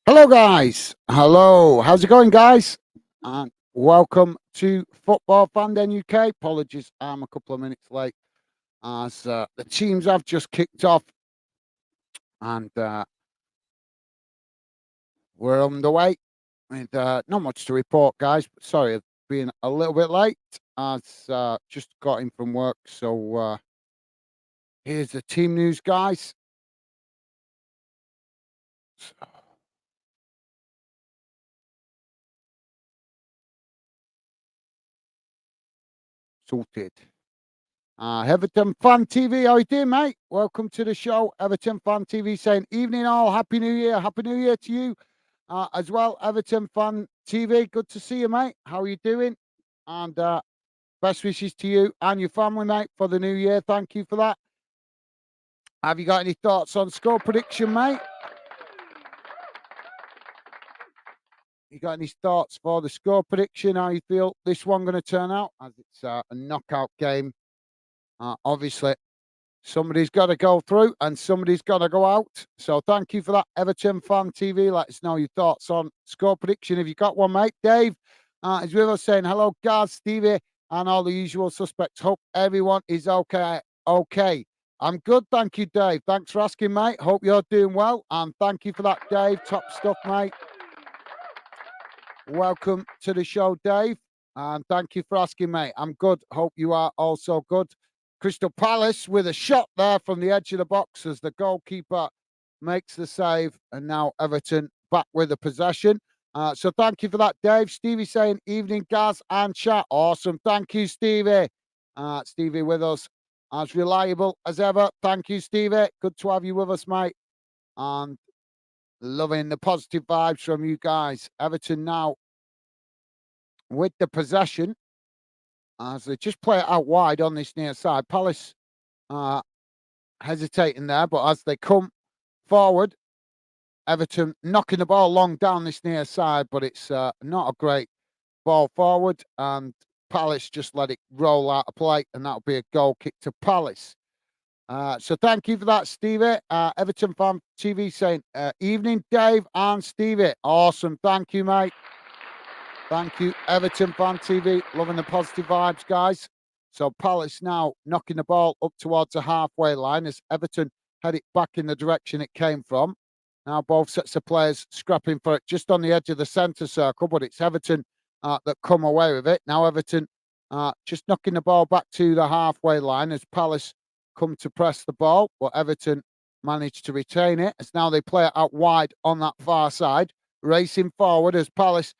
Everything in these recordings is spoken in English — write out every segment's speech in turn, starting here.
Hello, guys. Hello. How's it going, guys? And welcome to Football Fan Den UK. Apologies, I'm a couple of minutes late as the teams have just kicked off and we're on the way with not much to report, guys. But sorry, I've been a little bit late as just got in from work. So here's the team news, guys. So, sorted. Everton Fan TV, how you doing, mate? Welcome to the show. Everton Fan TV saying, evening all, Happy New Year. Happy New Year to you as well. Everton Fan TV, good to see you, mate. How are you doing? And best wishes to you and your family, mate, for the new year. Thank you for that. Have you got any thoughts on score prediction, mate? You got any thoughts for the score prediction? How you feel this one going to turn out? As it's a knockout game, obviously. Somebody's got to go through and somebody's got to go out. So thank you for that, Everton Fan TV. Let us know your thoughts on score prediction if you got one, mate. Dave is with us saying hello, guys, Stevie, and all the usual suspects. Hope everyone is okay. Okay. I'm good, thank you, Dave. Thanks for asking, mate. Hope you're doing well. And thank you for that, Dave. Top stuff, mate. Welcome to the show, Dave. And thank you for asking, mate. I'm good. Hope you are also good. Crystal Palace with a shot there from the edge of the box as the goalkeeper makes the save. And now Everton back with the possession. So thank you for that, Dave. Stevie saying evening, Gaz and chat. Awesome. Thank you, Stevie. Stevie with us as reliable as ever. Thank you, Stevie. Good to have you with us, mate. And loving the positive vibes from you guys. Everton now with the possession as they just play it out wide on this near side. Palace hesitating there, but as they come forward, Everton knocking the ball long down this near side, but it's not a great ball forward, and Palace just let it roll out of play, and that'll be a goal kick to Palace. So thank you for that, Stevie. Everton Fan TV saying, evening, Dave and Stevie. Awesome. Thank you, mate. Thank you, Everton Fan TV. Loving the positive vibes, guys. So Palace now knocking the ball up towards the halfway line as Everton head it back in the direction it came from. Now both sets of players scrapping for it just on the edge of the centre circle, but it's Everton that come away with it. Now Everton just knocking the ball back to the halfway line as Palace come to press the ball, but Everton managed to retain it as now they play it out wide on that far side, racing forward as Palace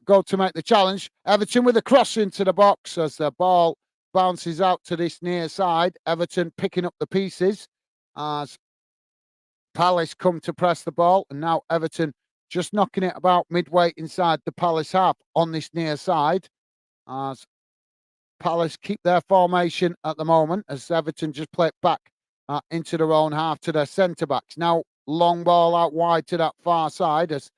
go to make the challenge. Everton with a cross into the box as the ball bounces out to this near side. Everton picking up the pieces as Palace come to press the ball. And now Everton just knocking it about midway inside the Palace half on this near side. As Palace keep their formation at the moment as Everton just play it back into their own half to their centre backs. Now long ball out wide to that far side as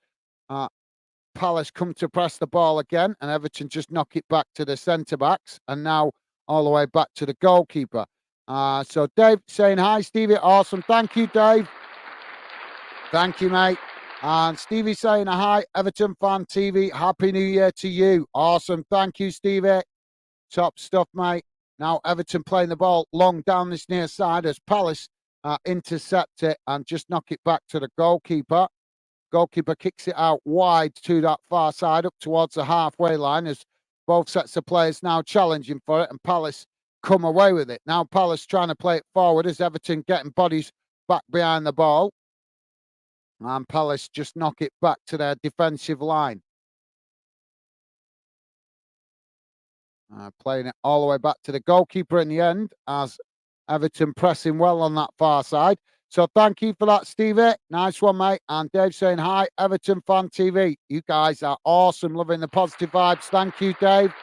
Palace come to press the ball again, and Everton just knock it back to the centre backs, and now all the way back to the goalkeeper. So Dave saying hi, Stevie. Awesome. Thank you, Dave. Thank you, mate. And Stevie saying hi, Everton Fan TV. Happy New Year to you. Awesome. Thank you, Stevie. Top stuff, mate. Now Everton playing the ball long down this near side as Palace intercept it and just knock it back to the goalkeeper. Goalkeeper kicks it out wide to that far side up towards the halfway line as both sets of players now challenging for it and Palace come away with it. Now Palace trying to play it forward as Everton getting bodies back behind the ball. And Palace just knock it back to their defensive line. Playing it all the way back to the goalkeeper in the end as Everton pressing well on that far side. So thank you for that, Stevie. Nice one, mate. And Dave saying hi, Everton Fan TV. You guys are awesome, loving the positive vibes. Thank you, Dave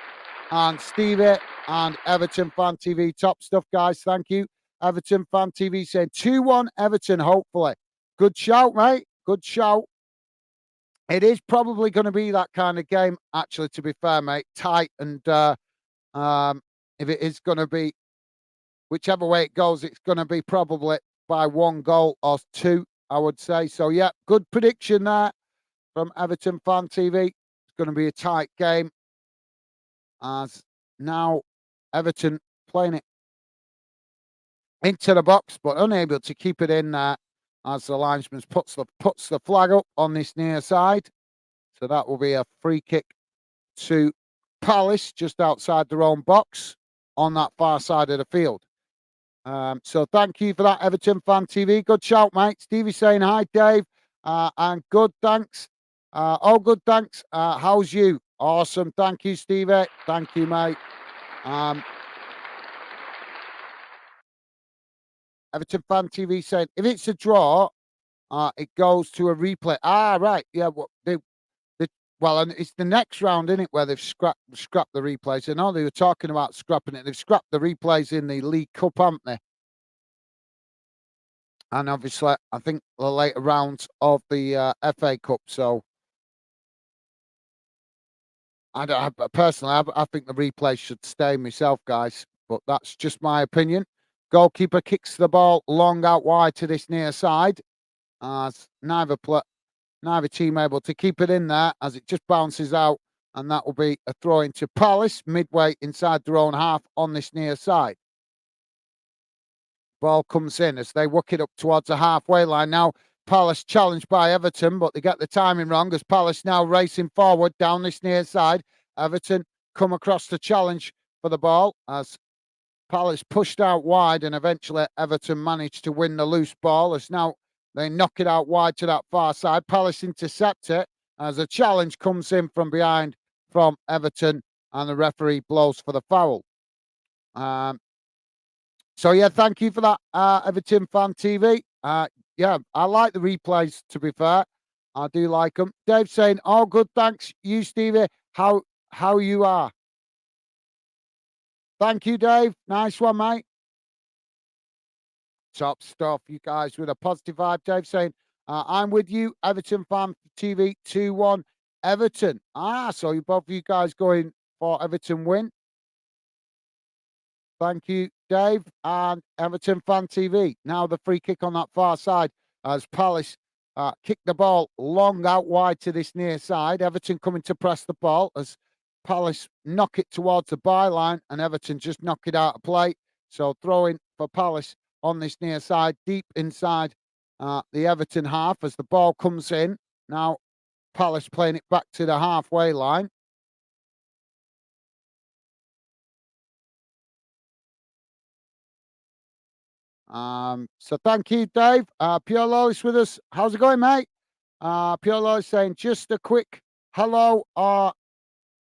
and Stevie and Everton Fan TV. Top stuff, guys. Thank you. Everton Fan TV saying 2-1 Everton, hopefully. Good shout, mate. Good shout. It is probably going to be that kind of game, actually, to be fair, mate. Tight and if it is going to be whichever way it goes, it's going to be probably by one goal or two, I would say. So, yeah, good prediction there. from Everton Fan TV. It's going to be a tight game as now Everton playing it into the box, but unable to keep it in there as the linesman puts the flag up on this near side. So that will be a free kick to Palace just outside their own box on that far side of the field. So thank you for that, Everton Fan TV. Good shout, mate. Stevie saying hi, Dave, and good, thanks. Oh, good, thanks. How's you? Awesome. Thank you, Stevie. Thank you, mate. Everton Fan TV saying if it's a draw, it goes to a replay. Ah, right. Yeah. Well, and it's the next round, isn't it, where they've scrapped the replays. I know they were talking about scrapping it. They've scrapped the replays in the League Cup, haven't they? And obviously, I think the later rounds of the FA Cup. So, personally, I think the replay should stay myself, guys. But that's just my opinion. Goalkeeper kicks the ball long out wide to this near side. As neither team able to keep it in there as it just bounces out, and that will be a throw into Palace midway inside their own half on this near side. Ball comes in as they work it up towards the halfway line. Now Palace challenged by Everton, but they get the timing wrong as Palace now racing forward down this near side. Everton come across the challenge for the ball as Palace pushed out wide, and eventually Everton managed to win the loose ball as now they knock it out wide to that far side. Palace intercept it as a challenge comes in from behind from Everton, and the referee blows for the foul. So, yeah, thank you for that, Everton Fan TV. Yeah, I like the replays, to be fair. I do like them. Dave saying, all good, thanks. You, Stevie, how you are? Thank you, Dave. Nice one, mate. Top stuff, you guys, with a positive vibe. Dave saying, I'm with you, Everton Fan TV 2-1 Everton. So both of you guys going for Everton win. Thank you, Dave, and Everton Fan TV. Now the free kick on that far side as Palace kick the ball long out wide to this near side. Everton coming to press the ball as Palace knock it towards the byline, and Everton just knock it out of play. So throwing for Palace on this near side, deep inside the Everton half as the ball comes in. Now Palace playing it back to the halfway line. So thank you, Dave. Pure Lois with us. How's it going, mate? Pure Lois saying just a quick hello at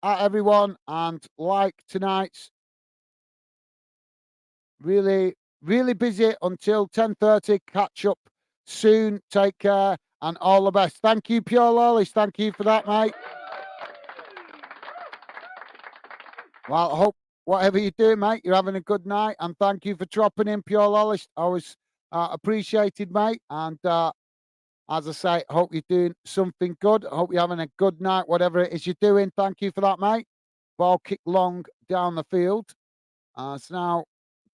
everyone, and like tonight's really busy until 10:30. Catch up soon. Take care and all the best. Thank you, Pure Lois. Thank you for that, mate. Well, I hope whatever you're doing, mate, you're having a good night, and thank you for dropping in, Pure Lois. Always appreciated, mate. And as I say, I hope you're doing something good. I hope you're having a good night, whatever it is you're doing. Thank you for that, mate. Ball kicked long down the field. So now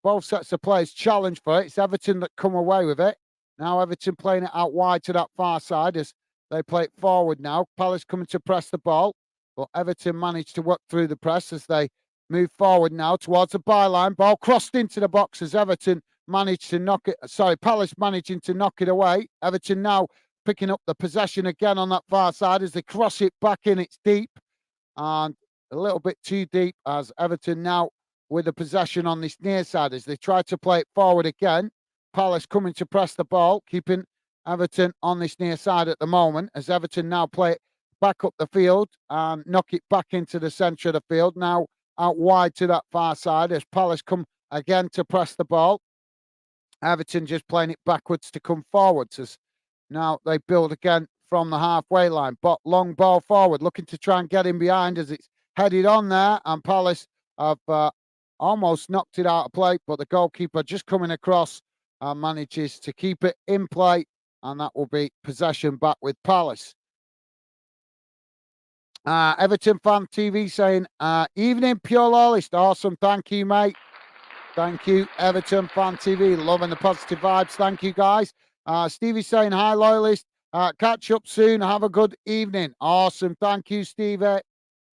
both sets of players challenge for it. It's Everton that come away with it. Now Everton playing it out wide to that far side as they play it forward now. Palace coming to press the ball, but Everton managed to work through the press as they move forward now towards the byline. Ball crossed into the box as Everton managed to knock it. Sorry, Palace managing to knock it away. Everton now picking up the possession again on that far side as they cross it back in. It's deep and a little bit too deep as Everton now with the possession on this near side as they try to play it forward again. Palace coming to press the ball, keeping Everton on this near side at the moment as Everton now play it back up the field and knock it back into the centre of the field. Now out wide to that far side as Palace come again to press the ball. Everton just playing it backwards to come forwards as now they build again from the halfway line. But long ball forward, looking to try and get in behind as it's headed on there. And Palace have almost knocked it out of play, but the goalkeeper just coming across manages to keep it in play. And that will be possession back with Palace. Everton Fan TV saying, evening, Pure Lawlist. Awesome. Thank you, mate. Thank you, Everton Fan TV. Loving the positive vibes. Thank you, guys. Stevie saying, hi, Loyalist. Catch up soon. Have a good evening. Awesome. Thank you, Stevie.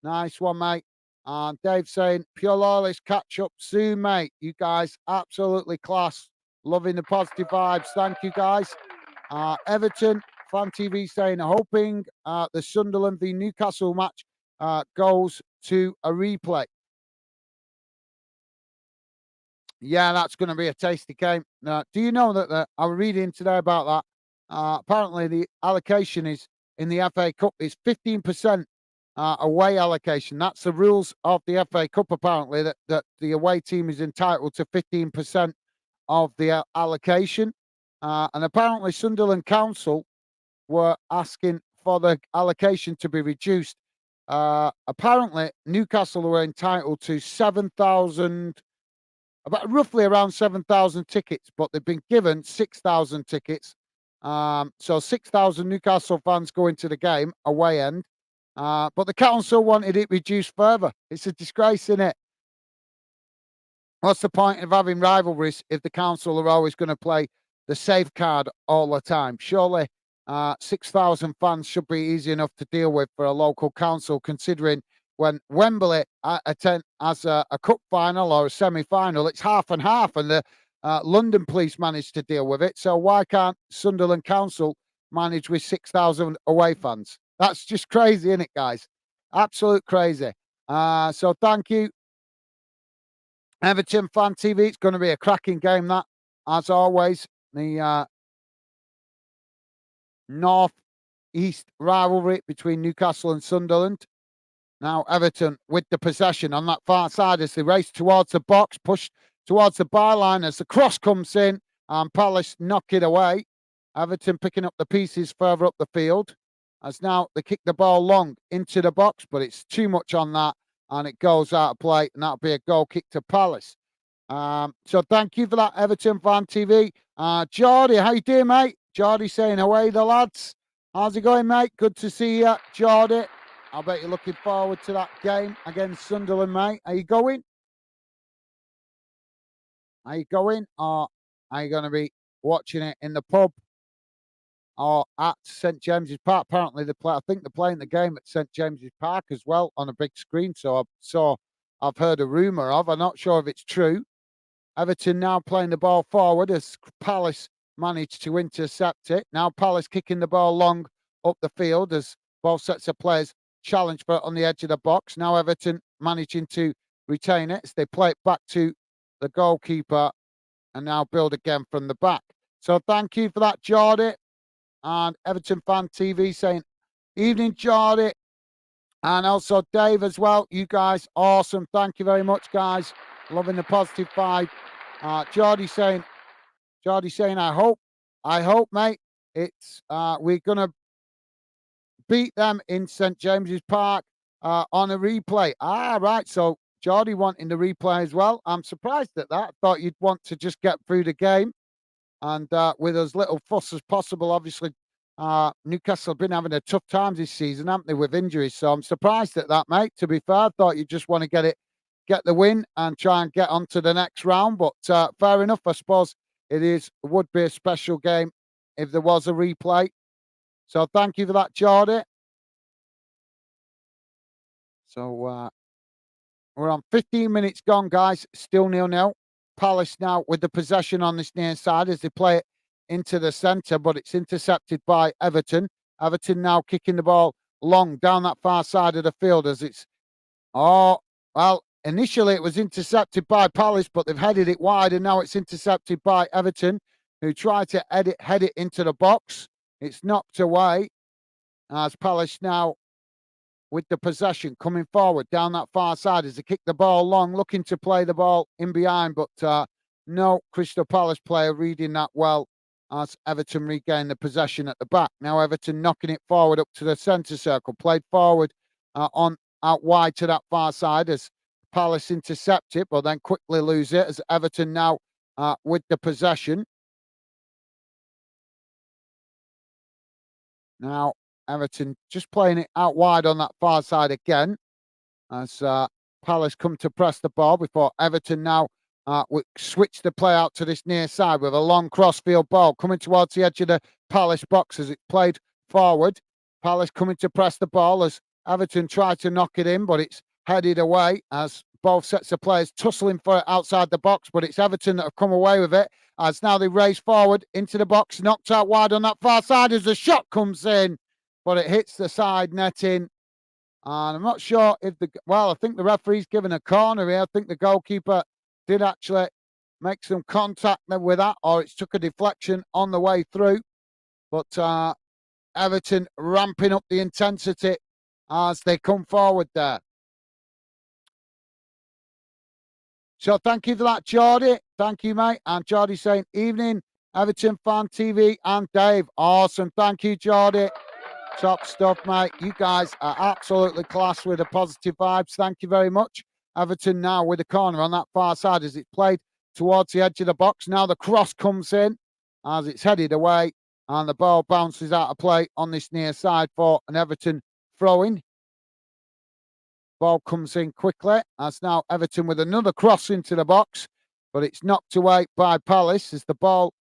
Nice one, mate. And Dave saying, Pure Loyalist, catch up soon, mate. You guys, absolutely class. Loving the positive vibes. Thank you, guys. Everton, Fan TV saying, hoping the Sunderland v Newcastle match goes to a replay. Yeah, that's going to be a tasty game. Do you know that I was reading today about that? Apparently, the allocation is in the FA Cup is 15% away allocation. That's the rules of the FA Cup. Apparently, that the away team is entitled to 15% of the allocation, and apparently, Sunderland Council were asking for the allocation to be reduced. Apparently, Newcastle were entitled to 7,000 about roughly around 7,000 tickets, but they've been given 6,000 tickets. So 6,000 Newcastle fans going to the game, away end. But the council wanted it reduced further. It's a disgrace, isn't it? What's the point of having rivalries if the council are always going to play the safe card all the time? Surely 6,000 fans should be easy enough to deal with for a local council, considering when Wembley attend as a cup final or a semi-final, it's half and half, and the London police managed to deal with it. So why can't Sunderland Council manage with 6,000 away fans? That's just crazy, isn't it, guys? Absolute crazy. So thank you, Everton Fan TV. It's going to be a cracking game, that, as always. The north-east rivalry between Newcastle and Sunderland. Now Everton with the possession on that far side as they race towards the box, push towards the byline as the cross comes in and Palace knock it away. Everton picking up the pieces further up the field as now they kick the ball long into the box, but it's too much on that and it goes out of play, and that'll be a goal kick to Palace. So thank you for that, Everton Fan TV. Geordie, how you doing, mate? Geordie saying, away the lads. How's it going, mate? Good to see you, Geordie. I bet you're looking forward to that game against Sunderland, mate. Are you going? Are you going? Or are you going to be watching it in the pub or at St James's Park? Apparently, I think they're playing the game at St James's Park as well on a big screen. So I've heard a rumour of. I'm not sure if it's true. Everton now playing the ball forward as Palace managed to intercept it. Now Palace kicking the ball long up the field as both sets of players challenge for it on the edge of the box. Now Everton managing to retain it as they play it back to the goalkeeper and now build again from the back. So thank you for that, Geordie. And Everton Fan TV saying, evening, Geordie. And also Dave as well. You guys, awesome. Thank you very much, guys. Loving the positive vibe. Geordie saying, I hope, mate, it's we're gonna beat them in St James's Park on a replay. Right. So Geordie wanting the replay as well. I'm surprised at that. Thought you'd want to just get through the game and with as little fuss as possible. Obviously, Newcastle have been having a tough time this season, haven't they, with injuries? So I'm surprised at that, mate. To be fair, I thought you just want to get the win and try and get on to the next round. But fair enough, I suppose would be a special game if there was a replay. So thank you for that, Geordie. So we're on 15 minutes gone, guys. Still 0-0. Palace now with the possession on this near side as they play it into the centre, but it's intercepted by Everton. Everton now kicking the ball long down that far side of the field as it's... Oh, well, initially it was intercepted by Palace, but they've headed it wide, and now it's intercepted by Everton, who try to head it into the box. It's knocked away as Palace now with the possession coming forward down that far side as they kick the ball long, looking to play the ball in behind, but no Crystal Palace player reading that well as Everton regain the possession at the back. Now Everton knocking it forward up to the centre circle, played forward out wide to that far side as Palace intercept it, but then quickly lose it as Everton now with the possession. Now Everton just playing it out wide on that far side again as Palace come to press the ball before Everton now switch the play out to this near side with a long crossfield ball coming towards the edge of the Palace box as it's played forward. Palace coming to press the ball as Everton try to knock it in, but it's headed away as both sets of players tussling for it outside the box, but it's Everton that have come away with it as now they race forward into the box, knocked out wide on that far side as the shot comes in, but it hits the side netting. And I'm not sure if I think the referee's given a corner here. I think the goalkeeper did actually make some contact with that, or it's took a deflection on the way through. But Everton ramping up the intensity as they come forward there. So thank you for that, Geordie. Thank you, mate. And Geordie saying, evening, Everton Fan TV and Dave. Awesome. Thank you, Geordie. Top stuff, mate. You guys are absolutely class with the positive vibes. Thank you very much. Everton now with the corner on that far side as it's played towards the edge of the box. Now the cross comes in as it's headed away and the ball bounces out of play on this near side for an Everton throw-in. Ball comes in quickly. That's now Everton with another cross into the box, but it's knocked away by Palace as the ball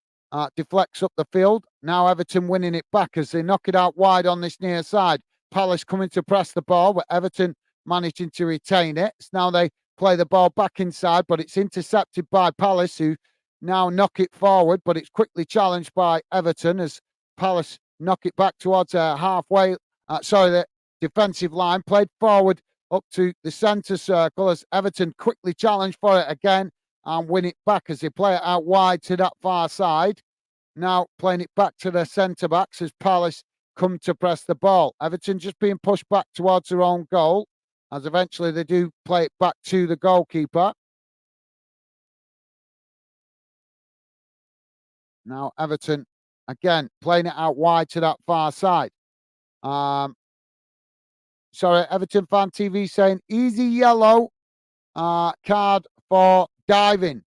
deflects up the field. Now Everton winning it back as they knock it out wide on this near side. Palace coming to press the ball, but Everton managing to retain it. So now they play the ball back inside, but it's intercepted by Palace, who now knock it forward, but it's quickly challenged by Everton as Palace knock it back towards the defensive line, played forward up to the centre circle as Everton quickly challenge for it again and win it back as they play it out wide to that far side. Now playing it back to the centre-backs as Palace come to press the ball. Everton just being pushed back towards their own goal as eventually they do play it back to the goalkeeper. Now Everton, again, playing it out wide to that far side. Sorry, Everton Fan TV saying easy yellow card for diving.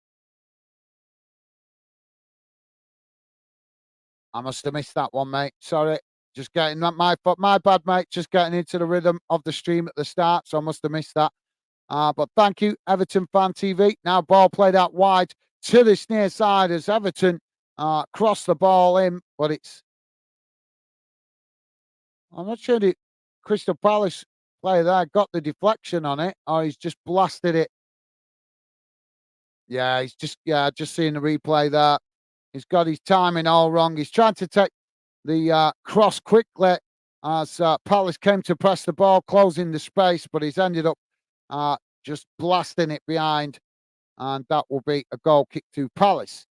I must have missed that one, mate. Sorry. Just getting that my bad, mate. Just getting into the rhythm of the stream at the start, so I must have missed that. But thank you, Everton Fan TV. Now ball played out wide to this near side as Everton cross the ball in, but I'm not sure the Crystal Palace player there got the deflection on it, or he's just blasted it. Yeah, he's just seeing the replay there. He's got his timing all wrong. He's trying to take the cross quickly as Palace came to press the ball, closing the space, but he's ended up just blasting it behind, and that will be a goal kick to Palace.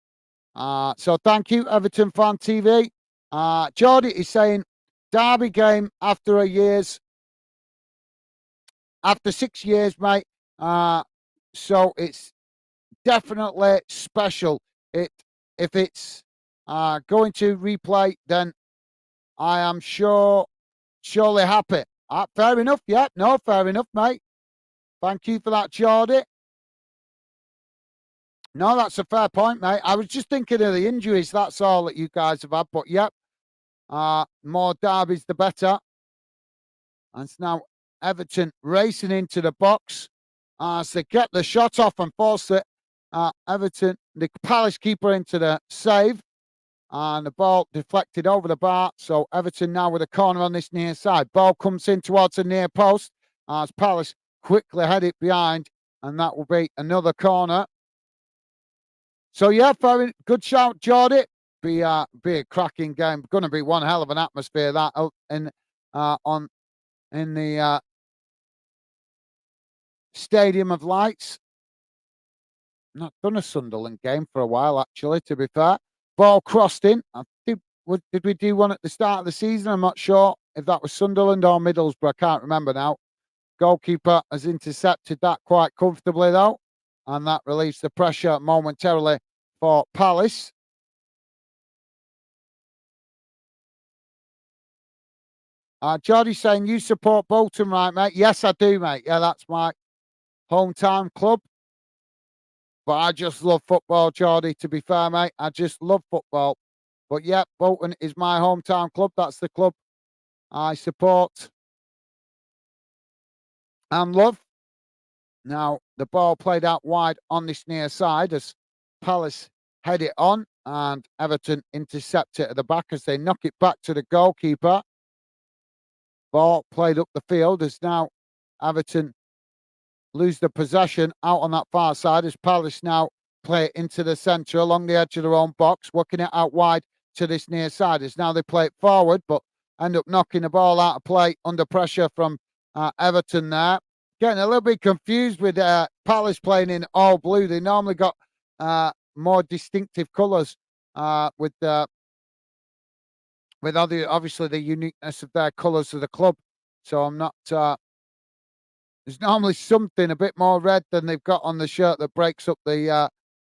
So thank you, Everton Fan TV. Geordie is saying, derby game after 6 years, mate. So it's definitely special. If it's going to replay, then I am surely happy. Fair enough, yeah. No, fair enough, mate. Thank you for that, Geordie. No, that's a fair point, mate. I was just thinking of the injuries. That's all that you guys have had. But, yep, more derbies, the better. And it's now Everton racing into the box as they get the shot off and force it. Everton, the Palace keeper into the save. And the ball deflected over the bar. So Everton now with a corner on this near side. Ball comes in towards the near post as Palace quickly head it behind. And that will be another corner. So, yeah, very good shout, Geordie. Be a cracking game. Going to be one hell of an atmosphere that in the Stadium of Lights. Not done a Sunderland game for a while, actually, to be fair. Ball crossed in. Did we do one at the start of the season? I'm not sure if that was Sunderland or Middlesbrough. I can't remember now. Goalkeeper has intercepted that quite comfortably, though. And that relieves the pressure momentarily for Palace. Geordie's saying you support Bolton, right, mate? Yes, I do, mate. Yeah, that's my hometown club. But I just love football, Geordie, to be fair, mate. I just love football. But, yeah, Bolton is my hometown club. That's the club I support and love. Now, the ball played out wide on this near side as Palace head it on, and Everton intercept it at the back as they knock it back to the goalkeeper. Ball played up the field as now Everton lose the possession out on that far side as Palace now play it into the centre along the edge of their own box, working it out wide to this near side as now they play it forward, but end up knocking the ball out of play under pressure from Everton there. Getting a little bit confused with Palace playing in all blue. They normally got more distinctive colours with obviously the uniqueness of their colours of the club. So I'm not. There's normally something a bit more red than they've got on the shirt that breaks up the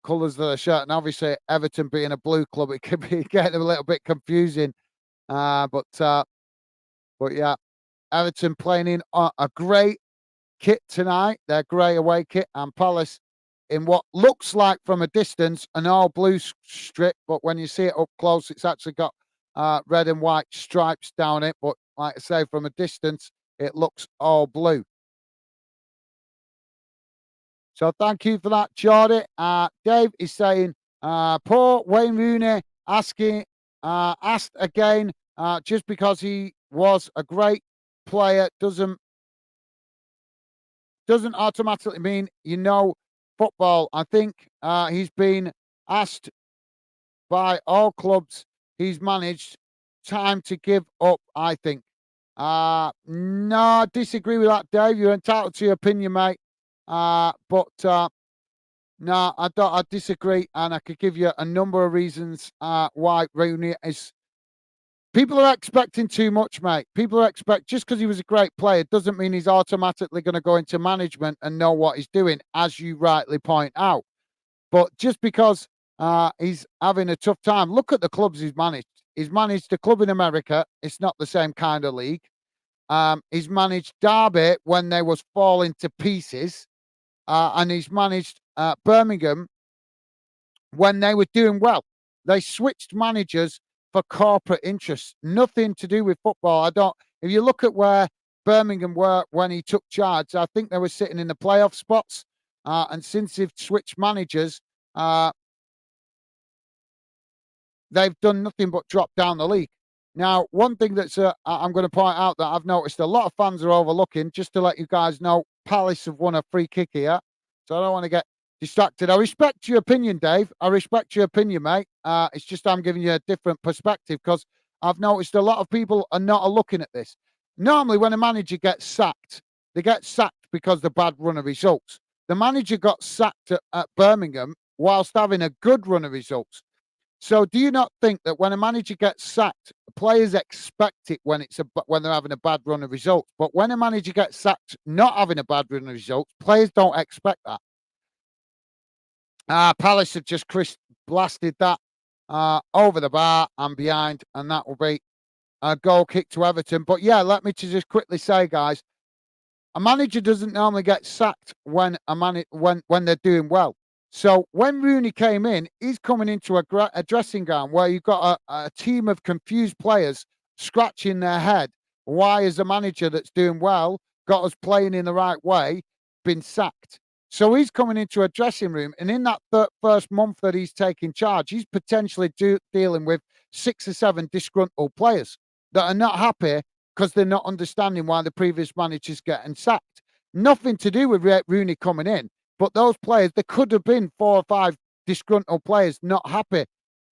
colours of the shirt. And obviously, Everton being a blue club, it could be getting a little bit confusing. But yeah, Everton playing in a grey kit tonight, their grey away kit, and Palace in what looks like from a distance an all blue strip, but when you see it up close, it's actually got red and white stripes down it. But like I say, from a distance, it looks all blue. So thank you for that, Jordy. Dave is saying, poor Wayne Rooney asked again, just because he was a great player doesn't automatically mean you know football. I think he's been asked by all clubs he's managed. Time to give up, I think. No, I disagree with that, Dave. You're entitled to your opinion, mate. But no, I don't. I disagree, and I could give you a number of reasons why Rooney is. People are expecting too much, mate. People expect just because he was a great player doesn't mean he's automatically going to go into management and know what he's doing, as you rightly point out. But just because he's having a tough time, look at the clubs he's managed. He's managed a club in America. It's not the same kind of league. He's managed Derby when they was falling to pieces. And he's managed Birmingham when they were doing well. They switched managers for corporate interests, nothing to do with football. If you look at where Birmingham were when he took charge, I think they were sitting in the playoff spots. And since they've switched managers, they've done nothing but drop down the league. Now, one thing that's I'm going to point out that I've noticed a lot of fans are overlooking, just to let you guys know, Palace have won a free kick here. So I don't want to get distracted. I respect your opinion, Dave. I respect your opinion, mate. It's just I'm giving you a different perspective because I've noticed a lot of people are not looking at this. Normally, when a manager gets sacked, they get sacked because of the bad run of results. The manager got sacked at Birmingham whilst having a good run of results. So, do you not think that when a manager gets sacked, players expect it when they're having a bad run of results? But when a manager gets sacked not having a bad run of results, players don't expect that. Palace have just blasted that over the bar and behind, and that will be a goal kick to Everton. But yeah, let me just quickly say, guys, a manager doesn't normally get sacked when when they're doing well. So when Rooney came in, he's coming into a dressing gown where you've got a team of confused players scratching their head. Why is a manager that's doing well, got us playing in the right way, been sacked? So he's coming into a dressing room, and in that first month that he's taking charge, he's potentially dealing with 6 or 7 disgruntled players that are not happy because they're not understanding why the previous manager's getting sacked. Nothing to do with Rooney coming in. But those players, there could have been 4 or 5 disgruntled players not happy.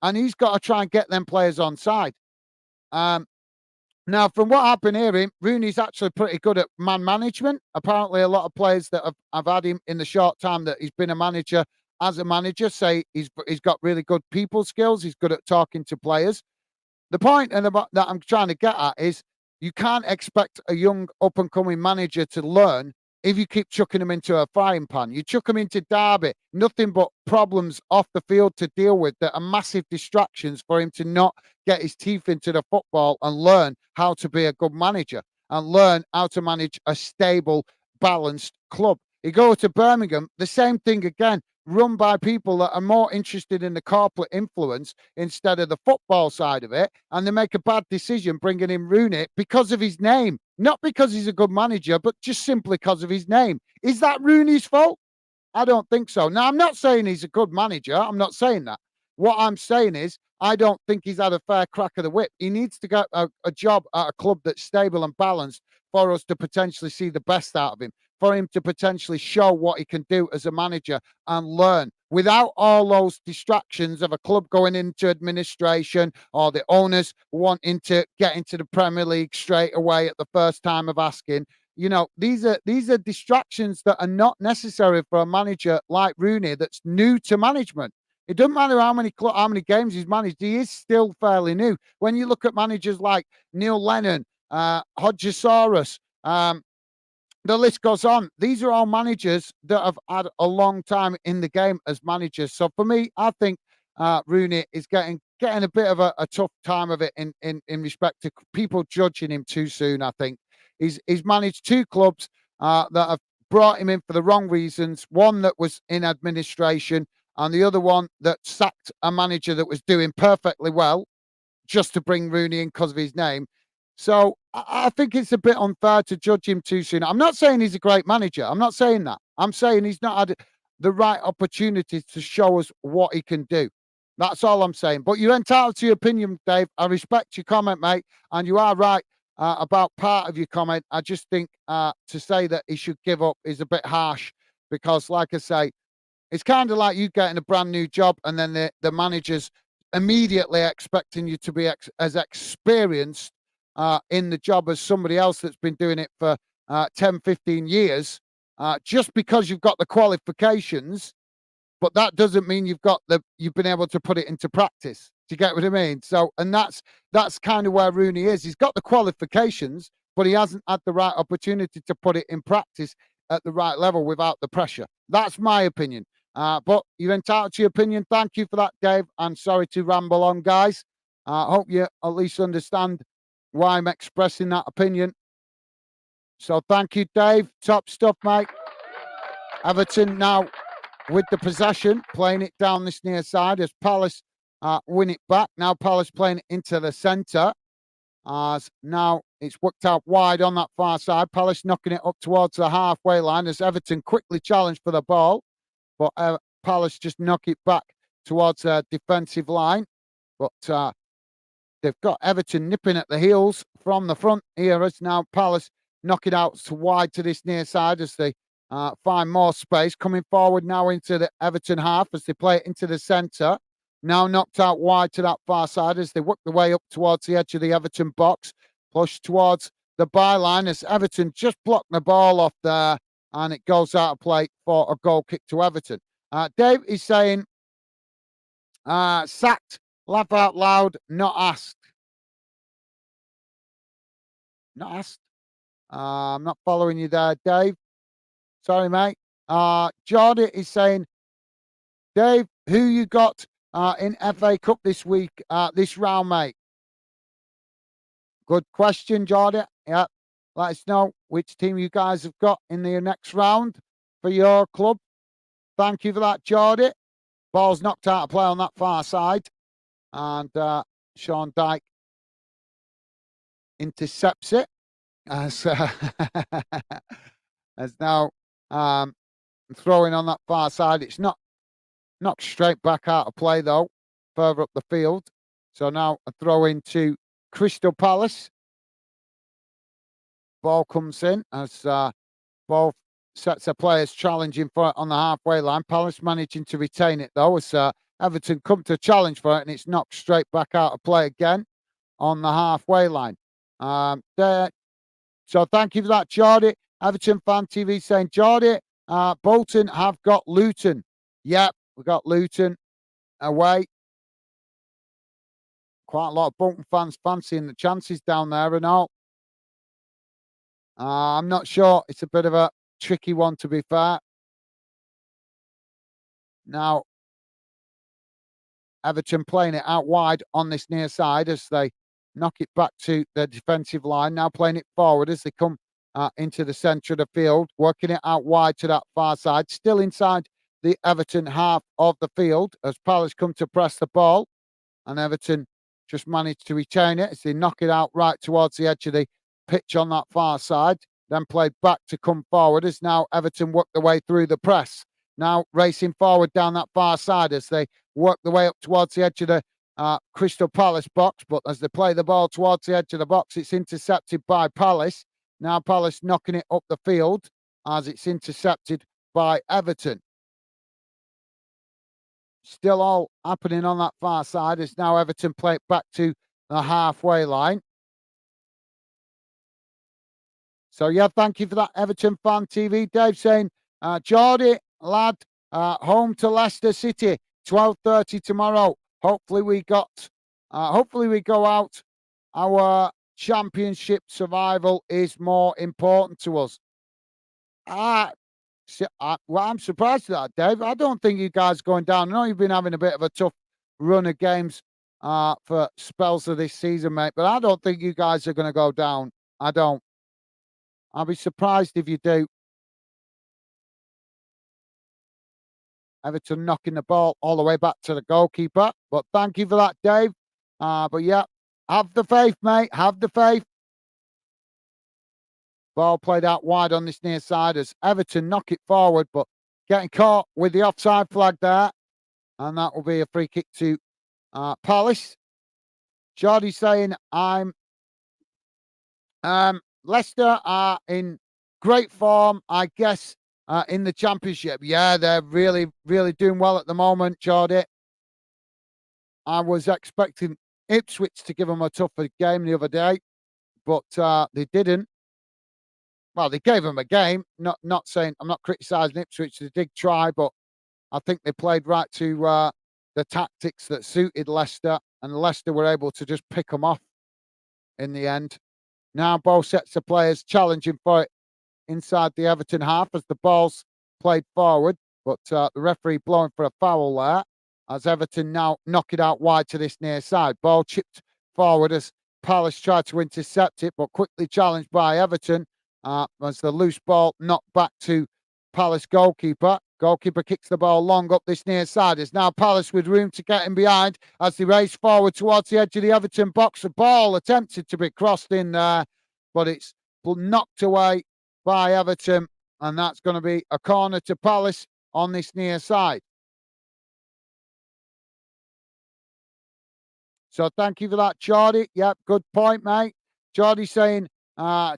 And he's got to try and get them players on side. Now, from what I've been hearing, Rooney's actually pretty good at man management. Apparently, a lot of players that have had him in the short time that he's been a manager, as a manager, say he's got really good people skills. He's good at talking to players. The point that I'm trying to get at is you can't expect a young up-and-coming manager to learn if you keep chucking him into a frying pan. You chuck him into Derby, nothing but problems off the field to deal with that are massive distractions for him to not get his teeth into the football and learn how to be a good manager and learn how to manage a stable, balanced club. You go to Birmingham, the same thing again, run by people that are more interested in the corporate influence instead of the football side of it, and they make a bad decision bringing in Rooney because of his name, not because he's a good manager, but just simply because of his name. Is that Rooney's fault? I don't think so. Now, I'm not saying he's a good manager. I'm not saying that. what I'm saying is, I don't think he's had a fair crack of the whip. He needs to get a job at a club that's stable and balanced for us to potentially see the best out of him, for him to potentially show what he can do as a manager and learn without all those distractions of a club going into administration or the owners wanting to get into the Premier League straight away at the first time of asking. You know, these are distractions that are not necessary for a manager like Rooney that's new to management. It doesn't matter how many games he's managed; he is still fairly new. When you look at managers like Neil Lennon, Hodgesaurus, the list goes on. These are all managers that have had a long time in the game as managers. So for me, I think Rooney is getting a bit of a tough time of it in respect to people judging him too soon. I think he's managed two clubs that have brought him in for the wrong reasons. One that was in administration, and the other one that sacked a manager that was doing perfectly well just to bring Rooney in because of his name. So I think it's a bit unfair to judge him too soon. I'm not saying he's a great manager. I'm not saying that. I'm saying he's not had the right opportunity to show us what he can do. That's all I'm saying. But you're entitled to your opinion, Dave. I respect your comment, mate, and you are right about part of your comment. I just think to say that he should give up is a bit harsh because, like I say, it's kind of like you getting a brand new job and then the manager's immediately expecting you to be as experienced in the job as somebody else that's been doing it for 10, 15 years, just because you've got the qualifications, but that doesn't mean you've been able to put it into practice. Do you get what I mean? So, and that's kind of where Rooney is. He's got the qualifications, but he hasn't had the right opportunity to put it in practice at the right level without the pressure. That's my opinion. But you're entitled to your opinion. Thank you for that, Dave. I'm sorry to ramble on, guys. I hope you at least understand why I'm expressing that opinion. So thank you, Dave. Top stuff, mate. Everton now with the possession, playing it down this near side as Palace win it back. Now Palace playing it into the centre. As now it's worked out wide on that far side. Palace knocking it up towards the halfway line as Everton quickly challenged for the ball. But Palace just knock it back towards their defensive line. But they've got Everton nipping at the heels from the front here as now Palace knock it out to wide to this near side as they find more space. Coming forward now into the Everton half as they play it into the centre. Now knocked out wide to that far side as they work their way up towards the edge of the Everton box. Push towards the byline as Everton just blocked the ball off there and it goes out of play for a goal kick to Everton. Dave is saying, sacked, laugh out loud, not asked. Not asked. I'm not following you there, Dave. Sorry, mate. Jordy is saying, Dave, who you got in FA Cup this week, this round, mate? Good question, Jordy. Yeah, let us know which team you guys have got in the next round for your club. Thank you for that, Jordy. Ball's knocked out of play on that far side. And Sean Dyke intercepts it as, as now throwing on that far side. It's not knocked straight back out of play, though, further up the field. So now a throw into Crystal Palace. Ball comes in as both sets of players challenging for it on the halfway line. Palace managing to retain it, though, as Everton come to challenge for it, and it's knocked straight back out of play again on the halfway line. So thank you for that, Jordy. Everton Fan TV saying, Jordy, Bolton have got Luton. Yep, we got Luton away. Quite a lot of Bolton fans fancying the chances down there and all. I'm not sure. It's a bit of a tricky one, to be fair. Now, Everton playing it out wide on this near side as they knock it back to the defensive line. Now playing it forward as they come into the centre of the field, working it out wide to that far side. Still inside the Everton half of the field as Palace come to press the ball. And Everton just managed to retain it as they knock it out right towards the edge of the pitch on that far side. Then played back to come forward as now Everton work their way through the press. Now racing forward down that far side as they work their way up towards the edge of the Crystal Palace box, but as they play the ball towards the edge of the box, it's intercepted by Palace. Now Palace knocking it up the field as it's intercepted by Everton. Still all happening on that far side as now Everton play it back to the halfway line. So, yeah, thank you for that, Everton Fan TV. Dave saying, Geordie, lad, home to Leicester City, 12:30 tomorrow. Hopefully we go out. Our championship survival is more important to us. Ah, well, I'm surprised at that, Dave. I don't think you guys are going down. I know you've been having a bit of a tough run of games for spells of this season, mate, but I don't think you guys are going to go down. I don't. I'll be surprised if you do. Everton knocking the ball all the way back to the goalkeeper. But thank you for that, Dave. But yeah, have the faith, mate. Have the faith. Ball played out wide on this near side as Everton knock it forward, but getting caught with the offside flag there. And that will be a free kick to Palace. Geordie saying, Leicester are in great form, I guess, in the Championship. Yeah, they're really, really doing well at the moment, Geordie. I was expecting Ipswich to give them a tougher game the other day, but they didn't. Well, they gave them a game. Not saying I'm not criticising Ipswich. They did try, but I think they played right to the tactics that suited Leicester, and Leicester were able to just pick them off in the end. Now both sets of players challenging for it inside the Everton half as the ball's played forward, but the referee blowing for a foul there as Everton now knock it out wide to this near side. Ball chipped forward as Palace tried to intercept it, but quickly challenged by Everton as the loose ball knocked back to Palace goalkeeper. Goalkeeper kicks the ball long up this near side. It's now Palace with room to get in behind as they race forward towards the edge of the Everton box. The ball attempted to be crossed in there, but it's knocked away by Everton, and that's going to be a corner to Palace on this near side. So thank you for that, Geordie. Yep, good point, mate. Geordie saying,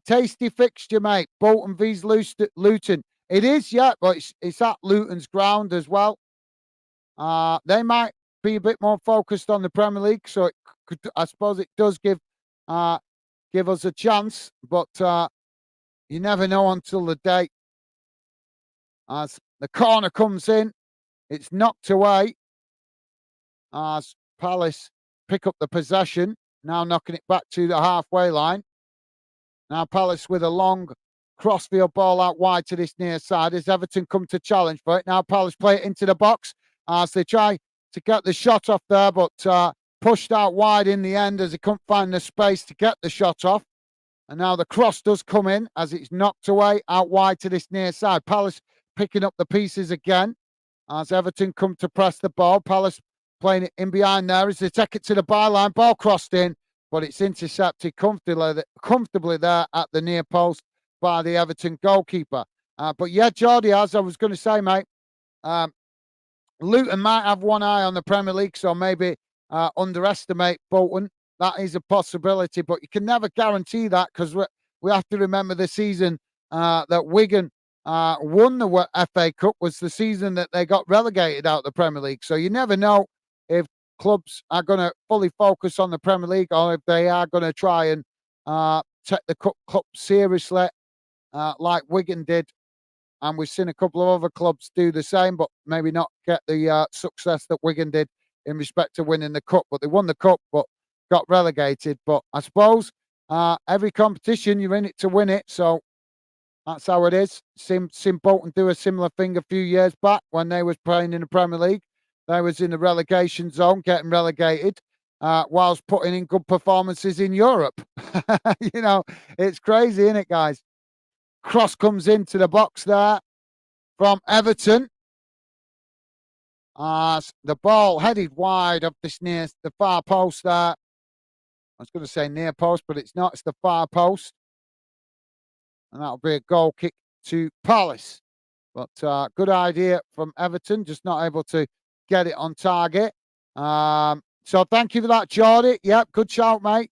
tasty fixture, mate. Bolton vs Luton. It is, yeah, but it's at Luton's ground as well. They might be a bit more focused on the Premier League, so it could, I suppose it does give us a chance, but you never know until the day. As the corner comes in, it's knocked away as Palace pick up the possession, now knocking it back to the halfway line. Now Palace with a long crossfield ball out wide to this near side as Everton come to challenge for it. Now Palace play it into the box as they try to get the shot off there, but pushed out wide in the end as they couldn't find the space to get the shot off. And now the cross does come in as it's knocked away out wide to this near side. Palace picking up the pieces again as Everton come to press the ball. Palace playing it in behind there as they take it to the byline. Ball crossed in, but it's intercepted comfortably there at the near post by the Everton goalkeeper. But yeah, Geordie, as I was going to say, mate, Luton might have one eye on the Premier League, so maybe underestimate Bolton. That is a possibility, but you can never guarantee that because we have to remember the season that Wigan won the FA Cup was the season that they got relegated out of the Premier League. So you never know if clubs are going to fully focus on the Premier League or if they are going to try and take the cup seriously like Wigan did. And we've seen a couple of other clubs do the same, but maybe not get the success that Wigan did in respect to winning the cup. But they won the cup, but got relegated. But I suppose every competition, you're in it to win it. So that's how it is. Seen Bolton do a similar thing a few years back when they was playing in the Premier League. They was in the relegation zone, getting relegated, whilst putting in good performances in Europe. You know, it's crazy, isn't it, guys? Cross comes into the box there from Everton. The ball headed wide of this near the far post there. I was going to say near post, but it's not. It's the far post. And that'll be a goal kick to Palace. But good idea from Everton, just not able to get it on target. So thank you for that, Geordie. Yep, good shout, mate.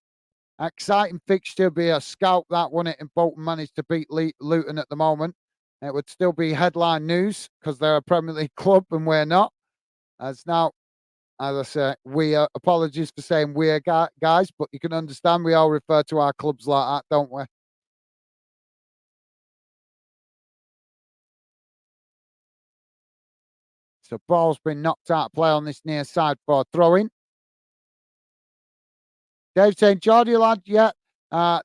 Exciting fixture. Be a scout that won it, and Bolton managed to beat Luton at the moment. It would still be headline news because they're a Premier League club and we're not. As now, as I say, we are, apologies for saying we're guys, but you can understand we all refer to our clubs like that, don't we? So ball's been knocked out of play on this near side for throwing. Dave saying, Geordie lad, yeah,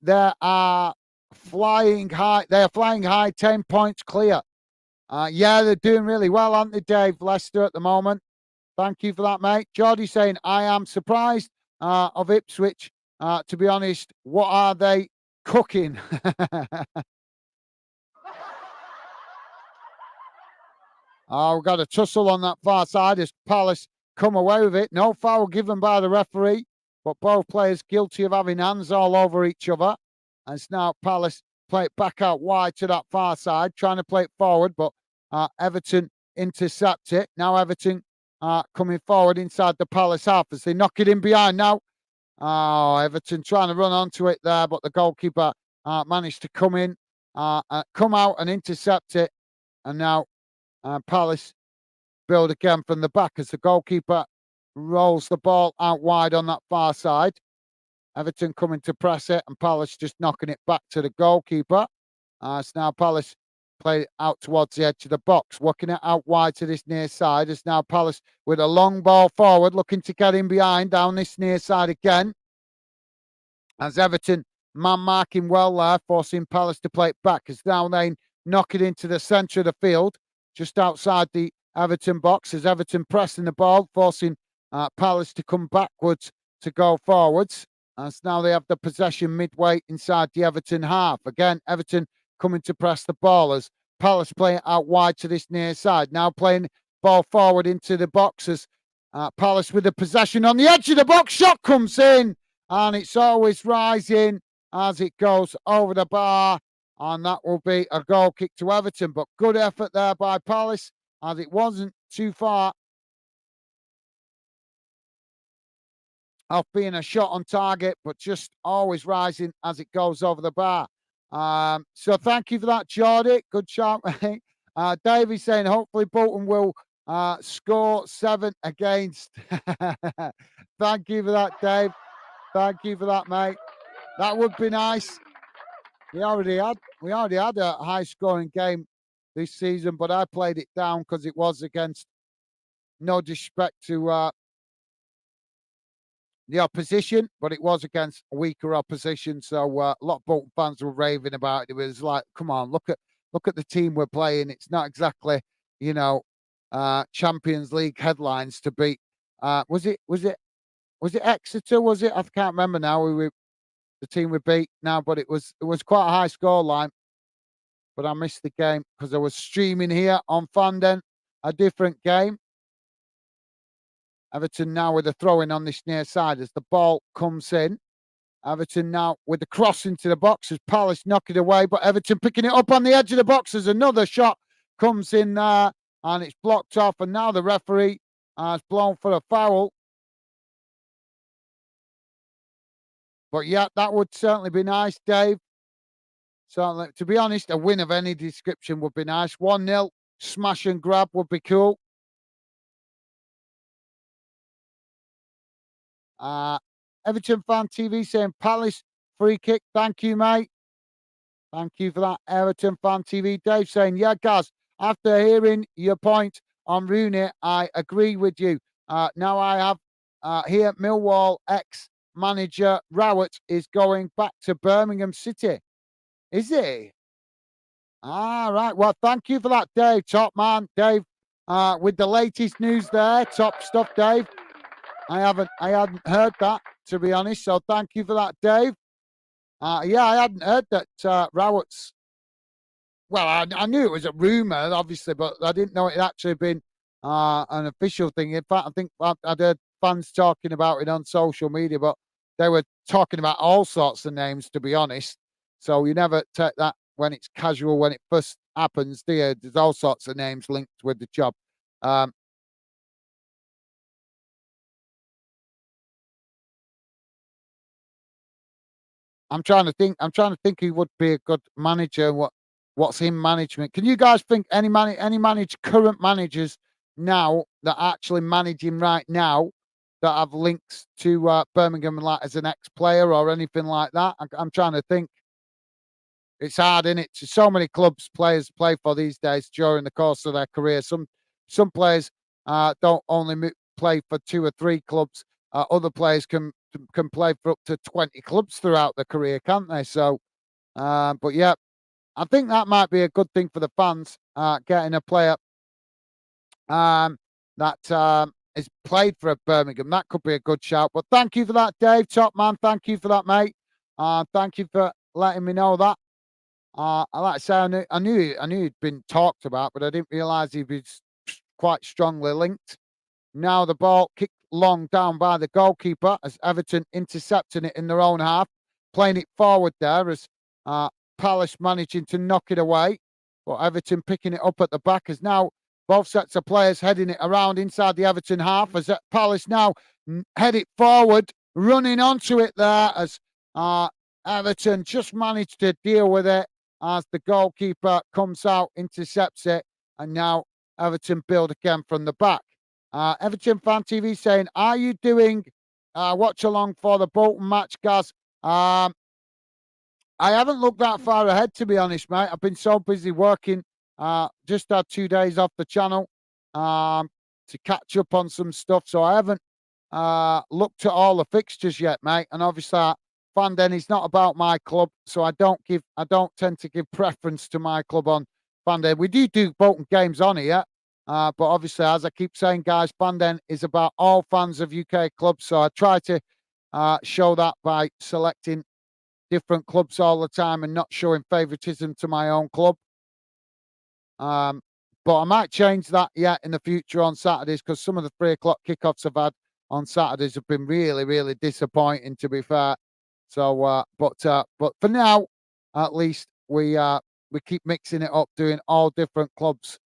they are flying high. They are flying high, 10 points clear. Yeah, they're doing really well, aren't they, Dave? Leicester at the moment. Thank you for that, mate. Geordie saying, I am surprised of Ipswich. To be honest, what are they cooking? Oh, we've got a tussle on that far side as Palace come away with it. No foul given by the referee, but both players guilty of having hands all over each other. And it's now Palace play it back out wide to that far side, trying to play it forward, but Everton intercept it. Now Everton coming forward inside the Palace half as they knock it in behind now. Oh, Everton trying to run onto it there, but the goalkeeper managed to come in, come out and intercept it. And now Palace build again from the back as the goalkeeper rolls the ball out wide on that far side. Everton coming to press it and Palace just knocking it back to the goalkeeper. So now Palace play it out towards the edge of the box, working it out wide to this near side. As now Palace with a long ball forward, looking to get in behind down this near side again. As Everton man marking well there, forcing Palace to play it back. As now they knock it into the centre of the field, just outside the Everton box. As Everton pressing the ball, forcing Palace to come backwards to go forwards. As now they have the possession midway inside the Everton half. Again, Everton coming to press the ball as Palace playing out wide to this near side. Now playing ball forward into the boxes. Palace with the possession on the edge of the box. Shot comes in and it's always rising as it goes over the bar. And that will be a goal kick to Everton. But good effort there by Palace as it wasn't too far off being a shot on target, but just always rising as it goes over the bar. So thank you for that, Geordie. Good shot, mate. Davey saying hopefully Bolton will score 7 against. Thank you for that, Dave. Thank you for that, mate. That would be nice. We already had a high scoring game this season, but I played it down because it was against, no disrespect to the opposition, but it was against a weaker opposition. So a lot of Bolton fans were raving about it. It was like, come on, look at the team we're playing. It's not exactly, Champions League headlines to beat. Was it Exeter? Was it? I can't remember now. The team we beat now, but it was quite a high score line. But I missed the game because I was streaming here on Fanden, a different game. Everton now with a throw in on this near side as the ball comes in. Everton now with the cross into the box as Palace knock it away, but Everton picking it up on the edge of the box as another shot comes in there and it's blocked off. And now the referee has blown for a foul. But yeah, that would certainly be nice, Dave. Certainly, to be honest, a win of any description would be nice. 1-0, smash and grab would be cool. Everton Fan TV saying Palace free kick. Thank you, mate. Thank you for that, Everton Fan TV. Dave saying, yeah, Gaz, after hearing your point on Rooney, I agree with you. Now I have here Millwall ex-manager Rowett is going back to Birmingham City. Is he? Right. Well, thank you for that, Dave. Top man, Dave. With the latest news there. Top stuff, Dave. I hadn't heard that, to be honest. So thank you for that, Dave. Yeah, I hadn't heard that Rowett's. Well, I knew it was a rumor, obviously, but I didn't know it had actually been an official thing. In fact, I think I'd heard fans talking about it on social media, but they were talking about all sorts of names, to be honest. So you never take that when it's casual, when it first happens, do you? There's all sorts of names linked with the job. I'm trying to think. I'm trying to think who would be a good manager. What's in management? Can you guys think current managers now that are actually managing right now that have links to Birmingham, like as an ex-player or anything like that? I'm trying to think. It's hard, isn't it? So many clubs players play for these days during the course of their career. Some players don't only play for 2 or 3 clubs. Other players can play for up to 20 clubs throughout their career, can't they? So, but yeah, I think that might be a good thing for the fans, getting a player that is played for Birmingham. That could be a good shout. But thank you for that, Dave. Top man. Thank you for that, mate. Thank you for letting me know that. I like to say I knew he'd been talked about, but I didn't realise he was quite strongly linked. Now the ball kicked long down by the goalkeeper as Everton intercepting it in their own half, playing it forward there as uh, Palace managing to knock it away. But Everton picking it up at the back as now both sets of players heading it around inside the Everton half as Palace now head it forward, running onto it there as uh, Everton just managed to deal with it as the goalkeeper comes out, intercepts it, and now Everton build again from the back. Everton Fan TV saying, are you doing watch along for the Bolton match, Gaz? I haven't looked that far ahead, to be honest, mate. I've been so busy working. Just had 2 days off the channel to catch up on some stuff. So I haven't looked at all the fixtures yet, mate. And obviously, Fandom is not about my club, so I don't tend to give preference to my club on Fandom. We do Bolton games on here, but obviously, as I keep saying, guys, Fandom is about all fans of UK clubs. So I try to show that by selecting different clubs all the time and not showing favouritism to my own club. But I might change that yet in the future on Saturdays because some of the 3 o'clock kickoffs I've had on Saturdays have been really, really disappointing, to be fair. So, but for now, at least we keep mixing it up, doing all different clubs.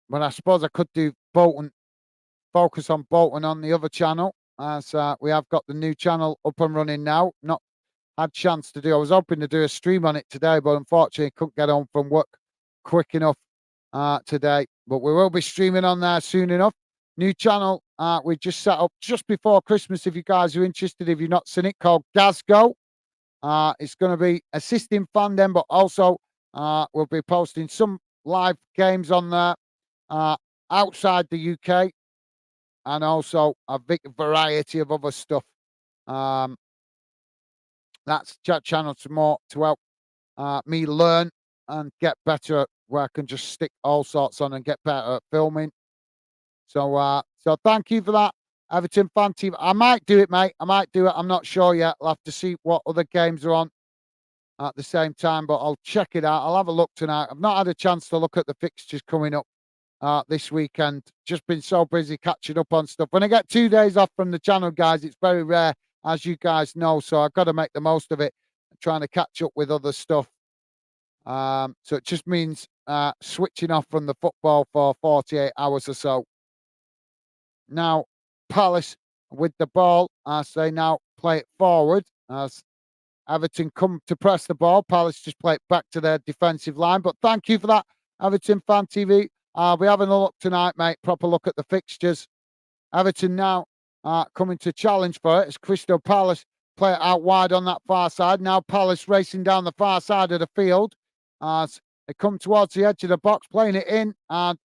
But I suppose I could do Bolton, focus on Bolton on the other channel, as we have got the new channel up and running now. Not had chance to do. I was hoping to do a stream on it today, but unfortunately couldn't get on from work quick enough today. But we will be streaming on there soon enough. New channel we just set up just before Christmas. If you guys are interested, if you've not seen it, called Gazgo. It's going to be assisting Fandom, but also we'll be posting some live games on there outside the UK, and also a big variety of other stuff. That's chat channel to help me learn and get better at where I can just stick all sorts on and get better at filming. So thank you for that, Everton Fan TV. I might do it, mate. I might do it. I'm not sure yet. I'll have to see what other games are on at the same time, but I'll check it out. I'll have a look tonight. I've not had a chance to look at the fixtures coming up this weekend. Just been so busy catching up on stuff. When I get 2 days off from the channel, guys, it's very rare, as you guys know. So I've got to make the most of it, trying to catch up with other stuff. So it just means switching off from the football for 48 hours or so. Now, Palace with the ball as they now play it forward. As Everton come to press the ball, Palace just play it back to their defensive line. But thank you for that, Everton Fan TV. We're having a look tonight, mate. Proper look at the fixtures. Everton now coming to challenge for it as Crystal Palace play it out wide on that far side. Now Palace racing down the far side of the field as they come towards the edge of the box, playing it in. And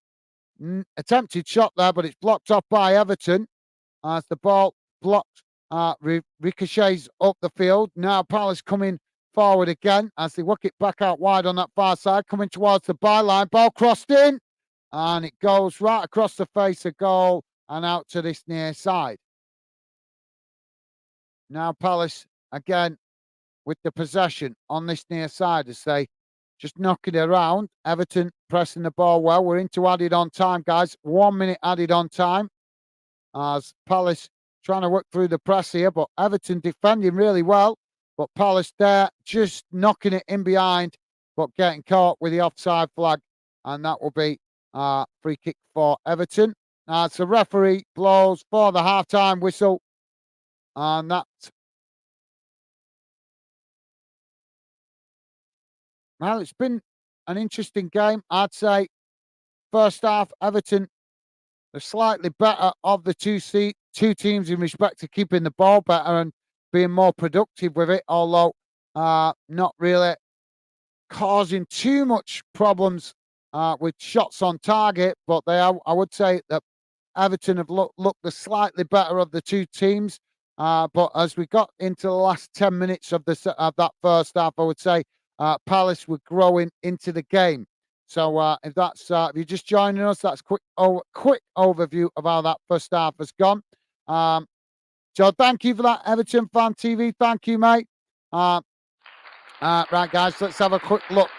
attempted shot there, but it's blocked off by Everton as the ball blocked, ricochets up the field. Now Palace coming forward again as they work it back out wide on that far side, coming towards the byline. Ball crossed in, and it goes right across the face of goal and out to this near side. Now Palace again with the possession on this near side as they just knocking it around. Everton pressing the ball well. We're into added on time, guys. 1 minute added on time as Palace trying to work through the press here, but Everton defending really well. But Palace there just knocking it in behind, but getting caught with the offside flag, and that will be free kick for Everton. So referee blows for the half-time whistle, and that Well, it's been an interesting game. I'd say first half, Everton are slightly better of the two teams in respect to keeping the ball better and being more productive with it, although not really causing too much problems with shots on target. But I would say that Everton have looked the slightly better of the two teams. But as we got into the last 10 minutes of of that first half, I would say Palace were growing into the game. So if you're just joining us, that's quick overview of how that first half has gone. Um, so thank you for that, Everton Fan TV. Thank you, mate. Uh, right, guys, let's have a quick look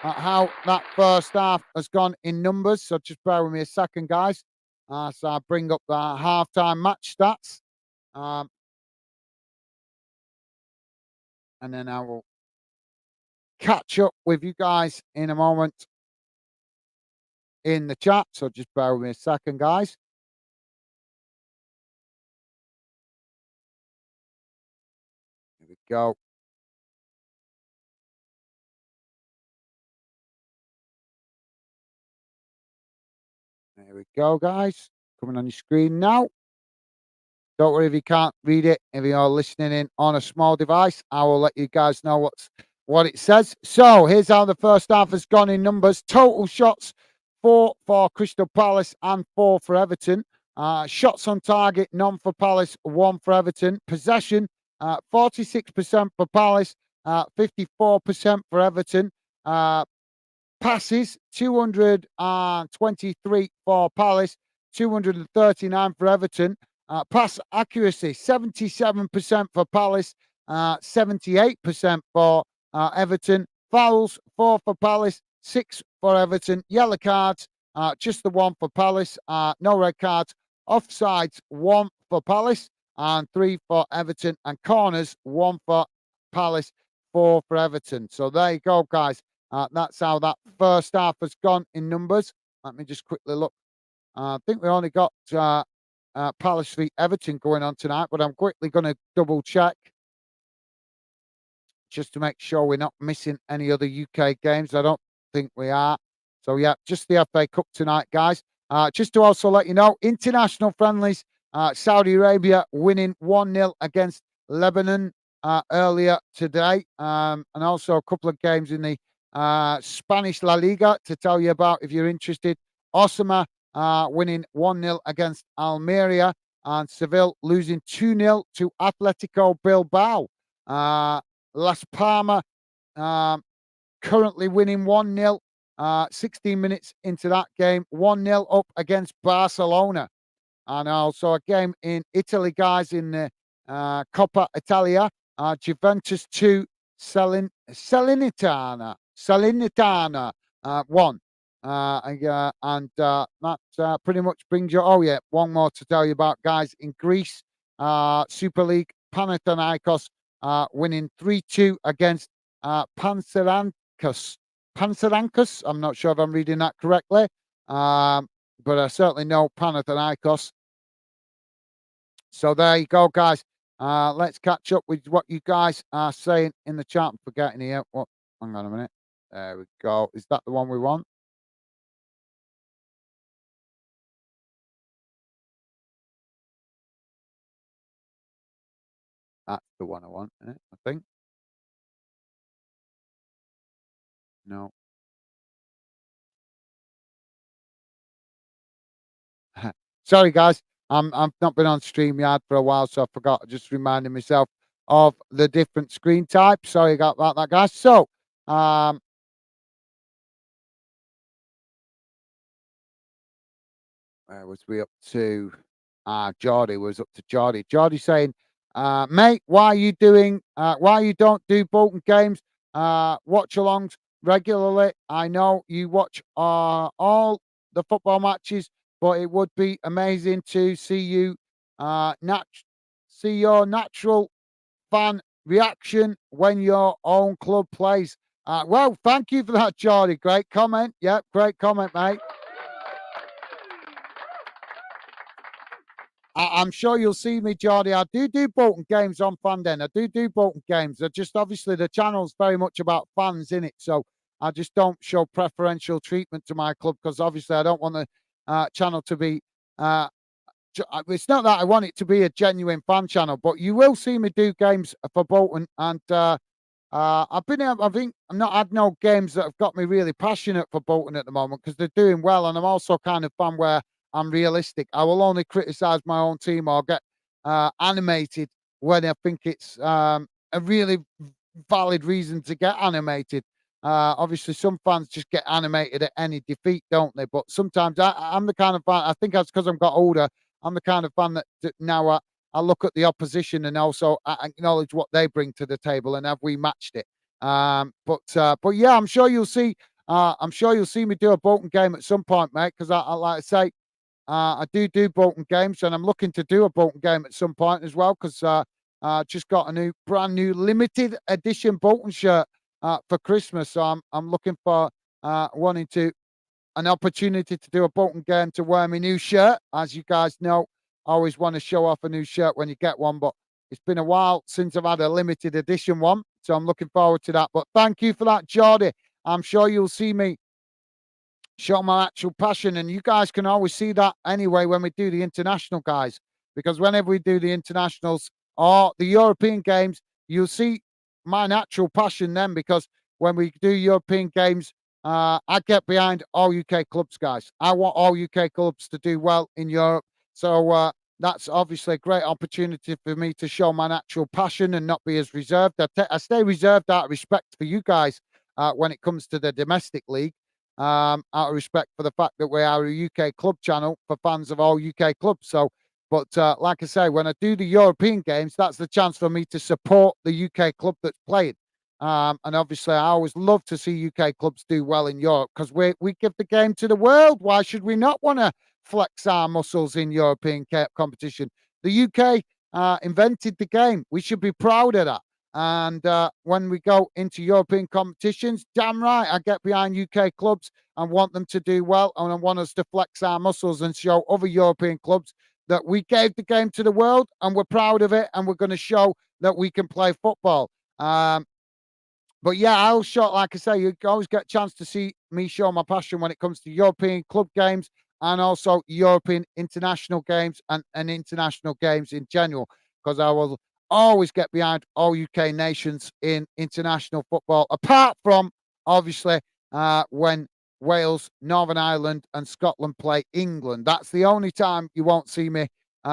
at how that first half has gone in numbers. So just bear with me a second, guys. So I bring up the halftime match stats. Um, and then I will catch up with you guys in a moment in the chat. So just bear with me a second, guys. Here we go. There we go, guys. Coming on your screen now. Don't worry if you can't read it. If you're listening in on a small device, I will let you guys know what it says. So here's how the first half has gone in numbers. Total shots, 4 for Crystal Palace and 4 for Everton. Shots on target, none for Palace, 1 for Everton. Possession, 46% for Palace, 54% for Everton. Passes, 223 for Palace, 239 for Everton. Pass accuracy, 77% for Palace, 78% for Everton. Fouls, 4 for Palace, 6 for Everton. Yellow cards, just the 1 for Palace. No red cards. Offsides, 1 for Palace and 3 for Everton. And corners, 1 for Palace, 4 for Everton. So there you go, guys. That's how that first half has gone in numbers. Let me just quickly look. I think we only got Palace v Everton going on tonight, but I'm quickly going to double check just to make sure we're not missing any other UK games. I don't think we are. So, yeah, just the FA Cup tonight, guys. Just to also let you know, international friendlies, Saudi Arabia winning 1-0 against Lebanon earlier today. And also a couple of games in the Spanish La Liga to tell you about if you're interested. Osama winning 1-0 against Almeria and Seville losing 2-0 to Atletico Bilbao. Las Palmas currently winning 1-0, 16 minutes into that game, 1-0 up against Barcelona. And also a game in Italy, guys, in the Coppa Italia, Juventus 2, Salernitana 1. That pretty much brings you. Oh, yeah, one more to tell you about, guys, in Greece, Super League, Panathinaikos winning 3-2 against Pantheraikos. Pantheraikos, I'm not sure if I'm reading that correctly, but I certainly know Panathinaikos. So there you go, guys. Let's catch up with what you guys are saying in the chat. I'm forgetting here. What? Hang on a minute. There we go. Is that the one we want? That's the one I want, isn't it? I think. No. Sorry, guys. I've not been on StreamYard for a while, so I forgot. Just reminding myself of the different screen types. Sorry about that, guys. So, where was we up to? Geordie was up to Geordie. Geordie saying, mate, why you don't do Bolton games, watch alongs regularly? I know you watch all the football matches, but it would be amazing to see see your natural fan reaction when your own club plays. Well, thank you for that, Geordie. Great comment. Yep, great comment, mate. I'm sure you'll see me, Geordie. I do Bolton games on Fan Den. I do Bolton games. They're just obviously the channel's very much about fans in it. So I just don't show preferential treatment to my club because obviously I don't want the channel to be. It's not that I want it to be a genuine fan channel, but you will see me do games for Bolton, and I've been. I think I've not had no games that have got me really passionate for Bolton at the moment because they're doing well, and I'm also kind of fan where I'm realistic. I will only criticise my own team or get animated when I think it's a really valid reason to get animated. Obviously, some fans just get animated at any defeat, don't they? But sometimes I'm the kind of fan. I think that's because I've got older. I'm the kind of fan that now I look at the opposition and also acknowledge what they bring to the table and have we matched it. But yeah, I'm sure you'll see. I'm sure you'll see me do a Bolton game at some point, mate. Because I like I say, I do Bolton games, and I'm looking to do a Bolton game at some point as well. Because just got a brand new limited edition Bolton shirt for Christmas. So I'm looking for wanting to an opportunity to do a Bolton game to wear my new shirt. As you guys know, I always want to show off a new shirt when you get one, but it's been a while since I've had a limited edition one. So I'm looking forward to that. But thank you for that, Geordie. I'm sure you'll see me show my actual passion. And you guys can always see that anyway when we do the international guys, because whenever we do the internationals or the European games, you'll see my natural passion then, because when we do European games, I get behind all UK clubs, guys. I want all UK clubs to do well in Europe. So that's obviously a great opportunity for me to show my natural passion and not be as reserved. I stay reserved out of respect for you guys when it comes to the domestic league, out of respect for the fact that we are a UK club channel for fans of all UK clubs. So, but like I say, when I do the European games, that's the chance for me to support the UK club that's playing. And obviously, I always love to see UK clubs do well in Europe because we give the game to the world. Why should we not want to flex our muscles in European competition? The UK invented the game. We should be proud of that. And when we go into European competitions, damn right, I get behind UK clubs and want them to do well. And I want us to flex our muscles and show other European clubs that we gave the game to the world and we're proud of it. And we're going to show that we can play football. But yeah, I'll show, like I say, you always get a chance to see me show my passion when it comes to European club games and also European international games and international games in general, because I will always get behind all UK nations in international football, apart from obviously when Wales, Northern Ireland, and Scotland play England. That's the only time you won't see me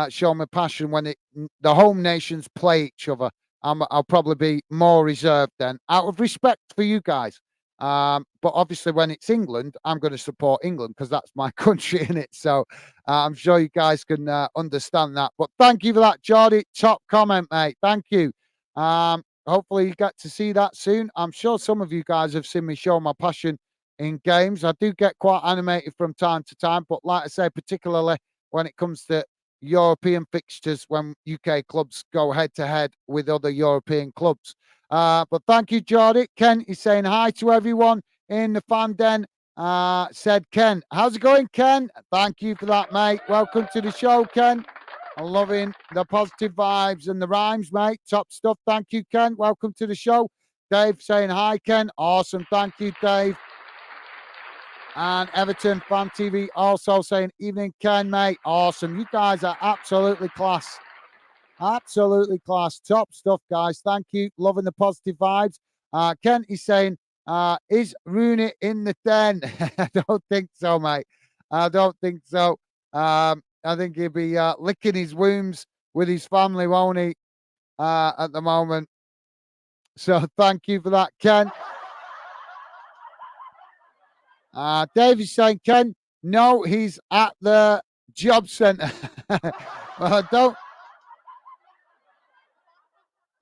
show my passion when the home nations play each other. I'll probably be more reserved then, out of respect for you guys. But obviously, when it's England, I'm going to support England because that's my country in it. So I'm sure you guys can understand that. But thank you for that, Geordie. Top comment, mate. Thank you. Hopefully, you get to see that soon. I'm sure some of you guys have seen me show my passion in games. I do get quite animated from time to time, but like I say, particularly when it comes to European fixtures when UK clubs go head to head with other European clubs. But thank you, Geordie. Ken is saying hi to everyone in the fan den. Said Ken. How's it going, Ken? Thank you for that, mate. Welcome to the show, Ken. I'm loving the positive vibes and the rhymes, mate. Top stuff. Thank you, Ken. Welcome to the show. Dave saying hi, Ken. Awesome. Thank you, Dave. And Everton Fan TV also saying, evening, Ken, mate. Awesome. You guys are absolutely class. Absolutely class. Top stuff, guys. Thank you. Loving the positive vibes. Ken is saying, is Rooney in the den? I don't think so, mate. I don't think so. I think he'll be licking his wounds with his family, won't he, at the moment? So thank you for that, Ken. Dave is saying, Ken, no, he's at the job centre. Well,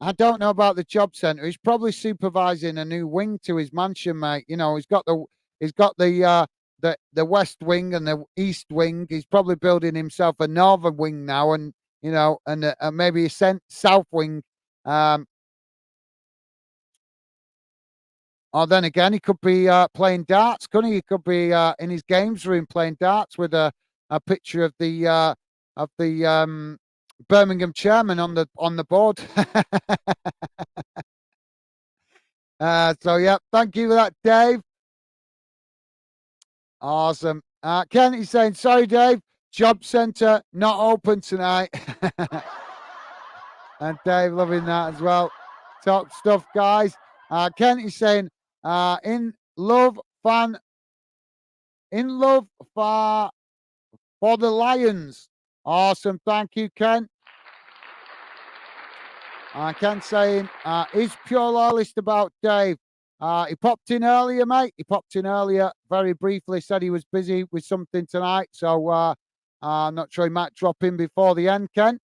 I don't know about the job centre. He's probably supervising a new wing to his mansion, mate. You know, he's got the west wing and the east wing. He's probably building himself a northern wing now, and you know, and maybe a south wing. Or then again, he could be playing darts, couldn't he? He could be in his games room playing darts with a picture of the Birmingham chairman on the board. So yeah, thank you for that, Dave. Awesome. Ken is saying, sorry, Dave, job centre not open tonight. And Dave loving that as well. Top stuff, guys. Ken is saying, in love, fan, in love for the Lions. Awesome. Thank you, Ken. Ken saying, is pure loyalist about Dave? He popped in earlier, mate. He popped in earlier very briefly, said he was busy with something tonight. So I'm not sure he might drop in before the end, Ken.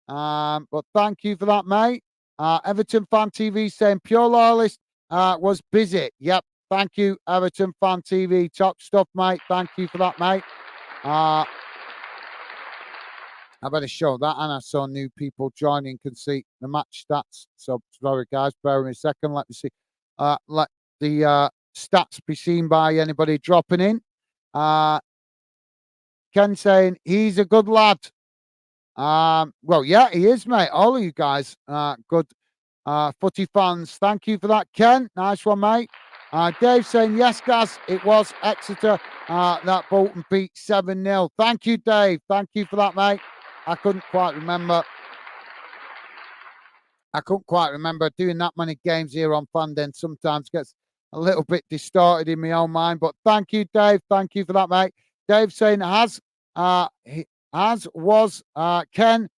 But thank you for that, mate. Everton Fan TV saying pure loyalist was busy. Yep. Thank you, Everton Fan TV. Top stuff, mate. Thank you for that, mate. I better show that, and I saw new people joining can see the match stats. So sorry, guys, bear with me a second. Let me see. Let the stats be seen by anybody dropping in. Ken saying he's a good lad. Well, yeah, he is, mate. All of you guys, good footy fans. Thank you for that, Ken. Nice one, mate. Dave saying, yes, Gaz, it was Exeter that Bolton beat 7-0. Thank you, Dave. Thank you for that, mate. I couldn't quite remember. Doing that many games here on Fanden sometimes gets a little bit distorted in my own mind. But thank you, Dave. Thank you for that, mate. Dave saying was Ken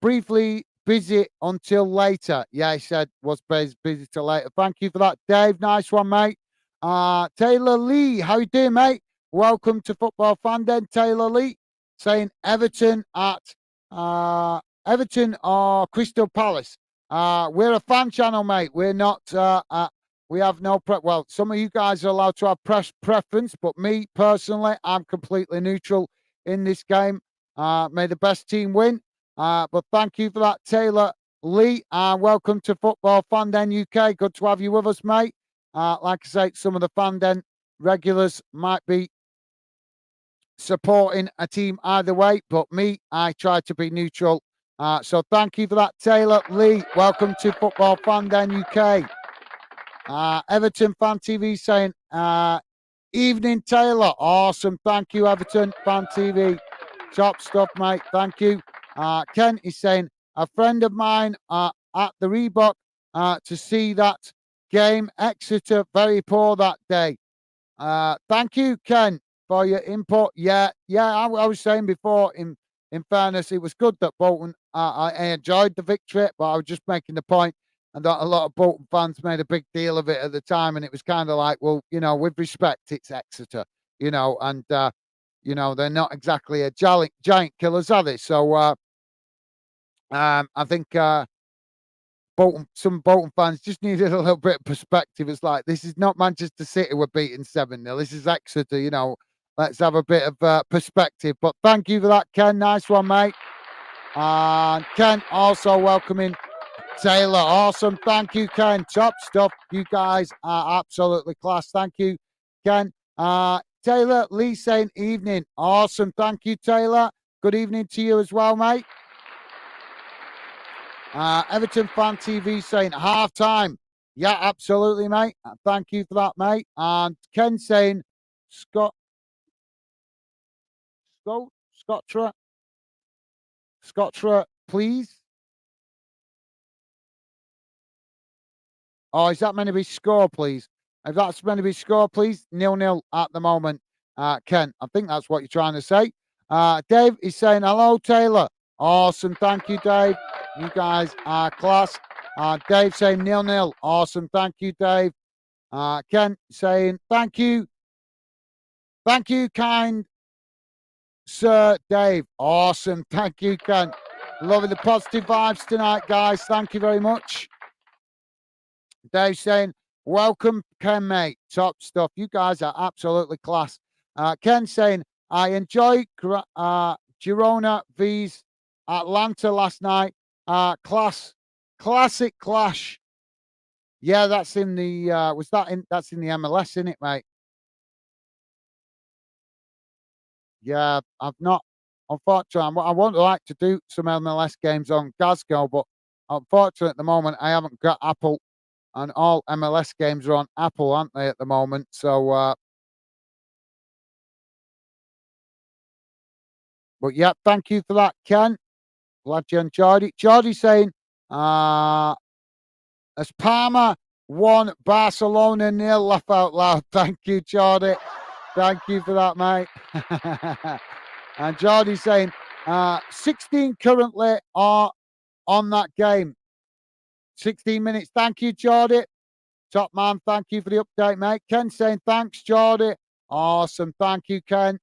briefly busy until later. Yeah, he said was busy till later. Thank you for that, Dave. Nice one, mate. Taylor Lee, how you doing, mate? Welcome to Football Fanden, Taylor Lee. Saying Everton or Crystal Palace. We're a fan channel, mate. We're not. We have no well. Some of you guys are allowed to have preference, but me personally, I'm completely neutral in this game. May the best team win. But thank you for that, Taylor Lee. Welcome to Football Fanden UK. Good to have you with us, mate. Like I say, some of the Fanden regulars might be supporting a team either way, but me, I try to be neutral. So thank you for that, Taylor Lee. Welcome to Football Fanden UK. Everton Fan TV saying, evening, Taylor. Awesome. Thank you, Everton Fan TV. Top stuff, mate. Thank you. Ken is saying, a friend of mine at the Reebok to see that game. Exeter very poor that day. Thank you, Ken, for your input. Yeah, I was saying before, in fairness, it was good that Bolton, I enjoyed the victory, but I was just making the point, and that a lot of Bolton fans made a big deal of it at the time, and it was kind of like, well, with respect, it's Exeter, and, they're not exactly a giant killers, are they? So, I think some Bolton fans just needed a little bit of perspective. It's like, this is not Manchester City we're beating 7-0. This is Exeter, Let's have a bit of perspective. But thank you for that, Ken. Nice one, mate. And Ken also welcoming Taylor. Awesome. Thank you, Ken. Top stuff. You guys are absolutely class. Thank you, Ken. Taylor Lee saying evening. Awesome. Thank you, Taylor. Good evening to you as well, mate. Everton Fan TV saying half time. Yeah, absolutely, mate. Thank you for that, mate. And Ken saying Scottra, please. Oh, is that meant to be score, please? If that's meant to be score, please. 0-0 at the moment, Ken. I think that's what you're trying to say. Dave is saying hello, Taylor. Awesome. Thank you, Dave. You guys are class. Dave saying 0-0. Awesome. Thank you, Dave. Ken saying thank you. Thank you, kind Sir Dave. Awesome. Thank you, Ken. Loving the positive vibes tonight, guys. Thank you very much. Dave saying, welcome, Ken, mate. Top stuff. You guys are absolutely class. Ken saying, I enjoyed Girona vs Atlanta last night. Classic clash. Yeah, that's in the that's in the MLS, isn't it, mate? Yeah, I've not. Unfortunately, I would like to do some MLS games on Glasgow, but unfortunately, at the moment, I haven't got Apple, and all MLS games are on Apple, aren't they, at the moment? So But yeah, thank you for that, Ken. Glad you enjoyed it. Geordie saying, as Parma won, Barcelona nil. Laugh out loud. Thank you, Geordie. Thank you for that, mate. And Geordie saying, 16 currently are on that game. 16 minutes. Thank you, Geordie. Top man, thank you for the update, mate. Ken saying, thanks, Geordie. Awesome. Thank you, Ken.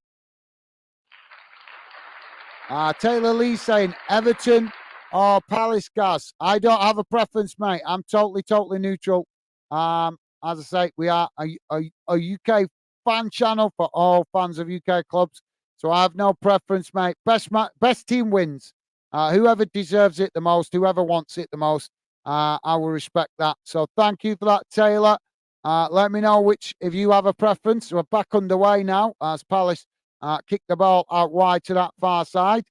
Taylor Lee saying, Everton or Palace, Gas. I don't have a preference, mate. I'm totally neutral. As I say, we are a UK fan channel for all fans of UK clubs. So I have no preference, mate. Best team wins. Whoever deserves it the most, whoever wants it the most, I will respect that. So thank you for that, Taylor. Let me know if you have a preference. We're back underway now as Palace kick the ball out wide to that far side.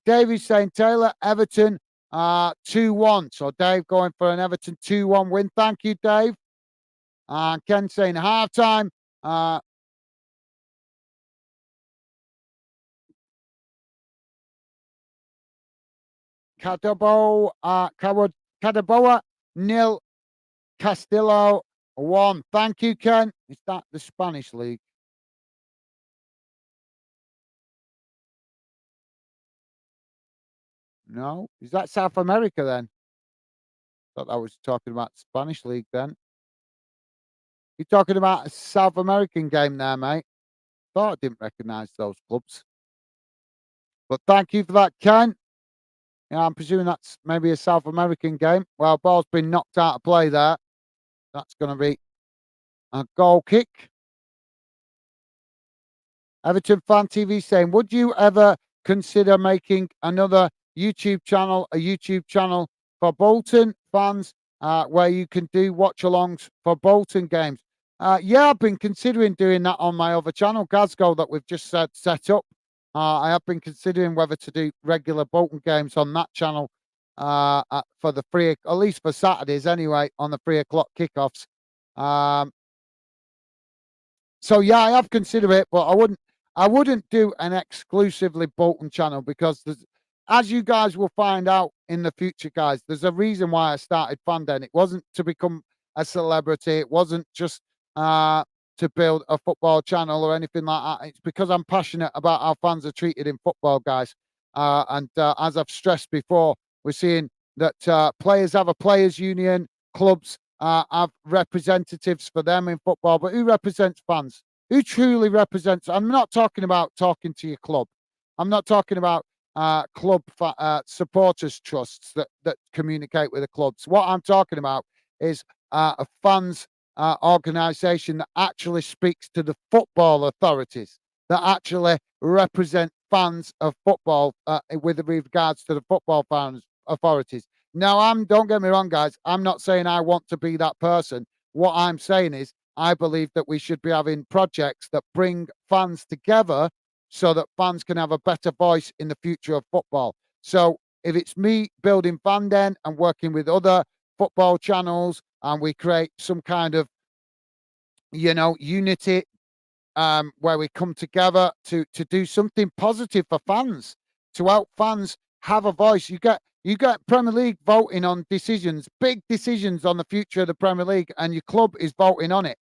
David's saying Taylor, Everton 2-1. So Dave going for an Everton 2-1 win. Thank you, Dave. Ken saying halftime. Cadaboa nil, Castillo 1. Thank you, Ken. Is that the Spanish league? No. Is that South America then? Thought I was talking about Spanish league then. You're talking about a South American game there, mate. Thought I didn't recognise those clubs. But thank you for that, Ken. Yeah, I'm presuming that's maybe a South American game. Well, ball's been knocked out of play there. That's going to be a goal kick. Everton Fan TV saying, would you ever consider making another YouTube channel, a YouTube channel for Bolton fans where you can do watch-alongs for Bolton games? Yeah, I've been considering doing that on my other channel, Glasgow, that we've just set up. I have been considering whether to do regular Bolton games on that channel for the at least for Saturdays anyway, on the 3 o'clock kickoffs. So yeah, I have considered it, but I wouldn't do an exclusively Bolton channel because as you guys will find out in the future, guys, there's a reason why I started Fanden. It wasn't to become a celebrity. It wasn't just to build a football channel or anything like that. It's because I'm passionate about how fans are treated in football, guys. And as I've stressed before, we're seeing that players have a players' union, clubs have representatives for them in football, but who represents fans? Who truly represents? I'm not talking about talking to your club. I'm not talking about club supporters trusts that communicate with the clubs. What I'm talking about is a fans organisation that actually speaks to the football authorities, that actually represent fans of football with regards to the football fans authorities. Now, don't get me wrong, guys. I'm not saying I want to be that person. What I'm saying is I believe that we should be having projects that bring fans together so that fans can have a better voice in the future of football. So if it's me building Fanden and working with other football channels and we create some kind of, unity where we come together to do something positive for fans, to help fans have a voice. You get Premier League voting on decisions, big decisions on the future of the Premier League, and your club is voting on it.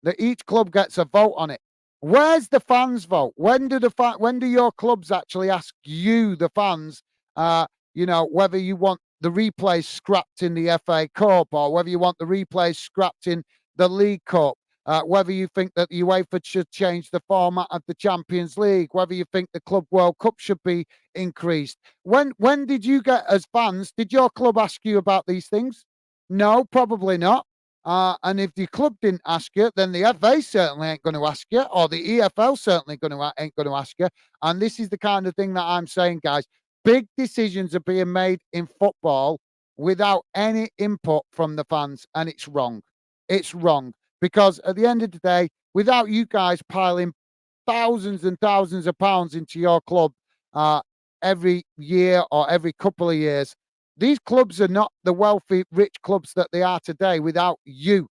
That each club gets a vote on it. Where's the fans vote? When do your clubs actually ask you, the fans, whether you want the replays scrapped in the FA Cup or whether you want the replays scrapped in the League Cup? Whether you think that the UEFA should change the format of the Champions League, whether you think the Club World Cup should be increased. When did you get, as fans, did your club ask you about these things? No, probably not. And if the club didn't ask you, then the FA certainly ain't going to ask you, or the EFL certainly ain't going to ask you. And this is the kind of thing that I'm saying, guys. Big decisions are being made in football without any input from the fans, and it's wrong. It's wrong. Because at the end of the day, without you guys piling thousands and thousands of pounds into your club every year or every couple of years, these clubs are not the wealthy, rich clubs that they are today without you.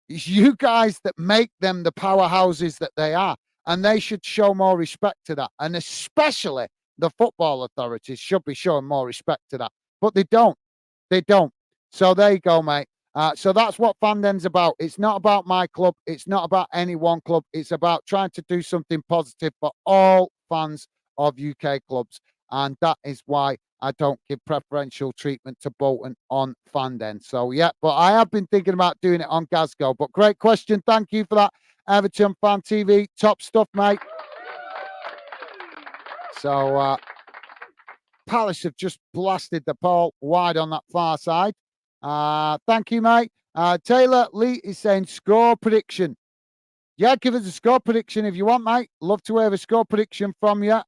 It's you guys that make them the powerhouses that they are. And they should show more respect to that. And especially the football authorities should be showing more respect to that, but they don't. They don't. So there you go, mate. So that's what Fanden's about. It's not about my club. It's not about any one club. It's about trying to do something positive for all fans of UK clubs. And that is why I don't give preferential treatment to Bolton on Fanden. So, yeah, but I have been thinking about doing it on Glasgow. But great question. Thank you for that, Everton Fan TV. Top stuff, mate. So, Palace have just blasted the ball wide on that far side. Thank you, mate. Taylor Lee is saying score prediction. Yeah, give us a score prediction if you want, mate. Love to hear a score prediction from you.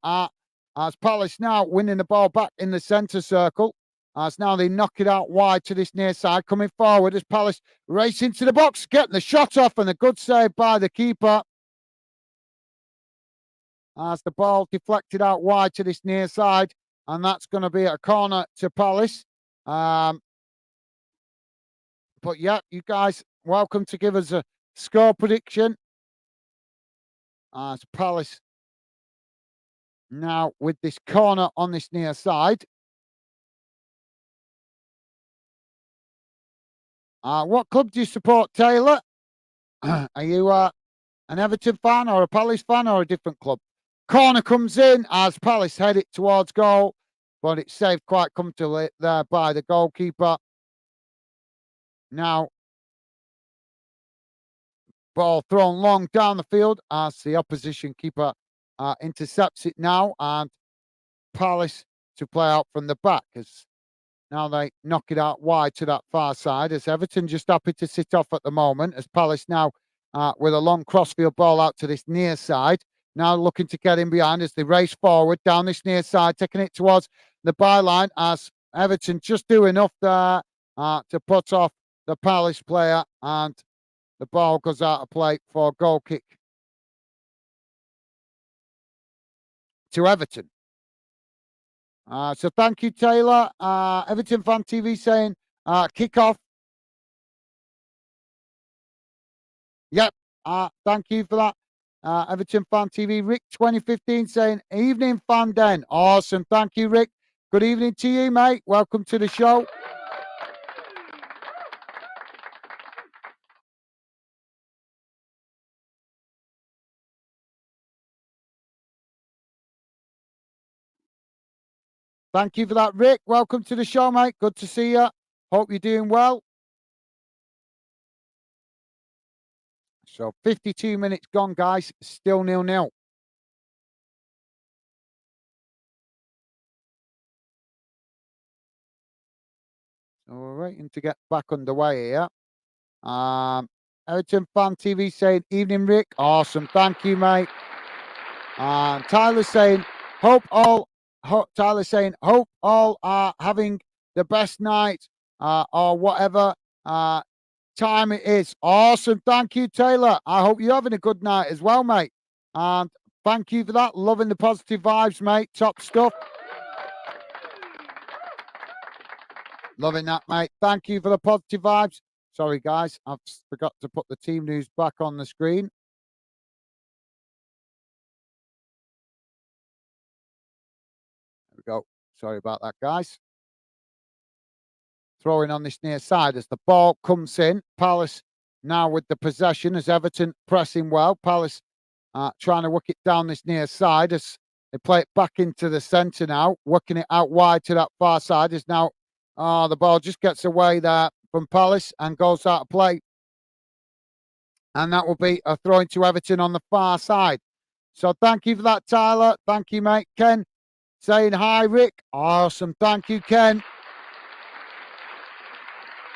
As Palace now winning the ball back in the centre circle. As now they knock it out wide to this near side. Coming forward as Palace race into the box. Getting the shot off and a good save by the keeper. As the ball deflected out wide to this near side. And that's going to be a corner to Palace. But yeah, you guys, welcome to give us a score prediction. As Palace now with this corner on this near side. What club do you support, Taylor? Are you an Everton fan or a Palace fan or a different club? Corner comes in as Palace head it towards goal, but it's saved quite comfortably there by the goalkeeper. Now, ball thrown long down the field as the opposition keeper intercepts it now, and Palace to play out from the back as now they knock it out wide to that far side as Everton just happy to sit off at the moment as Palace now with a long crossfield ball out to this near side. Now looking to get in behind as they race forward down this near side, taking it towards the byline as Everton just do enough there to put off the Palace player, and the ball goes out of play for a goal kick to Everton. So thank you, Taylor. Everton Fan TV saying kick off. Yep. Thank you for that. Everton Fan TV. Rick 2015 saying evening fan den. Awesome. Thank you, Rick. Good evening to you, mate. Welcome to the show. Thank you for that, Rick. Welcome to the show, mate. Good to see you. Hope you're doing well. So 52 minutes gone, guys. Still 0-0. So we're waiting to get back underway here. Everton Fan TV saying, evening, Rick. Awesome. Thank you, mate. Tyler saying, Tyler saying, hope all are having the best night or whatever time it is. Awesome. Thank you, Taylor. I hope you're having a good night as well, mate. And thank you for that. Loving the positive vibes, mate. Top stuff. Loving that, mate. Thank you for the positive vibes. Sorry, guys. I've forgot to put the team news back on the screen. There we go. Sorry about that, guys. Throwing on this near side as the ball comes in. Palace now with the possession as Everton pressing well. Palace trying to work it down this near side as they play it back into the centre now. Working it out wide to that far side is now the ball just gets away there from Palace and goes out of play. And that will be a throw into Everton on the far side. So thank you for that, Tyler. Thank you, mate. Ken saying hi, Rick. Awesome. Thank you, Ken.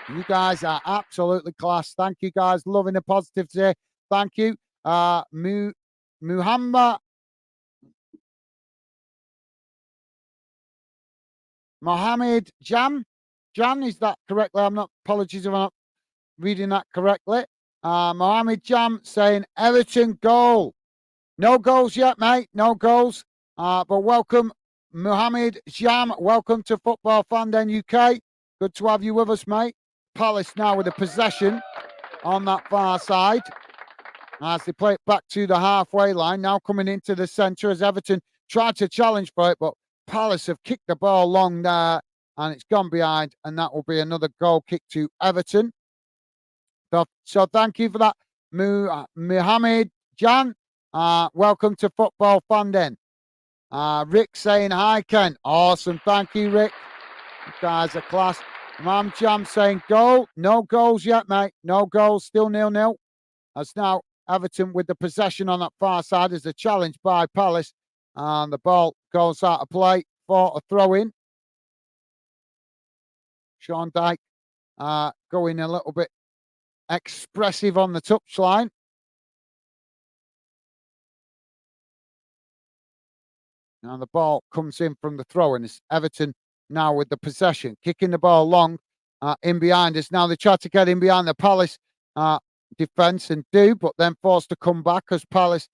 You guys are absolutely class. Thank you, guys. Loving the positive today. Thank you. Mohammed Jan, is that correctly? Apologies if I'm not reading that correctly. Mohammed Jam saying Everton goal. No goals yet, mate. No goals. But welcome, Mohammed Jam. Welcome to Football Fan Den UK. Good to have you with us, mate. Palace now with a possession on that far side as they play it back to the halfway line. Now coming into the centre as Everton tried to challenge for it, but Palace have kicked the ball long there, and it's gone behind, and that will be another goal kick to Everton. So thank you for that, Mohammed Jan. Welcome to Football Fan Den. Rick saying hi, Ken. Awesome. Thank you, Rick. You guys are class. Mam Jam saying goal. No goals yet, mate. No goals. Still 0-0. As now Everton with the possession on that far side as a challenge by Palace. And the ball goes out of play for a throw-in. Sean Dyke going a little bit expressive on the touchline. Now the ball comes in from the throw-in. It's Everton now with the possession, kicking the ball long in behind us. Now they try to get in behind the Palace defence and do, but then forced to come back as Palace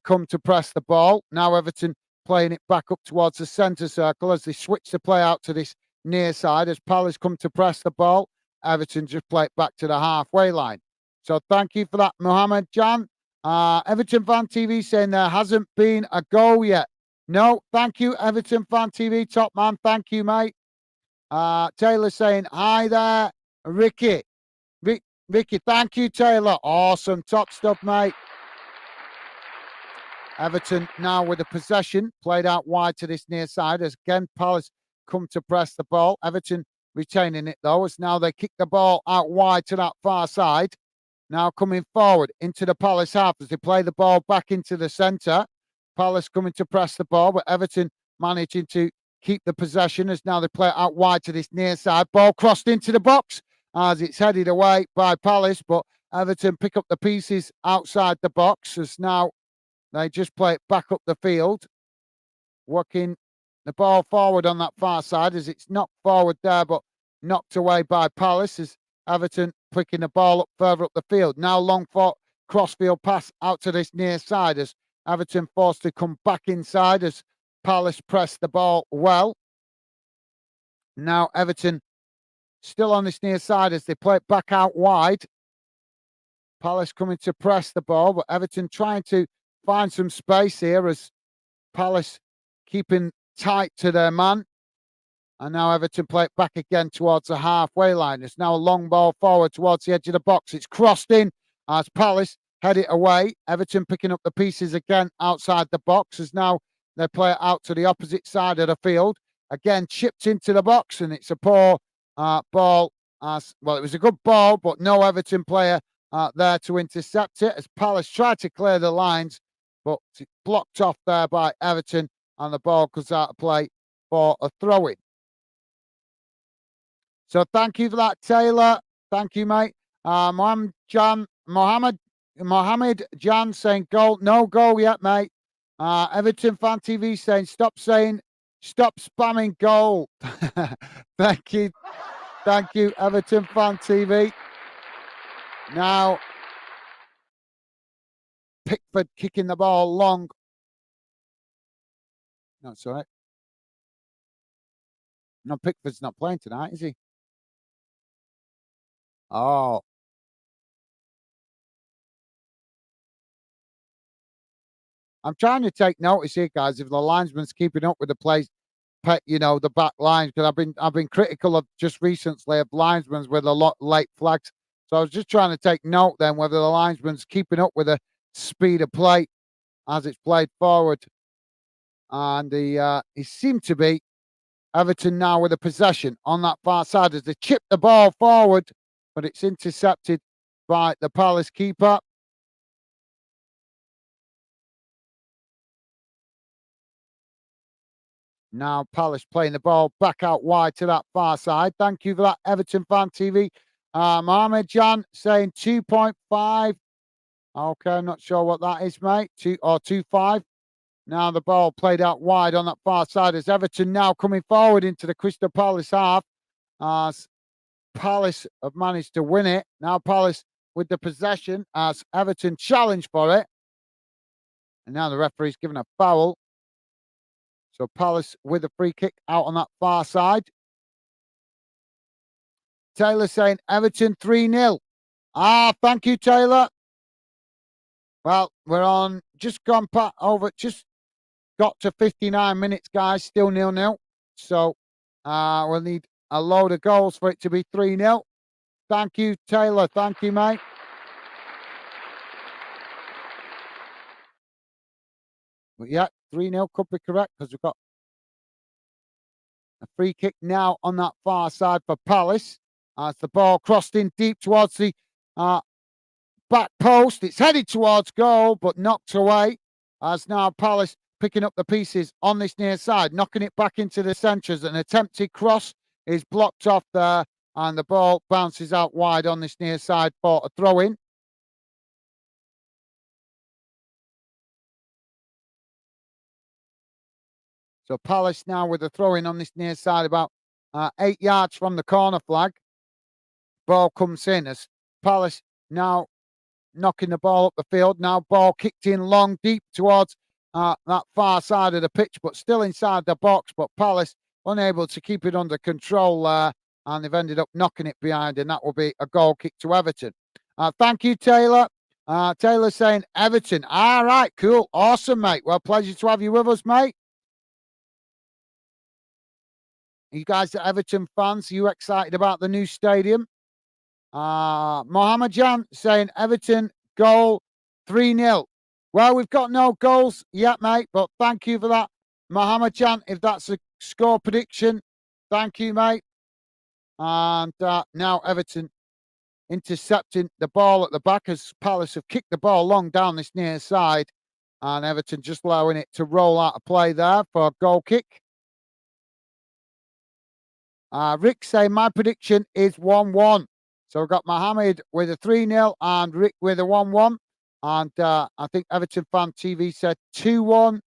come to press the ball. Now Everton playing it back up towards the centre circle as they switch the play out to this near side as Palace come to press the ball. Everton just play it back to the halfway line. So thank you for that, Mohammed Jan. Everton Fan TV saying there hasn't been a goal yet. No, thank you, Everton Fan TV, top man. Thank you, mate. Taylor saying, hi there, Ricky. Ricky, thank you, Taylor. Awesome, top stuff, mate. Everton now with the possession, played out wide to this near side as again Palace come to press the ball. Everton retaining it, though, as now they kick the ball out wide to that far side. Now coming forward into the Palace half as they play the ball back into the centre. Palace coming to press the ball, but Everton managing to keep the possession as now they play it out wide to this near side. Ball crossed into the box as it's headed away by Palace, but Everton pick up the pieces outside the box as now they just play it back up the field, working the ball forward on that far side as it's knocked forward there, but knocked away by Palace as Everton picking the ball up further up the field. Now long for crossfield pass out to this near side as Everton forced to come back inside as Palace pressed the ball well. Now Everton still on this near side as they play it back out wide. Palace coming to press the ball, but Everton trying to find some space here as Palace keeping tight to their man. And now Everton play it back again towards the halfway line. It's now a long ball forward towards the edge of the box. It's crossed in as Palace head it away. Everton picking up the pieces again outside the box as now they play it out to the opposite side of the field. Again, chipped into the box, and it's a poor ball. Well, it was a good ball, but no Everton player there to intercept it as Palace tried to clear the lines, but it's blocked off there by Everton, and the ball goes out of play for a throw-in. So thank you for that, Taylor. Thank you, mate. Mohammed Jan saying goal. No goal yet, mate. Everton Fan TV saying stop spamming goal. Thank you. Thank you, Everton Fan TV. Now, Pickford kicking the ball long. No, it's all right. No, Pickford's not playing tonight, is he? Oh. I'm trying to take notice here, guys, if the linesman's keeping up with the plays, the back lines, because I've been critical of just recently of linesmen with a lot late flags. So I was just trying to take note then whether the linesman's keeping up with the speed of play as it's played forward. And he seemed to be. Everton now with a possession on that far side as they chip the ball forward, but it's intercepted by the Palace keeper. Now Palace playing the ball back out wide to that far side. Thank you for that, Everton Fan TV. Mohammed Jan saying 2.5. Okay, I'm not sure what that is, mate. 2.5. Now the ball played out wide on that far side as Everton now coming forward into the Crystal Palace half. As Palace have managed to win it. Now Palace with the possession as Everton challenge for it. And now the referee's given a foul. So Palace with a free kick out on that far side. Taylor saying Everton 3-0. Thank you, Taylor. Well, we're on just gone got to 59 minutes, guys. Still 0-0. So we'll need a load of goals for it to be 3-0. Thank you, Taylor. Thank you, mate. But yeah, 3-0 could be correct because we've got a free kick now on that far side for Palace. As the ball crossed in deep towards the back post. It's headed towards goal, but knocked away. As now Palace picking up the pieces on this near side, knocking it back into the centre. An attempted cross is blocked off there, and the ball bounces out wide on this near side for a throw-in. So Palace now with a throw-in on this near side, about 8 yards from the corner flag. Ball comes in as Palace now knocking the ball up the field. Now ball kicked in long, deep towards that far side of the pitch, but still inside the box. But Palace unable to keep it under control there, and they've ended up knocking it behind, and that will be a goal kick to Everton. Thank you, Taylor. Taylor saying Everton. All right, cool. Awesome, mate. Well, pleasure to have you with us, mate. You guys are Everton fans. Are you excited about the new stadium? Mohammed Jan saying Everton goal 3-0. Well, we've got no goals yet, mate, but thank you for that, Mohammed Jan. If that's a score prediction, thank you, mate. And now Everton intercepting the ball at the back as Palace have kicked the ball long down this near side, and Everton just allowing it to roll out of play there for a goal kick. Rick saying my prediction is 1-1. So we've got Mohammed with a 3-0 and Rick with a 1-1. And I think Everton Fan TV said 2-1.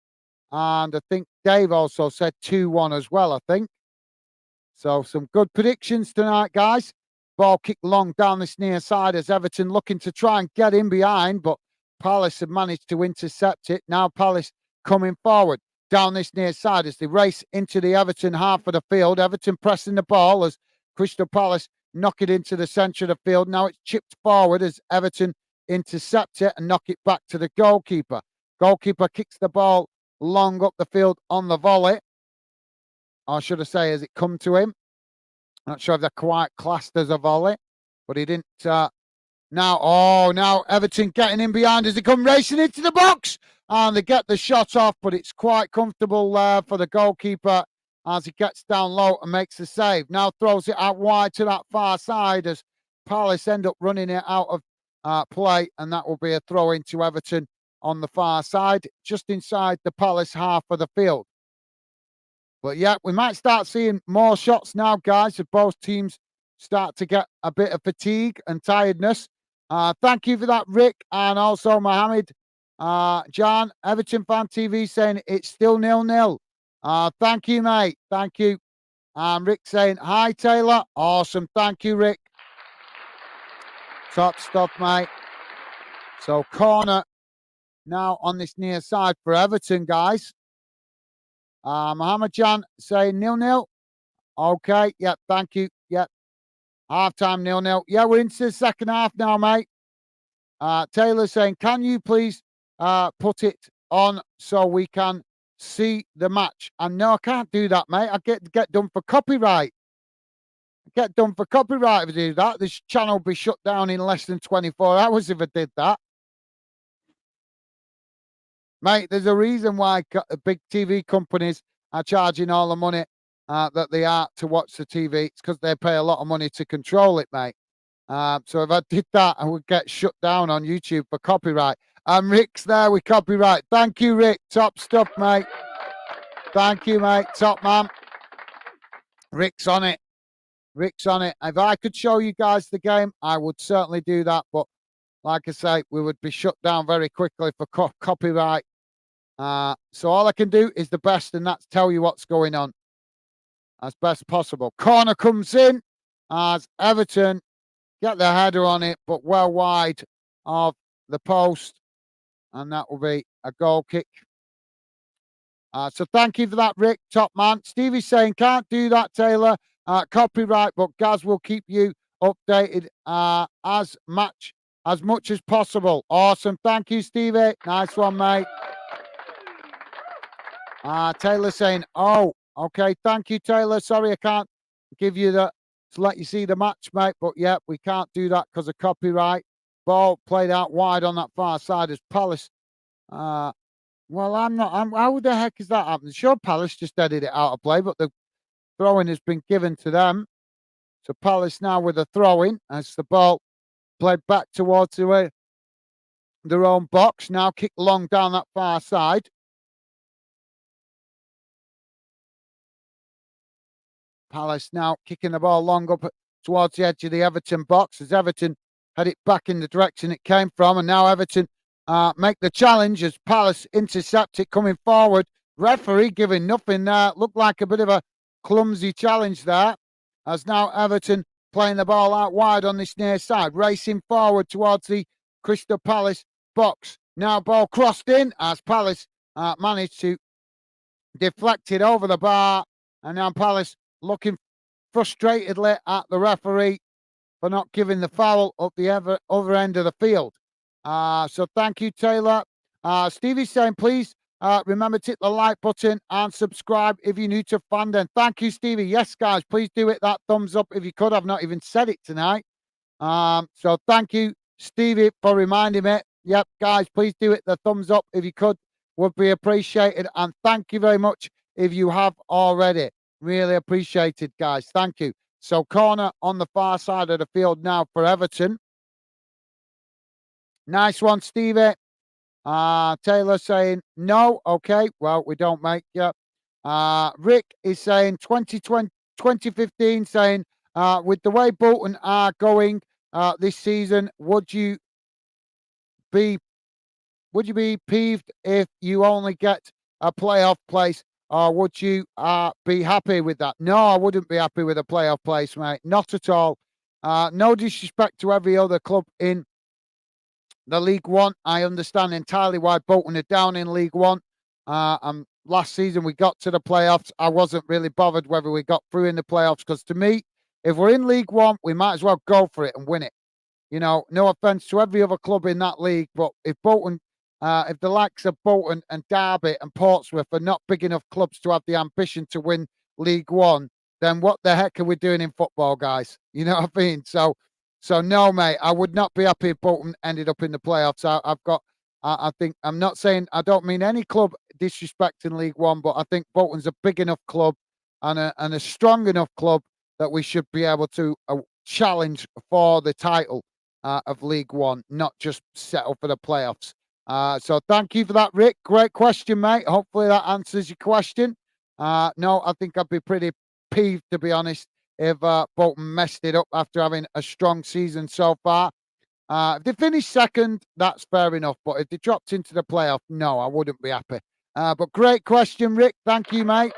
And I think Dave also said 2-1 as well, I think. So some good predictions tonight, guys. Ball kicked long down this near side as Everton looking to try and get in behind, but Palace have managed to intercept it. Now Palace coming forward down this near side as they race into the Everton half of the field. Everton pressing the ball as Crystal Palace knock it into the centre of the field. Now it's chipped forward as Everton intercept it and knock it back to the goalkeeper. Goalkeeper kicks the ball long up the field on the volley. Or should I say, has it come to him? Not sure if they're quite classed as a volley, but he didn't. Now Everton getting in behind as they come racing into the box. And they get the shot off, but it's quite comfortable there for the goalkeeper as he gets down low and makes the save. Now throws it out wide to that far side as Palace end up running it out of play, and that will be a throw into Everton on the far side, just inside the Palace half of the field. But yeah, we might start seeing more shots now, guys, if both teams start to get a bit of fatigue and tiredness. Thank you for that, Rick, and also Mohammed. John, Everton Fan TV saying it's still 0-0. Thank you, mate. Thank you. Rick saying, hi, Taylor. Awesome. Thank you, Rick. Top stuff, mate. So corner now on this near side for Everton, guys. Mohammed Jan saying 0-0. Okay. Yep. Thank you. Yep. Half-time 0-0. Yeah, we're into the second half now, mate. Taylor saying, can you please put it on so we can see the match? And no, I can't do that, mate. I get done for copyright. Get done for copyright if I do that. This channel will be shut down in less than 24 hours if I did that. Mate, there's a reason why big TV companies are charging all the money that they are to watch the TV. It's because they pay a lot of money to control it, mate. So if I did that, I would get shut down on YouTube for copyright. And Rick's there with copyright. Thank you, Rick. Top stuff, mate. Thank you, mate. Top man. Rick's on it. Rick's on it. If I could show you guys the game, I would certainly do that. But like I say, we would be shut down very quickly for copyright. So all I can do is the best, and that's tell you what's going on as best possible. Corner comes in as Everton get their header on it, but well wide of the post, and that will be a goal kick. So thank you for that, Rick, top man. Stevie's saying, can't do that, Taylor. Copyright, but Gaz will keep you updated as much as possible. Awesome. Thank you, Stevie. Nice one, mate. Taylor saying, oh, okay, thank you, Taylor. Sorry, I can't give you the to let you see the match, mate. But yeah, we can't do that because of copyright. Ball played out wide on that far side as Palace. Well, how the heck is that happening? Sure, Palace just headed it out of play, but the throw-in has been given to them. So Palace now with a throw-in as the ball played back towards their own box. Now kicked long down that far side. Palace now kicking the ball long up towards the edge of the Everton box as Everton had it back in the direction it came from. And now Everton make the challenge as Palace intercept it coming forward. Referee giving nothing there. Looked like a bit of a clumsy challenge there. As now Everton playing the ball out wide on this near side. Racing forward towards the Crystal Palace box. Now ball crossed in as Palace managed to deflect it over the bar. And now Palace looking frustratedly at the referee for not giving the foul up the other end of the field. So thank you, Taylor. Stevie's saying, please remember to hit the like button and subscribe if you're new to Fandom. Thank you, Stevie. Yes, guys, please do hit that thumbs up if you could. I've not even said it tonight. So thank you, Stevie, for reminding me. Yep, guys, please do hit the thumbs up if you could. Would be appreciated. And thank you very much if you have already. Really appreciated, guys. Thank you. So corner on the far side of the field now for Everton. Nice one, Stevie. Taylor saying no. Okay, well, we don't make you. Rick is saying 2015, saying with the way Bolton are going this season, would you be peeved if you only get a playoff place, or would you be happy with that? No, I wouldn't be happy with a playoff place, mate. Not at all. No disrespect to every other club in the League One. I understand entirely why Bolton are down in League One. And last season we got to the playoffs. I wasn't really bothered whether we got through in the playoffs because to me, if we're in League One, we might as well go for it and win it. You know, no offence to every other club in that league, but if Bolton, if the likes of Bolton and Derby and Portsmouth are not big enough clubs to have the ambition to win League One, then what the heck are we doing in football, guys? You know what I mean? So no, mate, I would not be happy if Bolton ended up in the playoffs. I think, I'm not saying, I don't mean any club disrespecting League One, but I think Bolton's a big enough club and a strong enough club that we should be able to challenge for the title of League One, not just settle for the playoffs. So thank you for that, Rick. Great question, mate. Hopefully that answers your question. No, I think I'd be pretty peeved, to be honest, if Bolton messed it up after having a strong season so far. If they finish second, that's fair enough. But if they dropped into the playoff, no, I wouldn't be happy. But great question, Rick. Thank you, mate.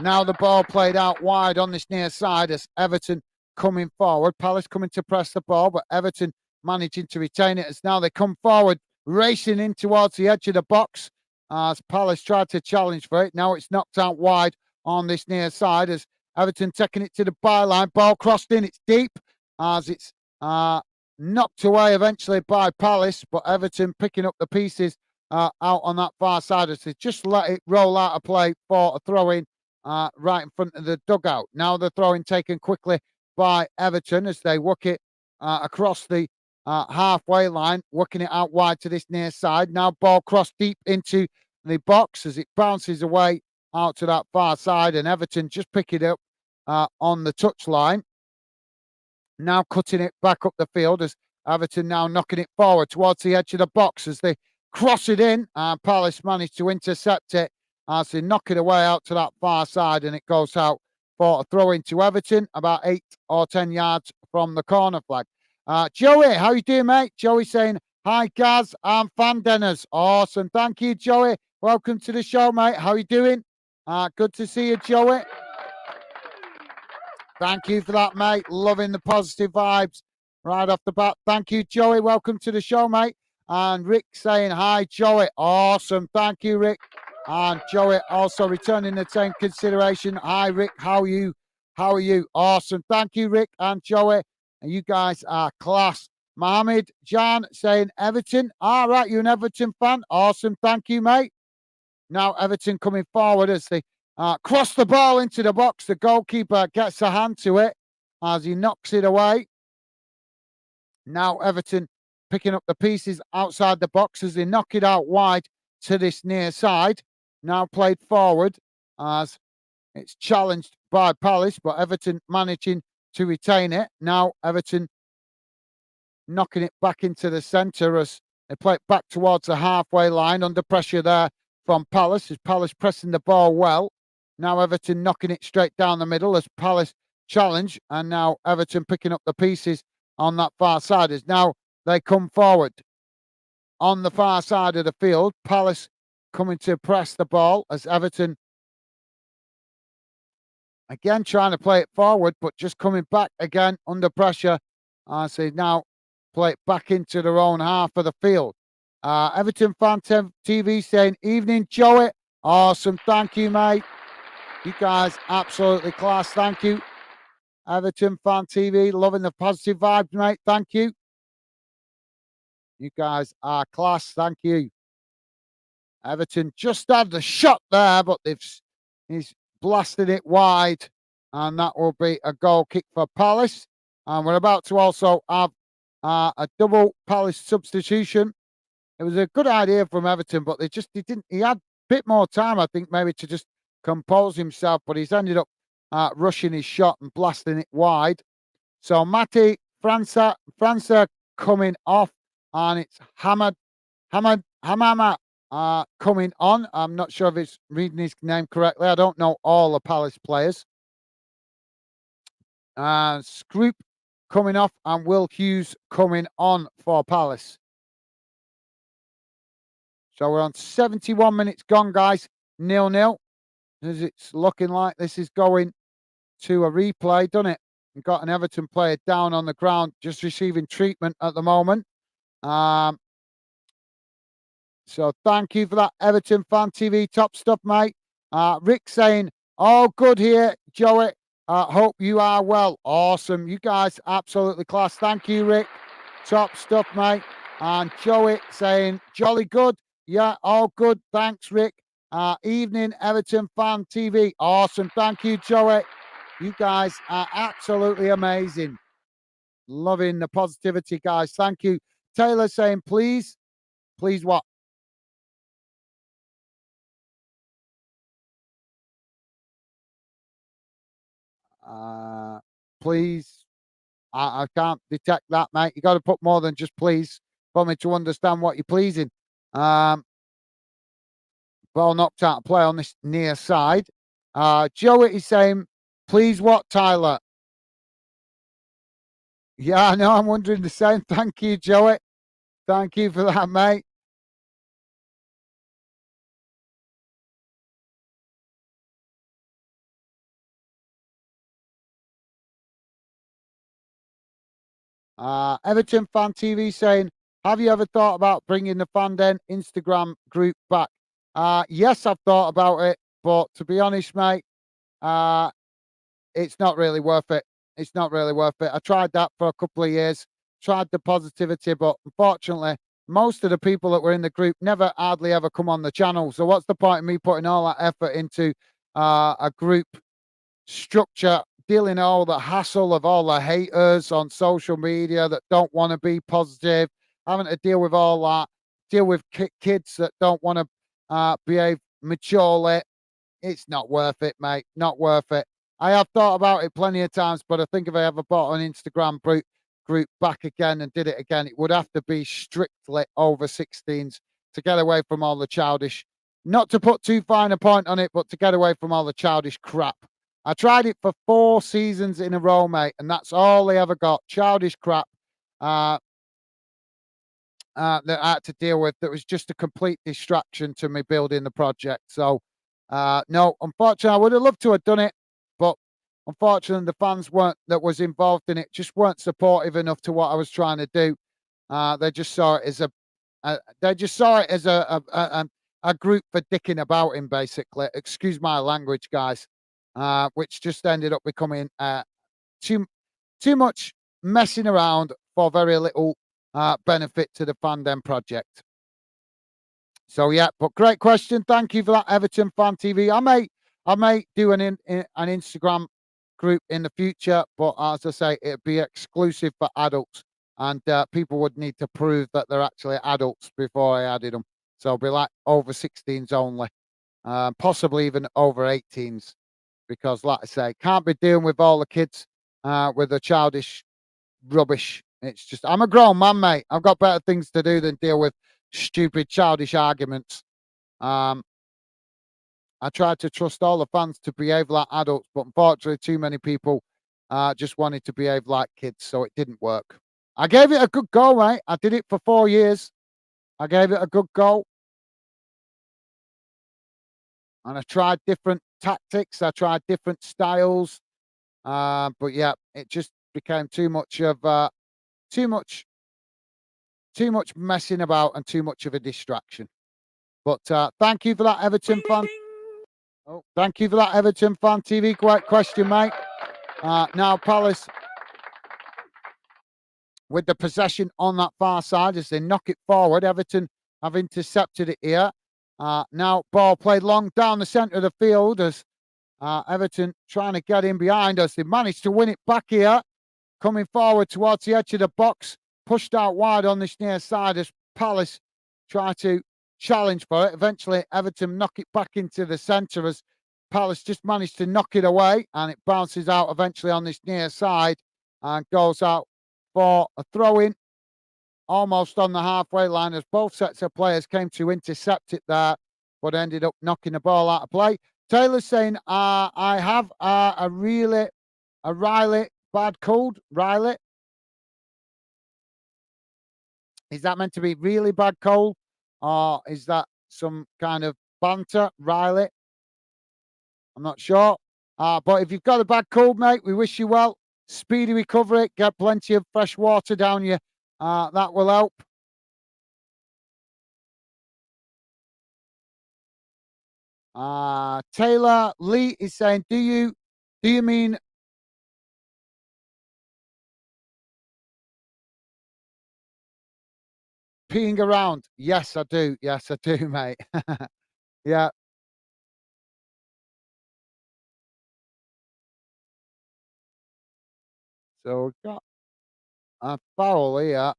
Now the ball played out wide on this near side as Everton coming forward. Palace coming to press the ball, but Everton managing to retain it as now they come forward, racing in towards the edge of the box as Palace tried to challenge for it. Now it's knocked out wide on this near side as Everton taking it to the byline. Ball crossed in, it's deep as it's knocked away eventually by Palace, but Everton picking up the pieces out on that far side as they just let it roll out of play for a throw-in right in front of the dugout. Now the throw-in taken quickly by Everton as they work it across the halfway line, working it out wide to this near side. Now ball crossed deep into the box as it bounces away out to that far side, and Everton just pick it up on the touchline. Now cutting it back up the field as Everton now knocking it forward towards the edge of the box as they cross it in. Palace managed to intercept it as they knock it away out to that far side, and it goes out for a throw into Everton about 8 or 10 yards from the corner flag. Joey, how you doing, mate? Joey saying, hi, Gaz, I'm Fan Denners. Awesome. Thank you, Joey. Welcome to the show, mate. How you doing? Good to see you, Joey. Thank you for that, mate. Loving the positive vibes right off the bat. Thank you, Joey. Welcome to the show, mate. And Rick saying, hi, Joey. Awesome. Thank you, Rick. And Joey also returning the same consideration. Hi, Rick. How are you? How are you? Awesome. Thank you, Rick and Joey. And you guys are class. Mohammed Jan saying Everton. All right, you're an Everton fan. Awesome. Thank you, mate. Now Everton coming forward as they cross the ball into the box. The goalkeeper gets a hand to it as he knocks it away. Now Everton picking up the pieces outside the box as they knock it out wide to this near side. Now played forward as it's challenged by Palace, but Everton managing to retain it. Now Everton knocking it back into the centre as they play it back towards the halfway line. Under pressure there from Palace. As Palace pressing the ball well. Now Everton knocking it straight down the middle as Palace challenge. And now Everton picking up the pieces on that far side as now they come forward on the far side of the field. Palace coming to press the ball as Everton again trying to play it forward, but just coming back again under pressure as they now play it back into their own half of the field. Everton Fan TV saying, evening, Joey. Awesome. Thank you, mate. You guys absolutely class. Thank you. Everton Fan TV, loving the positive vibes, mate. Thank you. You guys are class. Thank you. Everton just had the shot there, but he's blasted it wide, and that will be a goal kick for Palace. And we're about to also have a double Palace substitution. It was a good idea from Everton, but he didn't. He had a bit more time, I think, maybe to just compose himself, but he's ended up rushing his shot and blasting it wide. So Mati França coming off, and it's Hamama coming on. I'm not sure if it's reading his name correctly. I don't know all the Palace players. Scroop coming off and Will Hughes coming on for Palace. So we're on 71 minutes gone, guys. 0-0. As it's looking like this is going to a replay, doesn't it? We've got an Everton player down on the ground, just receiving treatment at the moment. So thank you for that, Everton Fan TV. Top stuff, mate. Rick saying, all good here, Joey. Hope you are well. Awesome. You guys absolutely class. Thank you, Rick. Top stuff, mate. And Joey saying, jolly good. Yeah, all good. Thanks, Rick. Evening, Everton Fan TV. Awesome. Thank you, Joey. You guys are absolutely amazing. Loving the positivity, guys. Thank you. Taylor saying, please what? Please. I can't detect that, mate. You got to put more than just please for me to understand what you're pleasing. Ball knocked out of play on this near side. Joey is saying, please what, Tyler? Yeah, I know. I'm wondering the same. Thank you, Joey. Thank you for that, mate. Everton Fan TV saying, have you ever thought about bringing the Fanden Instagram group back? Yes, I've thought about it, but to be honest, mate, it's not really worth it. It's not really worth it. I tried that for a couple of years, tried the positivity, but unfortunately, most of the people that were in the group never hardly ever come on the channel. So what's the point of me putting all that effort into a group structure, dealing all the hassle of all the haters on social media that don't want to be positive, having to deal with all that, deal with kids that don't want to behave maturely. It's not worth it, mate. Not worth it. I have thought about it plenty of times, but I think if I ever bought an Instagram group back again and did it again, it would have to be strictly over 16s to get away from all the childish, not to put too fine a point on it, but to get away from all the childish crap. I tried it for 4 seasons in a row, mate, and that's all they ever got. Childish crap that I had to deal with. That was just a complete distraction to me building the project. So, no, unfortunately, I would have loved to have done it, but unfortunately, the fans that was involved in it just weren't supportive enough to what I was trying to do. They just saw it as a group for dicking about him, basically. Excuse my language, guys. Which just ended up becoming too much messing around for very little benefit to the Fandom project. So yeah, but great question. Thank you for that, Everton Fan TV. I may do an Instagram group in the future, but as I say, it'd be exclusive for adults, and people would need to prove that they're actually adults before I added them. So it'll be like over 16s only, possibly even over 18s, because like I say, can't be dealing with all the kids with the childish rubbish. It's just I'm a grown man, mate. I've got better things to do than deal with stupid, childish arguments. Um, I tried to trust all the fans to behave like adults, but unfortunately, too many people just wanted to behave like kids, so it didn't work. I gave it a good go, mate. I did it for 4 years. I gave it a good go, and I tried different tactics. I tried different styles, but yeah, it just became too much of too much too much messing about and too much of a distraction. But thank you for that, Everton fan. Oh, thank you for that, Everton Fan TV. Great question, mate. Now, Palace with the possession on that far side as they knock it forward. Everton have intercepted it here. Now, ball played long down the centre of the field as Everton trying to get in behind us. They managed to win it back here, coming forward towards the edge of the box, pushed out wide on this near side as Palace try to challenge for it. Eventually, Everton knock it back into the centre as Palace just managed to knock it away, and it bounces out eventually on this near side and goes out for a throw in almost on the halfway line as both sets of players came to intercept it there, but ended up knocking the ball out of play. Taylor's saying, I have a Riley bad cold. Riley, is that meant to be really bad cold? Or is that some kind of banter, Riley? I'm not sure. But if you've got a bad cold, mate, we wish you well. Speedy recovery. Get plenty of fresh water down you. That will help. Taylor Lee is saying, do you mean peeing around? Yes, I do. Yes, I do, mate. Yeah. So we've got a foul here.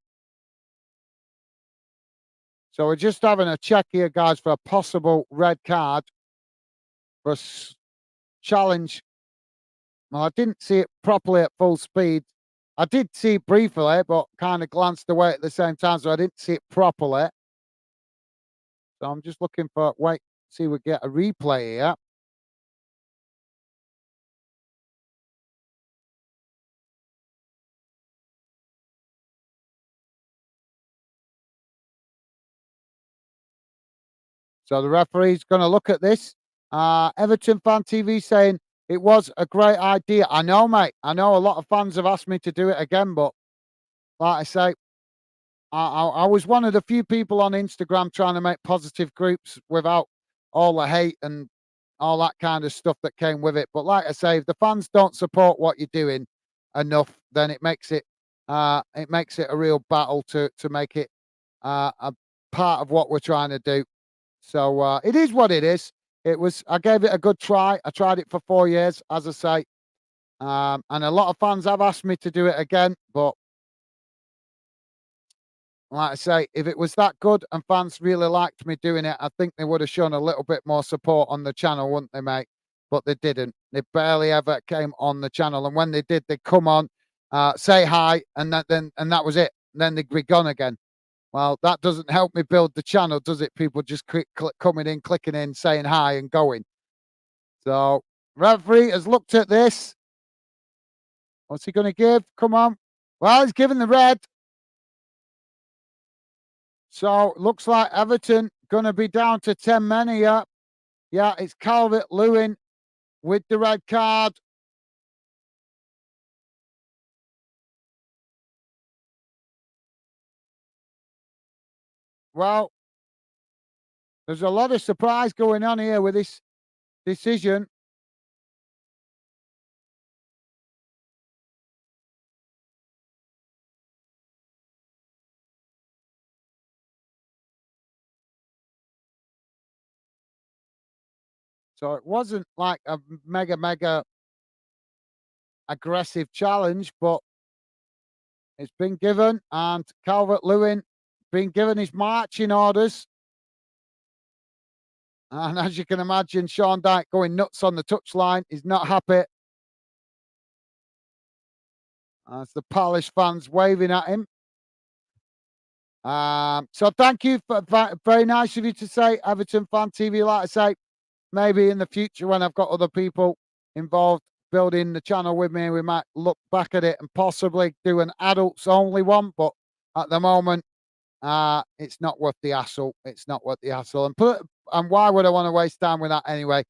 So we're just having a check here, guys, for a possible red card for challenge. Well, I didn't see it properly at full speed. I did see it briefly, but kind of glanced away at the same time, so I didn't see it properly. So I'm just looking for wait, see we get a replay here. So the referee's going to look at this. Everton Fan TV saying it was a great idea. I know, mate. I know a lot of fans have asked me to do it again, but like I say, I was one of the few people on Instagram trying to make positive groups without all the hate and all that kind of stuff that came with it. But like I say, if the fans don't support what you're doing enough, then it makes it a real battle to make it a part of what we're trying to do. So it is what it is. I gave it a good try. I tried it for 4 years, as I say, and a lot of fans have asked me to do it again, but like I say, if it was that good and fans really liked me doing it, I think they would have shown a little bit more support on the channel, wouldn't they, mate? But they didn't. They barely ever came on the channel, and when they did, they'd come on, say hi, and that was it. Then they'd be gone again. Well, that doesn't help me build the channel, does it? People just coming in, clicking in, saying hi, and going. So, referee has looked at this. What's he going to give? Come on. Well, he's giving the red. So looks like Everton going to be down to 10 men here. Yeah, it's Calvert Lewin with the red card. Well, there's a lot of surprise going on here with this decision. So it wasn't like a mega aggressive challenge, but it's been given, and Calvert-Lewin been given his marching orders. And as you can imagine, Sean Dyche going nuts on the touchline. He's not happy. As the Palace fans waving at him. So thank you for very nice of you to say, Everton Fan TV. Like I say, maybe in the future when I've got other people involved building the channel with me, we might look back at it and possibly do an adults only one. But at the moment, it's not worth the hassle. It's not worth the hassle. And why would I want to waste time with that anyway?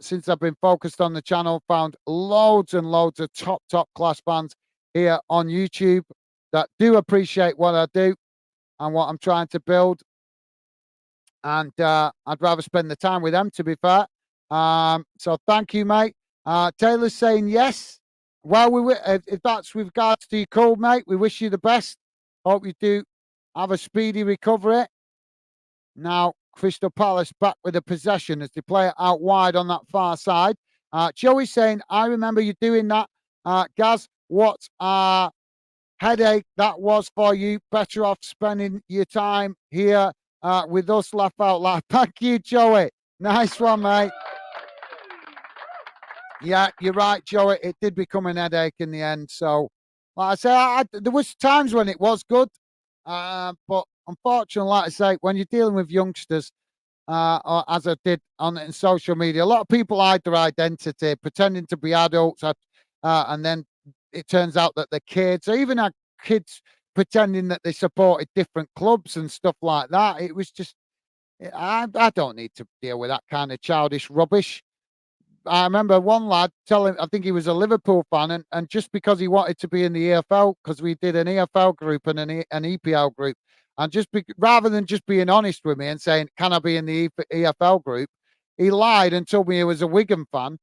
Since I've been focused on the channel, found loads and loads of top class fans here on YouTube that do appreciate what I do and what I'm trying to build. And I'd rather spend the time with them, to be fair. So thank you, mate. Taylor's saying yes. Well, if that's with regards to your cold, mate, we wish you the best. Hope you do have a speedy recovery. Now, Crystal Palace back with the possession as they play it out wide on that far side. Joey's saying, I remember you doing that. Gaz, what headache that was for you. Better off spending your time here with us. Laugh out loud. Thank you, Joey. Nice one, mate. Yeah, you're right, Joey. It did become an headache in the end. So, like I say, there was times when it was good. But unfortunately, like I say, when you're dealing with youngsters, or as I did in social media, a lot of people hide their identity, pretending to be adults, and then it turns out that they're kids. Or even had kids pretending that they supported different clubs and stuff like that. It was just, I don't need to deal with that kind of childish rubbish. I remember one lad telling, I think he was a Liverpool fan, and just because he wanted to be in the EFL, because we did an EFL group and an EPL group, and rather than just being honest with me and saying, can I be in the EFL group, he lied and told me he was a Wigan fan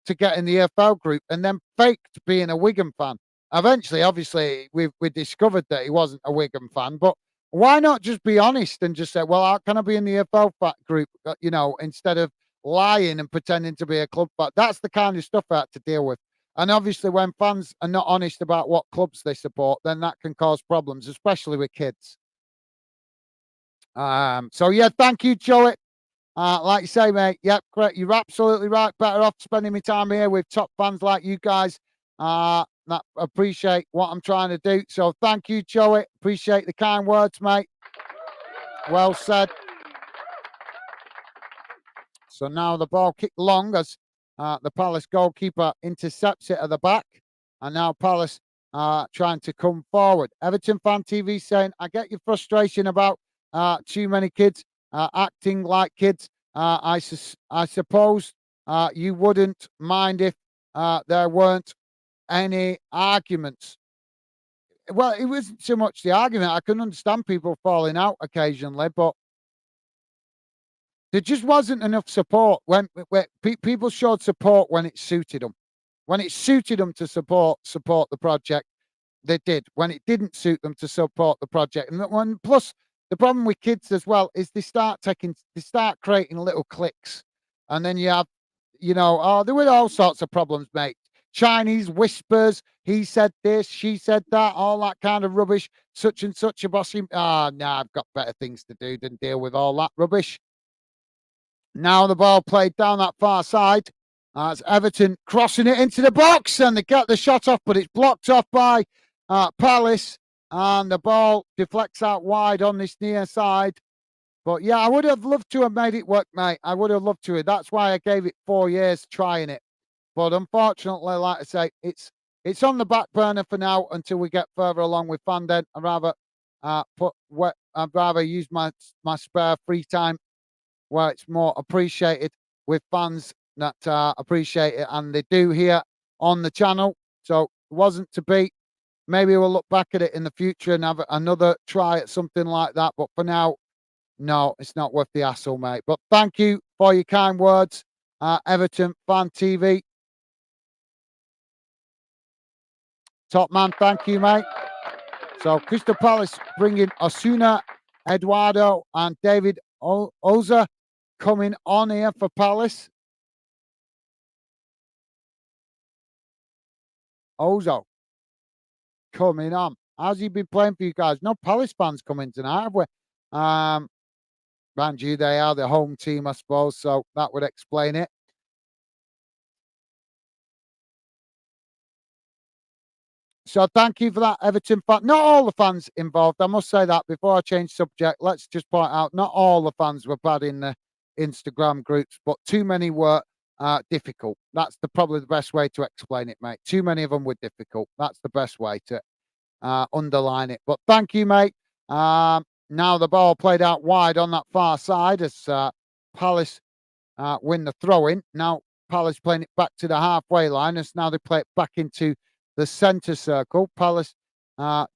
to get in the EFL group, and then faked being a Wigan fan. Eventually, obviously, we discovered that he wasn't a Wigan fan, but why not just be honest and just say, well, how can I be in the EFL group, instead of lying and pretending to be a club fan? That's the kind of stuff I had to deal with. And obviously, when fans are not honest about what clubs they support, then that can cause problems, especially with kids. So yeah, thank you, Joey. Like you say, mate, yep, correct. You're absolutely right. Better off spending my time here with top fans like you guys that appreciate what I'm trying to do. So thank you, Joey. Appreciate the kind words, mate. Well said. So now the ball kicked long as the Palace goalkeeper intercepts it at the back. And now Palace trying to come forward. Everton Fan TV saying, I get your frustration about too many kids acting like kids. I suppose you wouldn't mind if there weren't any arguments. Well, it wasn't so much the argument. I can understand people falling out occasionally, but there just wasn't enough support when people showed support when it suited them. When it suited them to support the project, they did. When it didn't suit them to support the project, and plus the problem with kids as well is they start creating little cliques, and then you have, there were all sorts of problems, mate. Chinese whispers. He said this, she said that, all that kind of rubbish. Such and such a bossy. I've got better things to do than deal with all that rubbish. Now the ball played down that far side. It's Everton crossing it into the box, and they get the shot off, but it's blocked off by Palace, and the ball deflects out wide on this near side. But yeah, I would have loved to have made it work, mate. I would have loved to. That's why I gave it 4 years trying it. But unfortunately, like I say, it's on the back burner for now until we get further along with Fandom. I'd rather use my spare free time where it's more appreciated with fans that appreciate it, and they do here on the channel. So it wasn't to be. Maybe we'll look back at it in the future and have another try at something like that. But for now, no, it's not worth the hassle, mate. But thank you for your kind words, Everton Fan TV. Top man, thank you, mate. So Crystal Palace bringing Osuna, Eduardo, and David Oza coming on here for Palace. Ozo coming on. How's he been playing for you guys? No Palace fans coming tonight, have we? Mind you, they are the home team, I suppose, so that would explain it. So thank you for that, Everton fan. Not all the fans involved. I must say that before I change subject. Let's just point out, not all the fans were bad in the Instagram groups, but too many were difficult. That's probably the best way to explain it, mate. Too many of them were difficult. That's the best way to underline it. But thank you, mate. Now the ball played out wide on that far side as Palace win the throw-in. Now Palace playing it back to the halfway line as now they play it back into the centre circle. Palace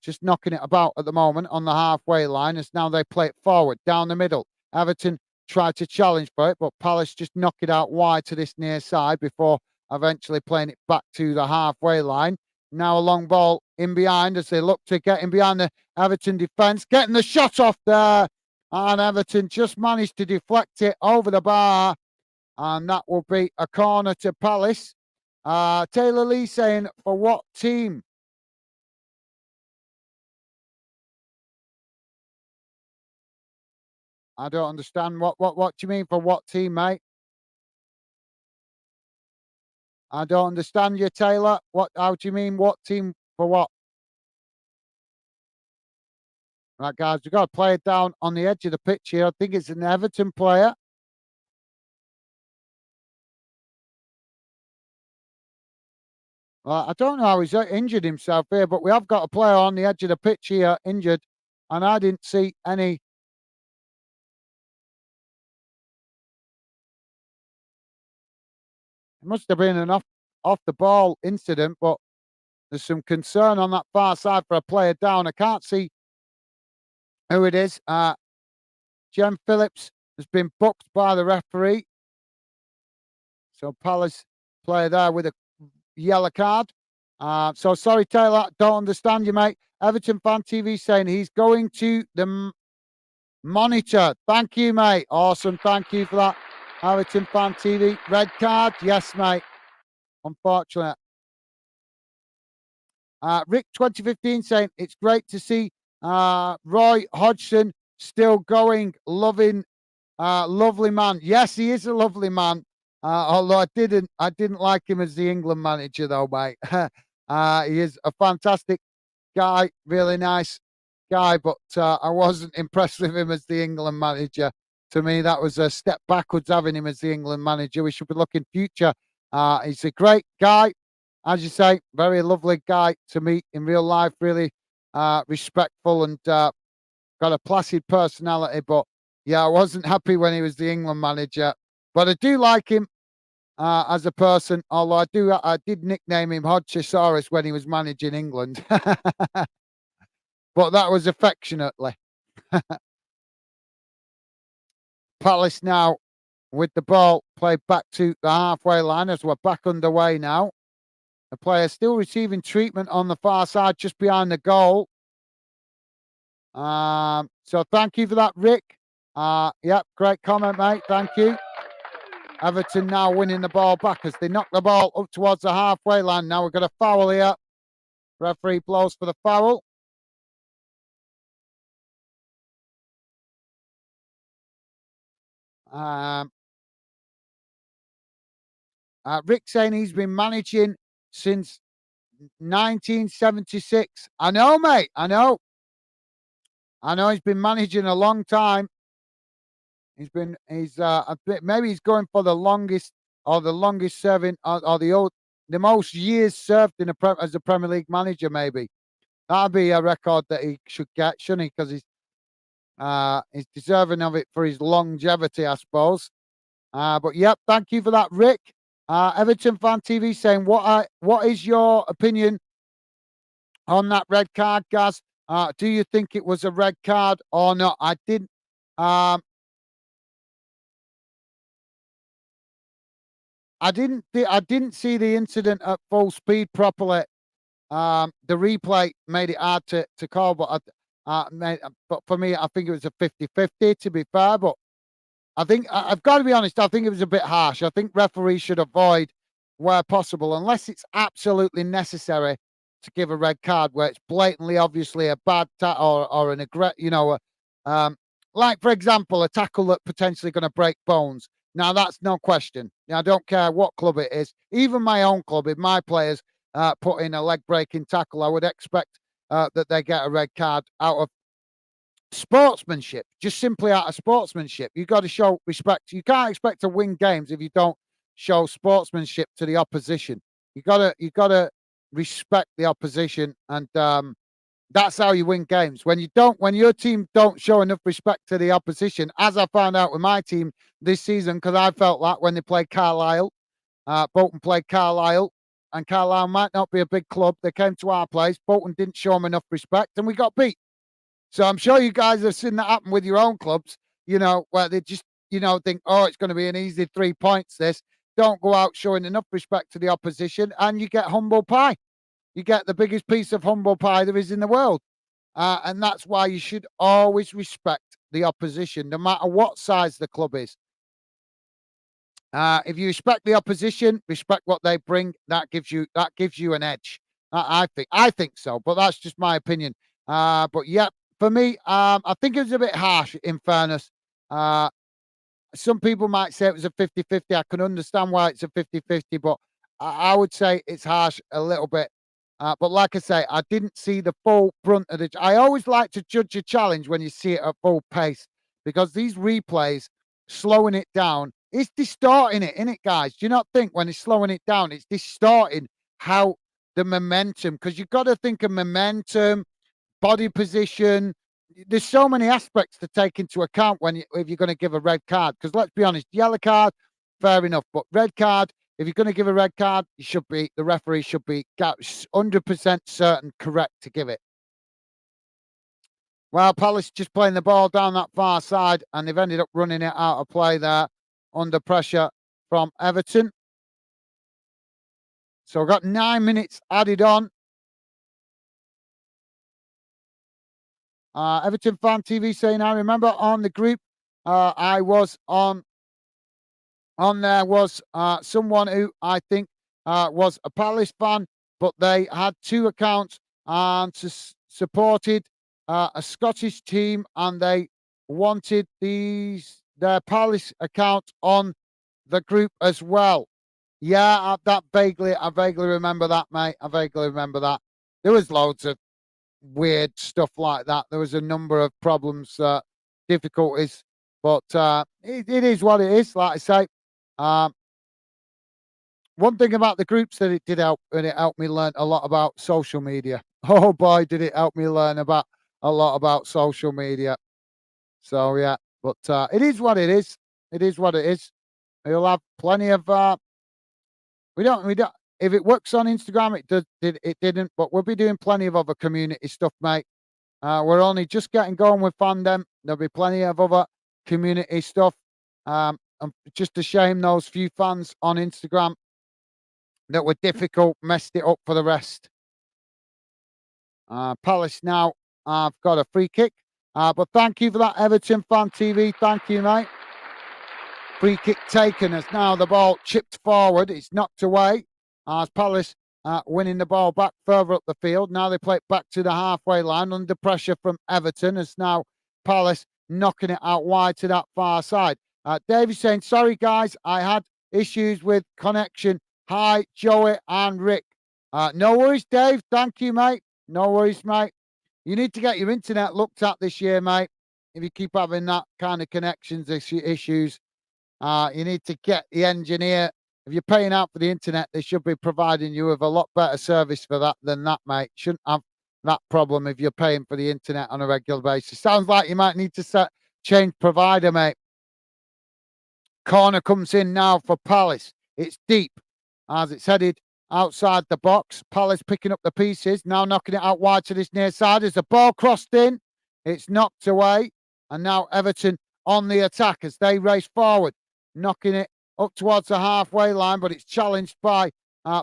just knocking it about at the moment on the halfway line as now they play it forward down the middle. Everton tried to challenge for it, but Palace just knock it out wide to this near side before eventually playing it back to the halfway line. Now a long ball in behind as they look to get in behind the Everton defence. Getting the shot off there. And Everton just managed to deflect it over the bar. And that will be a corner to Palace. Taylor Lee saying, for what team? I don't understand. What do you mean for what team, mate? I don't understand you, Taylor. How do you mean what team for what? Right, guys, we've got to play it down on the edge of the pitch here. I think it's an Everton player. I don't know how he's injured himself here, but we have got a player on the edge of the pitch here injured, and I didn't see any. It must have been an off the ball incident, but there's some concern on that far side for a player down. I can't see who it is. Jem Phillips has been booked by the referee. So Palace player there with a yellow card. So sorry, Taylor, don't understand you, mate. Everton Fan TV saying he's going to the monitor. Thank you, mate. Awesome. Thank you for that. Everton Fan TV. Red card. Yes, mate. Unfortunate. Rick 2015 saying it's great to see Roy Hodgson still going. Lovely man. Yes, he is a lovely man. Although I didn't like him as the England manager, though, mate. He is a fantastic guy, really nice guy, but I wasn't impressed with him as the England manager. To me, that was a step backwards having him as the England manager. We should be looking future. He's a great guy, as you say, very lovely guy to meet in real life, really respectful and got a placid personality. But yeah, I wasn't happy when he was the England manager, but I do like him as a person. Although I did nickname him Hodgesaurus when he was managing England, but that was affectionately. Palace now with the ball played back to the halfway line as we're back underway now. The player still receiving treatment on the far side, just behind the goal. So thank you for that, Rick. Yep, great comment, mate. Thank you. Everton now winning the ball back as they knock the ball up towards the halfway line. Now we've got a foul here. Referee blows for the foul. Rick saying he's been managing since 1976. I know, mate. I know he's been managing a long time. Maybe he's going for the longest serving or the most years served as a Premier League manager. Maybe that'd be a record that he should get, shouldn't he? Because he's deserving of it for his longevity, I suppose. But yep, thank you for that, Rick. Everton Fan TV saying, what is your opinion on that red card, Gaz? Do you think it was a red card or not? I didn't. I didn't see the incident at full speed properly. The replay made it hard to call, but but for me, I think it was a 50-50, to be fair. But I think I've got to be honest. I think it was a bit harsh. I think referees should avoid where possible, unless it's absolutely necessary to give a red card where it's blatantly, obviously a bad or an um, like for example, a tackle that potentially going to break bones. Now that's no question. I don't care what club it is. Even my own club, if my players put in a leg breaking tackle, I would expect that they get a red card out of sportsmanship, just simply out of sportsmanship. You've got to show respect. You can't expect to win games if you don't show sportsmanship to the opposition. You gotta respect the opposition, and that's how you win games. When your team don't show enough respect to the opposition, as I found out with my team this season, because I felt that when they played Carlisle, Bolton played Carlisle, and Carlisle might not be a big club. They came to our place. Bolton didn't show them enough respect, and we got beat. So I'm sure you guys have seen that happen with your own clubs, where they just, think, oh, it's going to be an easy 3 points. This don't go out showing enough respect to the opposition, and you get humble pie. You get the biggest piece of humble pie there is in the world. And that's why you should always respect the opposition, no matter what size the club is. If you respect the opposition, respect what they bring, that gives you an edge. I think so, but that's just my opinion. But yeah, for me, I think it was a bit harsh. In fairness, uh, some people might say it was a 50-50. I can understand why it's a 50-50, but I would say it's harsh a little bit. But like I say, I didn't see the full brunt of it. I always like to judge a challenge when you see it at full pace, because these replays, slowing it down, it's distorting it, isn't it, guys? Do you not think when it's slowing it down, it's distorting how the momentum, because you've got to think of momentum, body position. There's so many aspects to take into account if you're going to give a red card. Because let's be honest, yellow card, fair enough, but red card, if you're going to give a red card, the referee should be 100% certain correct to give it. Well, Palace just playing the ball down that far side, and they've ended up running it out of play there under pressure from Everton. So we've got 9 minutes added on. Everton Fan TV saying, I remember on the group I was on there was someone who I think was a Palace fan, but they had two accounts and supported a Scottish team, and they wanted their Palace account on the group as well. Yeah, I vaguely remember that, mate. I vaguely remember that. There was loads of weird stuff like that. There was a number of problems, difficulties, but it is what it is. Like I say, one thing about the groups that it did help, and it helped me learn a lot about social media. Oh boy, did it help me learn about a lot about social media. So yeah, but it is what it is. It is what it is. We'll have plenty of. We don't. If it works on Instagram, it didn't. But we'll be doing plenty of other community stuff, mate. We're only just getting going with fandom. There'll be plenty of other community stuff. And just a shame those few fans on Instagram that were difficult messed it up for the rest. Palace now have got a free kick. But thank you for that, Everton Fan TV. Thank you, mate. Free kick taken as now the ball chipped forward. It's knocked away as Palace winning the ball back further up the field. Now they play it back to the halfway line under pressure from Everton, as now Palace knocking it out wide to that far side. David saying, sorry guys, I had issues with connection. Hi, Joey and Rick. No worries, Dave. Thank you, mate. No worries, mate. You need to get your internet looked at this year, mate. If you keep having that kind of connections issues, you need to get the engineer. If you're paying out for the internet, they should be providing you with a lot better service for that than that, mate. Shouldn't have that problem if you're paying for the internet on a regular basis. Sounds like you might need to change provider, mate. Corner comes in now for Palace. It's deep as it's headed outside the box. Palace picking up the pieces, now knocking it out wide to this near side. As the ball crossed in, it's knocked away. And now Everton on the attack as they race forward, knocking it up towards the halfway line, but it's challenged by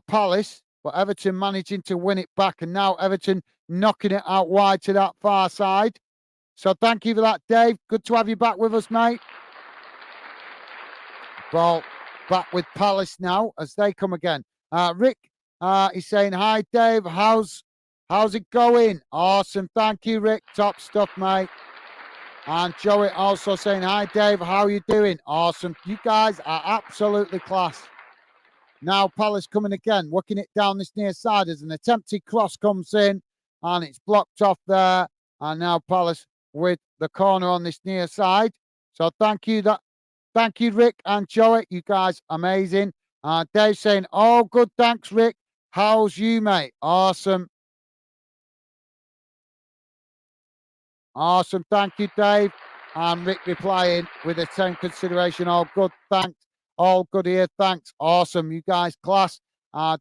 Palace. But Everton managing to win it back, and now Everton knocking it out wide to that far side. So thank you for that, Dave. Good to have you back with us, mate. Ball back with Palace now as they come again. Rick is saying, hi, Dave. How's it going? Awesome. Thank you, Rick. Top stuff, mate. And Joey also saying, hi, Dave. How are you doing? Awesome. You guys are absolutely class. Now Palace coming again, working it down this near side as an attempted cross comes in and it's blocked off there. And now Palace with the corner on this near side. So thank you, Rick and Joey. You guys amazing. Dave saying, oh, good, thanks, Rick. How's you, mate? Awesome. Awesome. Thank you, Dave. And Rick replying with the same consideration. All good. Thanks. All good here. Thanks. Awesome. You guys, class.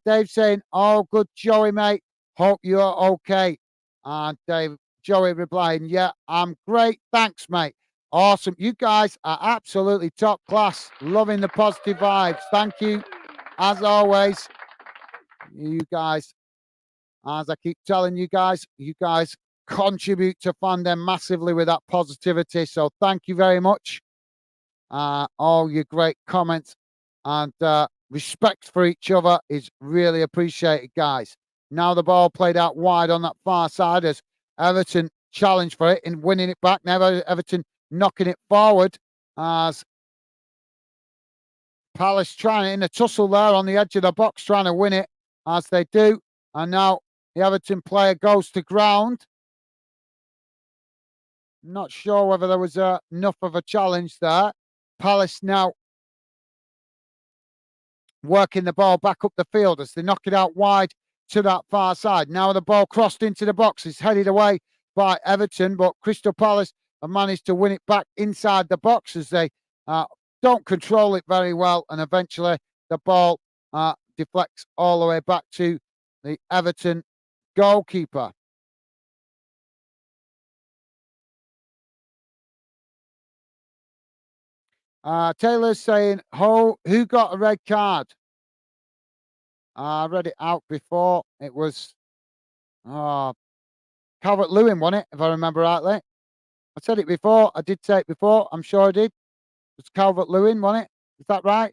Dave saying, all good, Joey, mate. Hope you're okay. And Joey replying, yeah, I'm great. Thanks, mate. Awesome. You guys are absolutely top class. Loving the positive vibes. Thank you. As always, you guys, as I keep telling you guys contribute to fandom massively with that positivity. So thank you very much. All your great comments and respect for each other is really appreciated, guys. Now the ball played out wide on that far side as Everton challenged for it and winning it back. Now Everton knocking it forward as Palace trying in a tussle there on the edge of the box, trying to win it as they do. And now the Everton player goes to ground. Not sure whether there was enough of a challenge there. Palace now working the ball back up the field as they knock it out wide to that far side. Now the ball crossed into the box. It's headed away by Everton, but Crystal Palace have managed to win it back inside the box as they don't control it very well. And eventually the ball deflects all the way back to the Everton goalkeeper. Taylor's saying, who got a red card? I read it out before. It was Calvert-Lewin won it, if I remember rightly. I said it before. I did say it before. I'm sure I did. It was Calvert-Lewin won it. Is that right?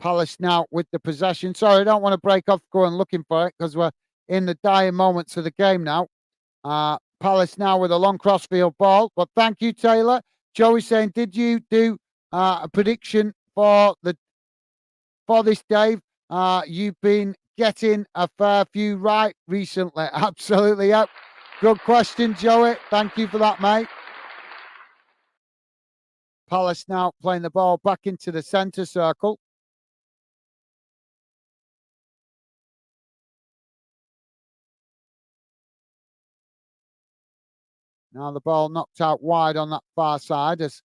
Palace now with the possession. Sorry, I don't want to break off going looking for it because we're in the dire moments of the game now. Palace now with a long crossfield ball. But thank you, Taylor. Joey saying, did you do a prediction for this, Dave? You've been getting a fair few right recently. Absolutely, yep. Good question, Joey. Thank you for that, mate. Palace now playing the ball back into the centre circle. Now the ball knocked out wide on that far side as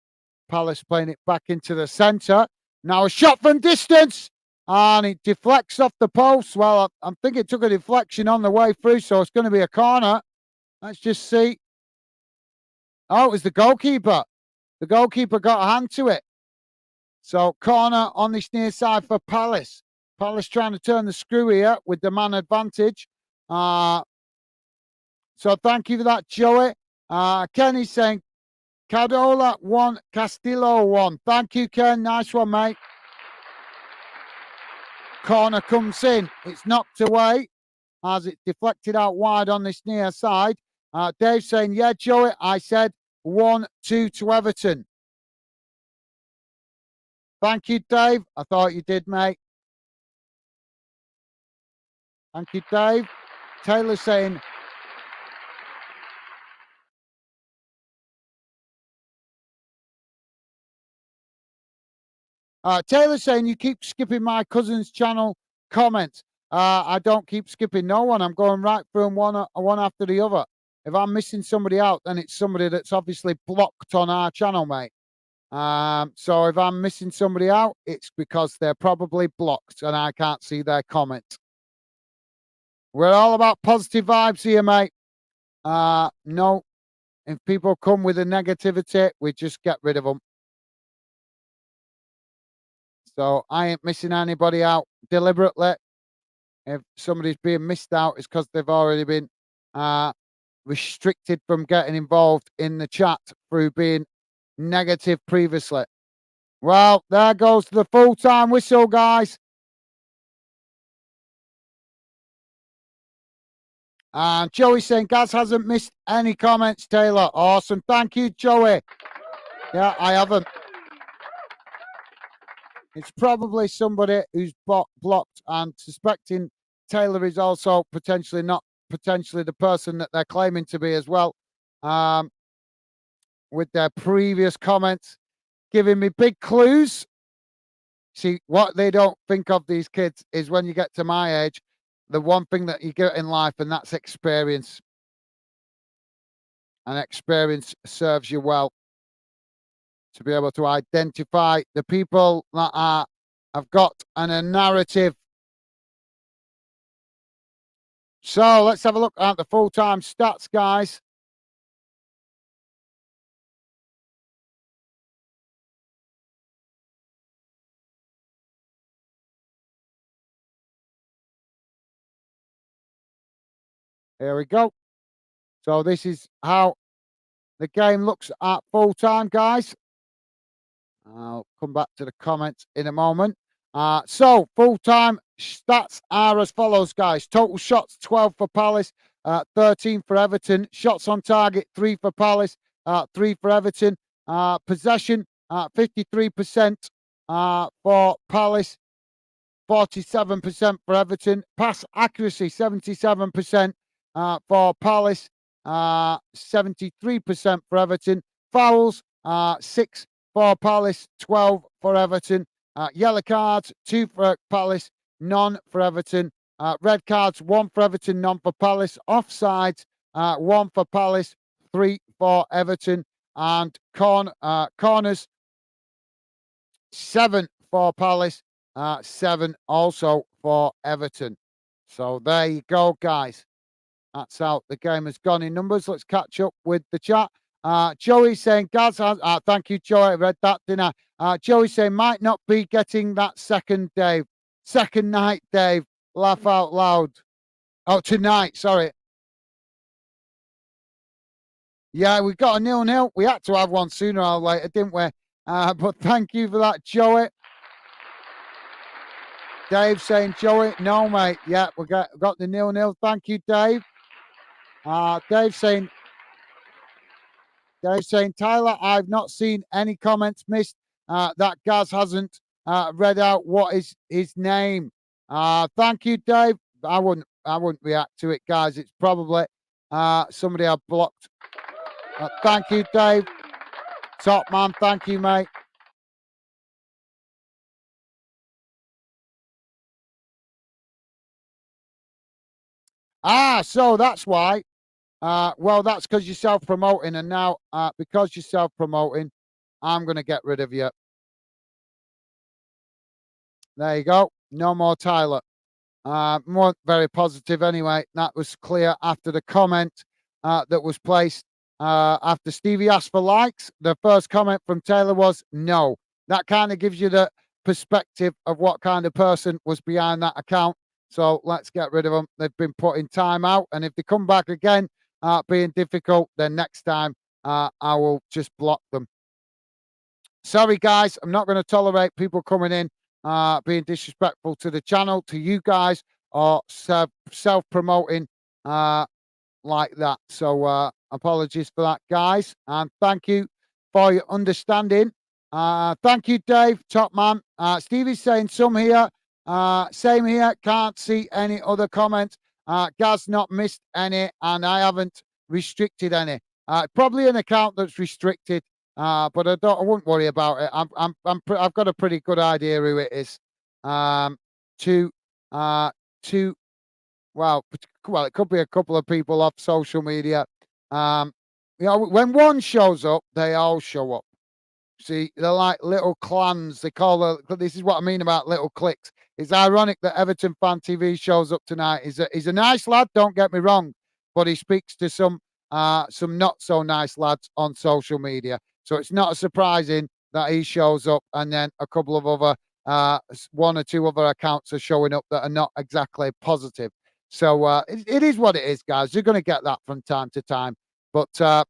Palace playing it back into the centre. Now a shot from distance and it deflects off the post. Well, I think it took a deflection on the way through, so it's going to be a corner. Let's just see. Oh, it was the goalkeeper. The goalkeeper got a hand to it. So corner on this near side for Palace. Palace trying to turn the screw here with the man advantage. So thank you for that, Joey. Kenny's saying Cadola 1, Castillo 1. Thank you, Ken. Nice one, mate. Corner comes in. It's knocked away as it deflected out wide on this near side. Dave saying, yeah, Joey, I said 1-2 to Everton. Thank you, Dave. I thought you did, mate. Thank you, Dave. Taylor saying, Taylor saying you keep skipping my cousin's channel comments. I don't keep skipping no one. I'm going right through them one after the other. If I'm missing somebody out, then it's somebody that's obviously blocked on our channel, mate. So if I'm missing somebody out, it's because they're probably blocked and I can't see their comment. We're all about positive vibes here, mate. No, if people come with a negativity, we just get rid of them. So I ain't missing anybody out deliberately. If somebody's being missed out, it's because they've already been restricted from getting involved in the chat through being negative previously. Well, there goes the full-time whistle, guys. And Joey saying Gaz hasn't missed any comments, Taylor. Awesome. Thank you, Joey. Yeah, I haven't. It's probably somebody who's blocked and suspecting Taylor is also potentially not potentially the person that they're claiming to be as well. With their previous comments, giving me big clues. See, what they don't think of these kids is when you get to my age, the one thing that you get in life, and that's experience. And experience serves you well to be able to identify the people that have got a narrative. So let's have a look at the full-time stats, guys. Here we go. So this is how the game looks at full-time, guys. I'll come back to the comments in a moment. So full-time stats are as follows, guys. Total shots, 12 for Palace, 13 for Everton. Shots on target, 3 for Palace, 3 for Everton. Possession, 53% for Palace, 47% for Everton. Pass accuracy, 77% for Palace, 73% for Everton. Fouls, 6 for Palace, 12 for Everton. Yellow cards, 2 for Palace, none for Everton. Red cards, 1 for Everton, none for Palace. Offsides, 1 for Palace, 3 for Everton. And corners, 7 for Palace, 7 also for Everton. So there you go, guys. That's how the game has gone in numbers. Let's catch up with the chat. Joey saying, Gaz has, thank you, Joey. I read that, didn't I? Joey saying, might not be getting that second, Dave. Second night, Dave. Laugh out loud. Oh, tonight, sorry. Yeah, we got a 0-0. We had to have one sooner or later, didn't we? But thank you for that, Joey. Dave saying, Joey, no, mate. Yeah, we got the 0-0. Thank you, Dave. Dave saying, Tyler, I've not seen any comments missed. That Gaz hasn't read out what is his name. Thank you, Dave. I wouldn't react to it, guys. It's probably somebody I've blocked. Thank you, Dave. Top man. Thank you, mate. So that's why. Well, that's because you're self-promoting, and now because you're self-promoting, I'm going to get rid of you. There you go. No more Tyler. Weren't very positive anyway. That was clear after the comment that was placed after Stevie asked for likes. The first comment from Taylor was no. That kind of gives you the perspective of what kind of person was behind that account. So let's get rid of them. They've been put in timeout, and if they come back again being difficult, then next time I will just block them. Sorry, guys. I'm not going to tolerate people coming in being disrespectful to the channel, to you guys, or self-promoting like that. So apologies for that, guys. And thank you for your understanding. Thank you, Dave, top man. Stevie's saying some here. Same here. Can't see any other comments. Gaz not missed any, and I haven't restricted any. Probably an account that's restricted. But I wouldn't worry about it. I've got a pretty good idea who it is. Two, well, it could be a couple of people off social media. When one shows up, they all show up. See, they're like little clans. They call this is what I mean about little cliques. It's ironic that Everton Fan TV shows up tonight. He's a nice lad, don't get me wrong, but he speaks to some not so nice lads on social media. So it's not surprising that he shows up, and then a couple of other one or two other accounts are showing up that are not exactly positive. So it is what it is, guys. You're going to get that from time to time, but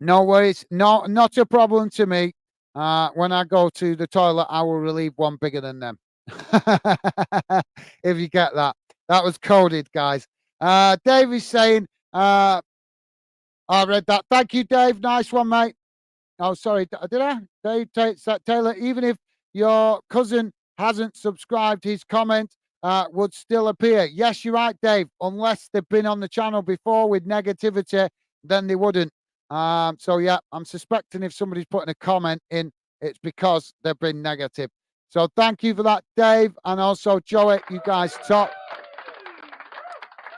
no worries. No, not a problem to me. When I go to the toilet, I will relieve one bigger than them. If you get that. That was coded, guys. Dave is saying, I read that. Thank you, Dave. Nice one, mate. Oh, sorry. Did I? Dave Taylor, even if your cousin hasn't subscribed, his comment would still appear. Yes, you're right, Dave. Unless they've been on the channel before with negativity, then they wouldn't. So, yeah, I'm suspecting if somebody's putting a comment in, it's because they've been negative. So, thank you for that, Dave. And also, Joey, you guys top.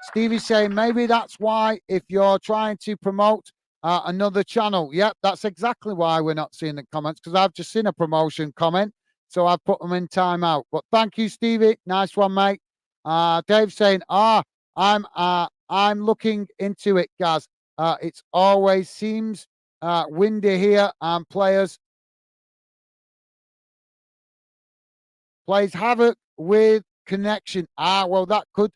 Stevie's saying maybe that's why if you're trying to promote another channel. Yep, that's exactly why we're not seeing the comments, because I've just seen a promotion comment. So I've put them in timeout. But thank you, Stevie. Nice one, mate. Dave saying, I'm looking into it, Gaz. It's always seems windy here and plays havoc with connection. Well, that could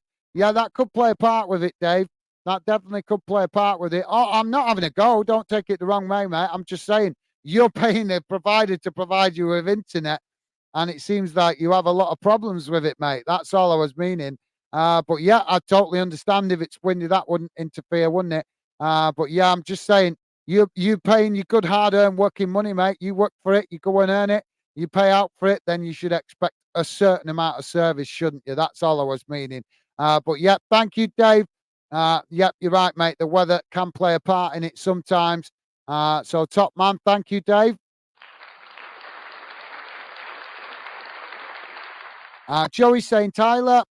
play a part with it, Dave. That definitely could play a part with it. Oh, I'm not having a go. Don't take it the wrong way, mate. I'm just saying you're paying the provider to provide you with internet, and it seems like you have a lot of problems with it, mate. That's all I was meaning. But yeah, I totally understand if it's windy, that wouldn't interfere, wouldn't it? But yeah, I'm just saying you paying your good hard-earned working money, mate. You work for it, you go and earn it, you pay out for it, then you should expect a certain amount of service, shouldn't you? That's all I was meaning. But yeah, thank you, Dave. Yep, you're right, mate. The weather can play a part in it sometimes. So top man, thank you, Dave. Joey's saying, Tyler,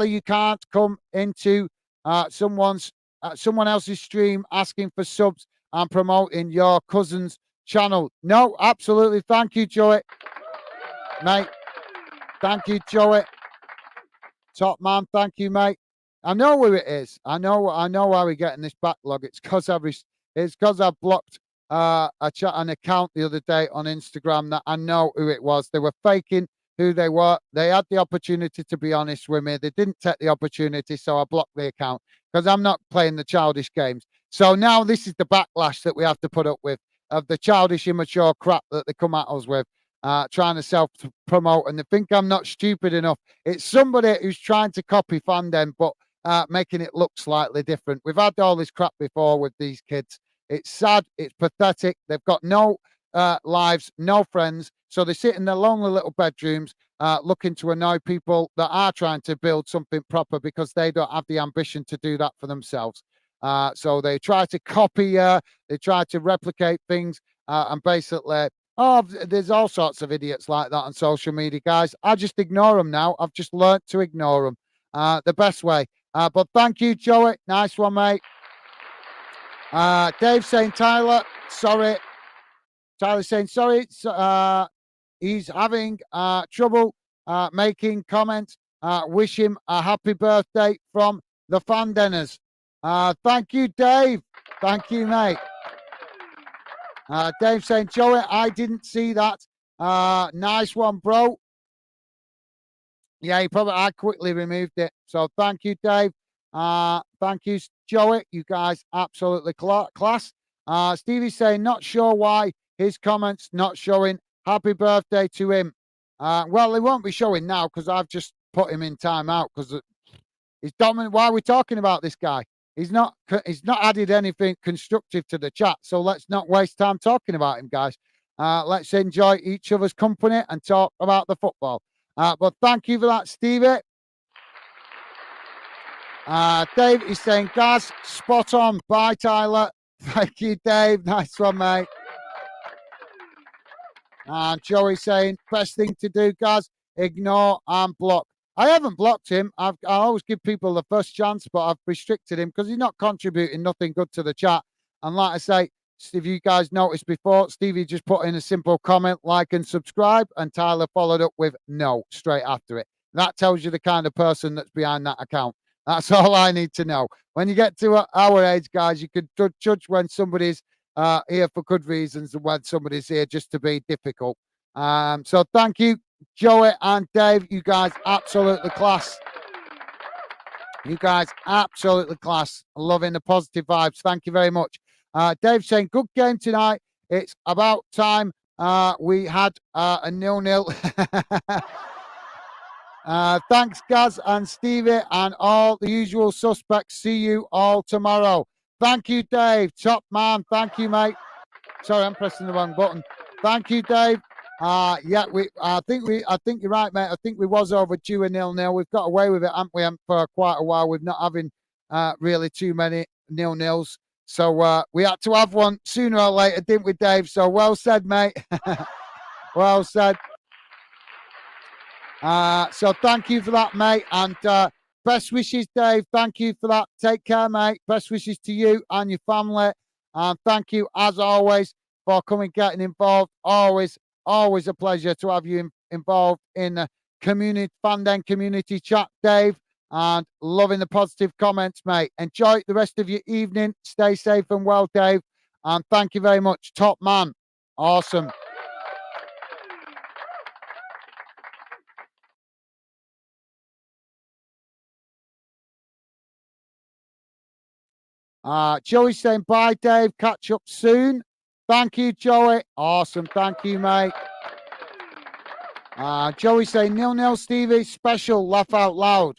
you can't come into someone else's stream asking for subs and promoting your cousin's channel. No, absolutely. Thank you, Joey. Mate, thank you, Joey. Top man, thank you, mate. I know who it is. I know why we're getting this backlog. It's because I blocked an account the other day on Instagram that I know who it was. They were faking who they were. They had the opportunity to be honest with me. They didn't take the opportunity, so I blocked the account because I'm not playing the childish games. So now this is the backlash that we have to put up with of the childish, immature crap that they come at us with, trying to self-promote, and they think I'm not stupid enough. It's somebody who's trying to copy Fandom, but making it look slightly different. We've had all this crap before with these kids. It's sad. It's pathetic. They've got no lives, no friends. So they sit in their lonely little bedrooms looking to annoy people that are trying to build something proper because they don't have the ambition to do that for themselves. So they try to copy, they try to replicate things, and basically, there's all sorts of idiots like that on social media, guys. I just ignore them now. I've just learned to ignore them the best way. But thank you, Joey. Nice one, mate. Dave saying, Tyler, sorry. Tyler saying, sorry. He's having trouble making comments. Wish him a happy birthday from the Fandenners. Thank you, Dave. Thank you, mate. Dave saying, Joey, I didn't see that. Nice one, bro. Yeah, I quickly removed it. So thank you, Dave. Thank you, Joey. You guys absolutely class. Stevie's saying, not sure why his comments not showing. Happy birthday to him. Well, they won't be showing now because I've just put him in timeout because he's dominant. Why are we talking about this guy? He's not added anything constructive to the chat. So let's not waste time talking about him, guys. Let's enjoy each other's company and talk about the football. But thank you for that, Stevie. Dave is saying, Gaz, spot on. Bye, Tyler. Thank you, Dave. Nice one, mate. And Joey saying, best thing to do, Gaz, ignore and block. I haven't blocked him. I always give people the first chance, but I've restricted him because he's not contributing nothing good to the chat. And like I say, if you guys noticed before, Stevie just put in a simple comment, like and subscribe, and Tyler followed up with no straight after it. That tells you the kind of person that's behind that account. That's all I need to know. When you get to our age, guys, you can judge when somebody's here for good reasons and when somebody's here just to be difficult. So thank you, Joey and Dave. You guys absolutely class. You guys absolutely class. Loving the positive vibes. Thank you very much. Dave saying, good game tonight. It's about time we had a 0-0. Thanks, Gaz and Stevie, and all the usual suspects. See you all tomorrow. Thank you, Dave. Top man. Thank you, mate. Sorry, I'm pressing the wrong button. Thank you, Dave. Yeah, I think you're right, mate. I think we was overdue a 0-0. We've got away with it, haven't we? For quite a while, we've not having really too many 0-0s. So we had to have one sooner or later, didn't we, Dave? So well said, mate. Well said. So thank you for that, mate. And best wishes, Dave. Thank you for that. Take care, mate. Best wishes to you and your family. And thank you, as always, for coming, getting involved. Always a pleasure to have you involved in the community, Fandom community chat, Dave. And loving the positive comments, mate. Enjoy the rest of your evening. Stay safe and well, Dave. And thank you very much. Top man. Awesome. Joey's saying bye, Dave. Catch up soon. Thank you, Joey. Awesome. Thank you, mate. Joey saying 0-0, Stevie. Special. Laugh out loud.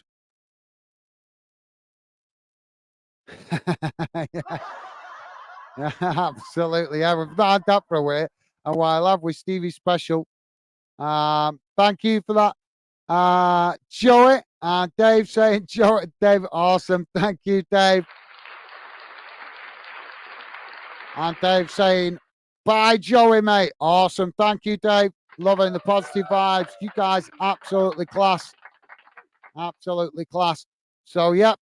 Yeah, absolutely. Yeah, we've not had that for a while, have we, Stevie? Special. Thank you for that. Joey. Dave saying, Dave, awesome. Thank you, Dave. And Dave saying, bye, Joey, mate. Awesome. Thank you, Dave. Loving the positive vibes. You guys, absolutely class. Absolutely class. So, yeah.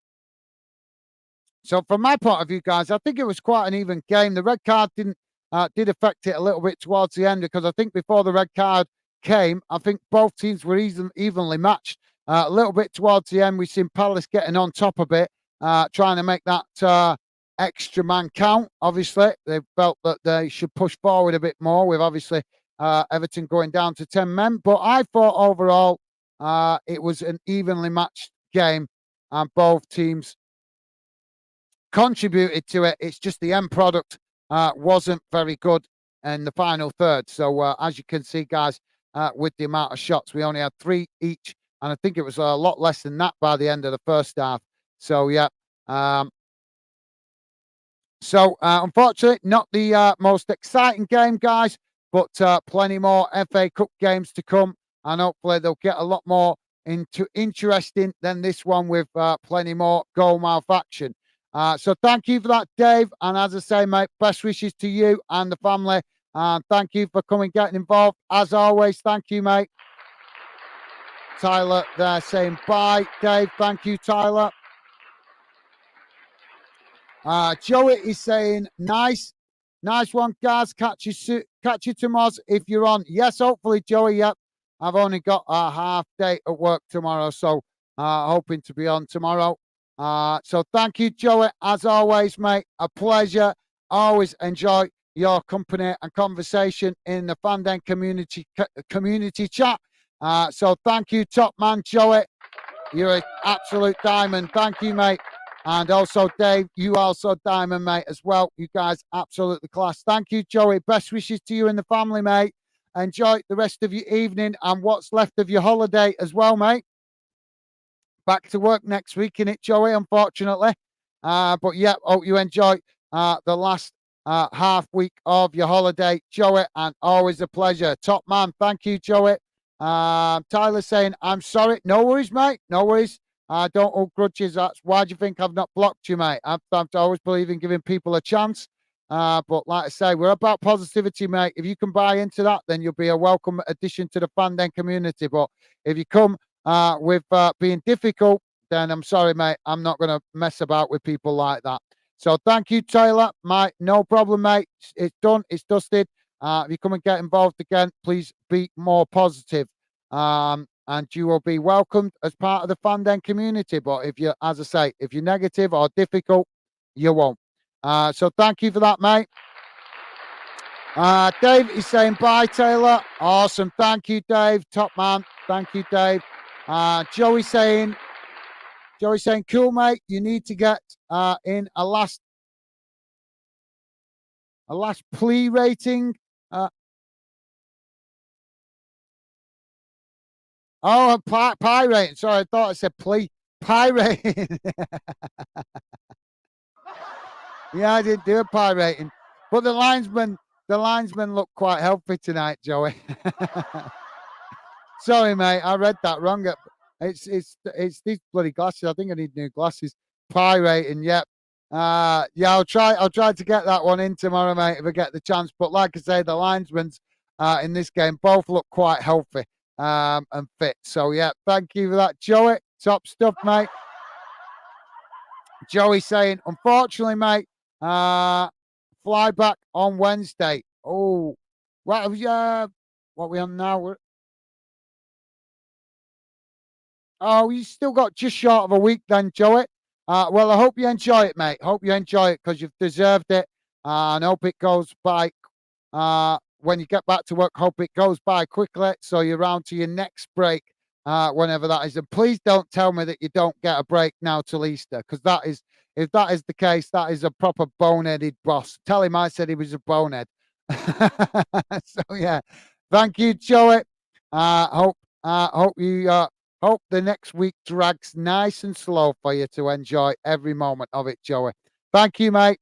So, from my point of view, guys, I think it was quite an even game. The red card did affect it a little bit towards the end because I think before the red card came, I think both teams were evenly matched. A little bit towards the end, we've seen Palace getting on top a bit, trying to make that extra man count. Obviously, they felt that they should push forward a bit more with obviously Everton going down to 10 men. But I thought overall it was an evenly matched game and both teams contributed to it. It's just the end product wasn't very good in the final third. So as you can see, guys, with the amount of shots, we only had 3 each. And I think it was a lot less than that by the end of the first half. So, yeah. Unfortunately, not the most exciting game, guys, but plenty more FA Cup games to come. And hopefully they'll get a lot more interesting than this one with plenty more goal mouth action. So thank you for that, Dave. And as I say, mate, best wishes to you and the family. And thank you for coming, getting involved. As always, thank you, mate. Tyler there saying bye, Dave. Thank you, Tyler. Joey is saying nice one, guys. Catch you tomorrow if you're on. Yes, hopefully, Joey. Yep, I've only got a half day at work tomorrow, so hoping to be on tomorrow. So thank you, Joey. As always, mate, a pleasure. Always enjoy your company and conversation in the Fandom community chat. So thank you, top man, Joey. You're an absolute diamond. Thank you, mate. And also, Dave, you also diamond, mate, as well. You guys, absolutely class. Thank you, Joey. Best wishes to you and the family, mate. Enjoy the rest of your evening and what's left of your holiday as well, mate. Back to work next week, innit, Joey, unfortunately. But yeah, hope you enjoy the last half week of your holiday, Joey, and always a pleasure. Top man, thank you, Joey. Tyler saying, I'm sorry. No worries, mate. No worries. Don't hold grudges. That's why do you think I've not blocked you, mate? I've always believe in giving people a chance. But like I say, we're about positivity, mate. If you can buy into that, then you'll be a welcome addition to the Fandom community. But if you come with being difficult, then I'm sorry, mate. I'm not going to mess about with people like that. So thank you, Taylor. Mate, no problem, mate. It's done. It's dusted. If you come and get involved again, please be more positive. And you will be welcomed as part of the Fandom community. But if you, as I say, if you're negative or difficult, you won't. So thank you for that, mate. Dave is saying bye, Taylor. Awesome. Thank you, Dave. Top man. Thank you, Dave. Joey saying, cool, mate. You need to get in a last a last plea rating. A pie rating. Sorry, I thought I said plea. Pie rating. Yeah, I didn't do a pie rating. But the linesman looked quite healthy tonight, Joey. Sorry, mate, I read that wrong. It's these bloody glasses. I think I need new glasses. Pie rating, yep. Yeah, I'll try to get that one in tomorrow, mate, if I get the chance. But like I say, the linesmen's in this game both look quite healthy and fit. So yeah, thank you for that, Joey. Top stuff, mate. Joey saying, unfortunately, mate, fly back on Wednesday. Oh, well, what are we on now? Oh, you still got just short of a week then, Joey. Well, I hope you enjoy it, mate. Hope you enjoy it because you've deserved it. And hope it goes by when you get back to work. Hope it goes by quickly so you're round to your next break, whenever that is. And please don't tell me that you don't get a break now till Easter, because if that is the case, that is a proper boneheaded boss. Tell him I said he was a bonehead. So yeah, thank you, Joey. Hope you. Hope the next week drags nice and slow for you to enjoy every moment of it, Joey. Thank you, mate.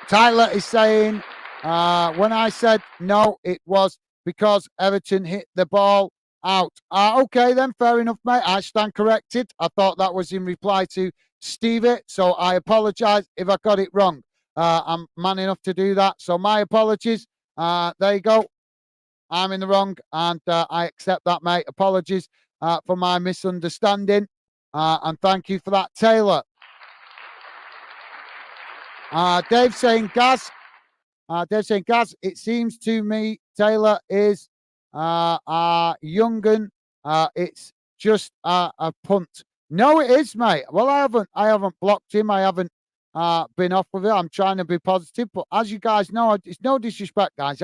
Tyler is saying, when I said no, it was because Everton hit the ball out. Okay, then, fair enough, mate. I stand corrected. I thought that was in reply to Stevie, so I apologise if I got it wrong. I'm man enough to do that, so my apologies. There you go. I'm in the wrong, and I accept that, mate. Apologies for my misunderstanding, and thank you for that, Taylor. Dave saying, Gaz, it seems to me Taylor is young it's just a punt. No, it is, mate. Well, I haven't blocked him. I haven't been off with it. I'm trying to be positive, but as you guys know, it's no disrespect, guys.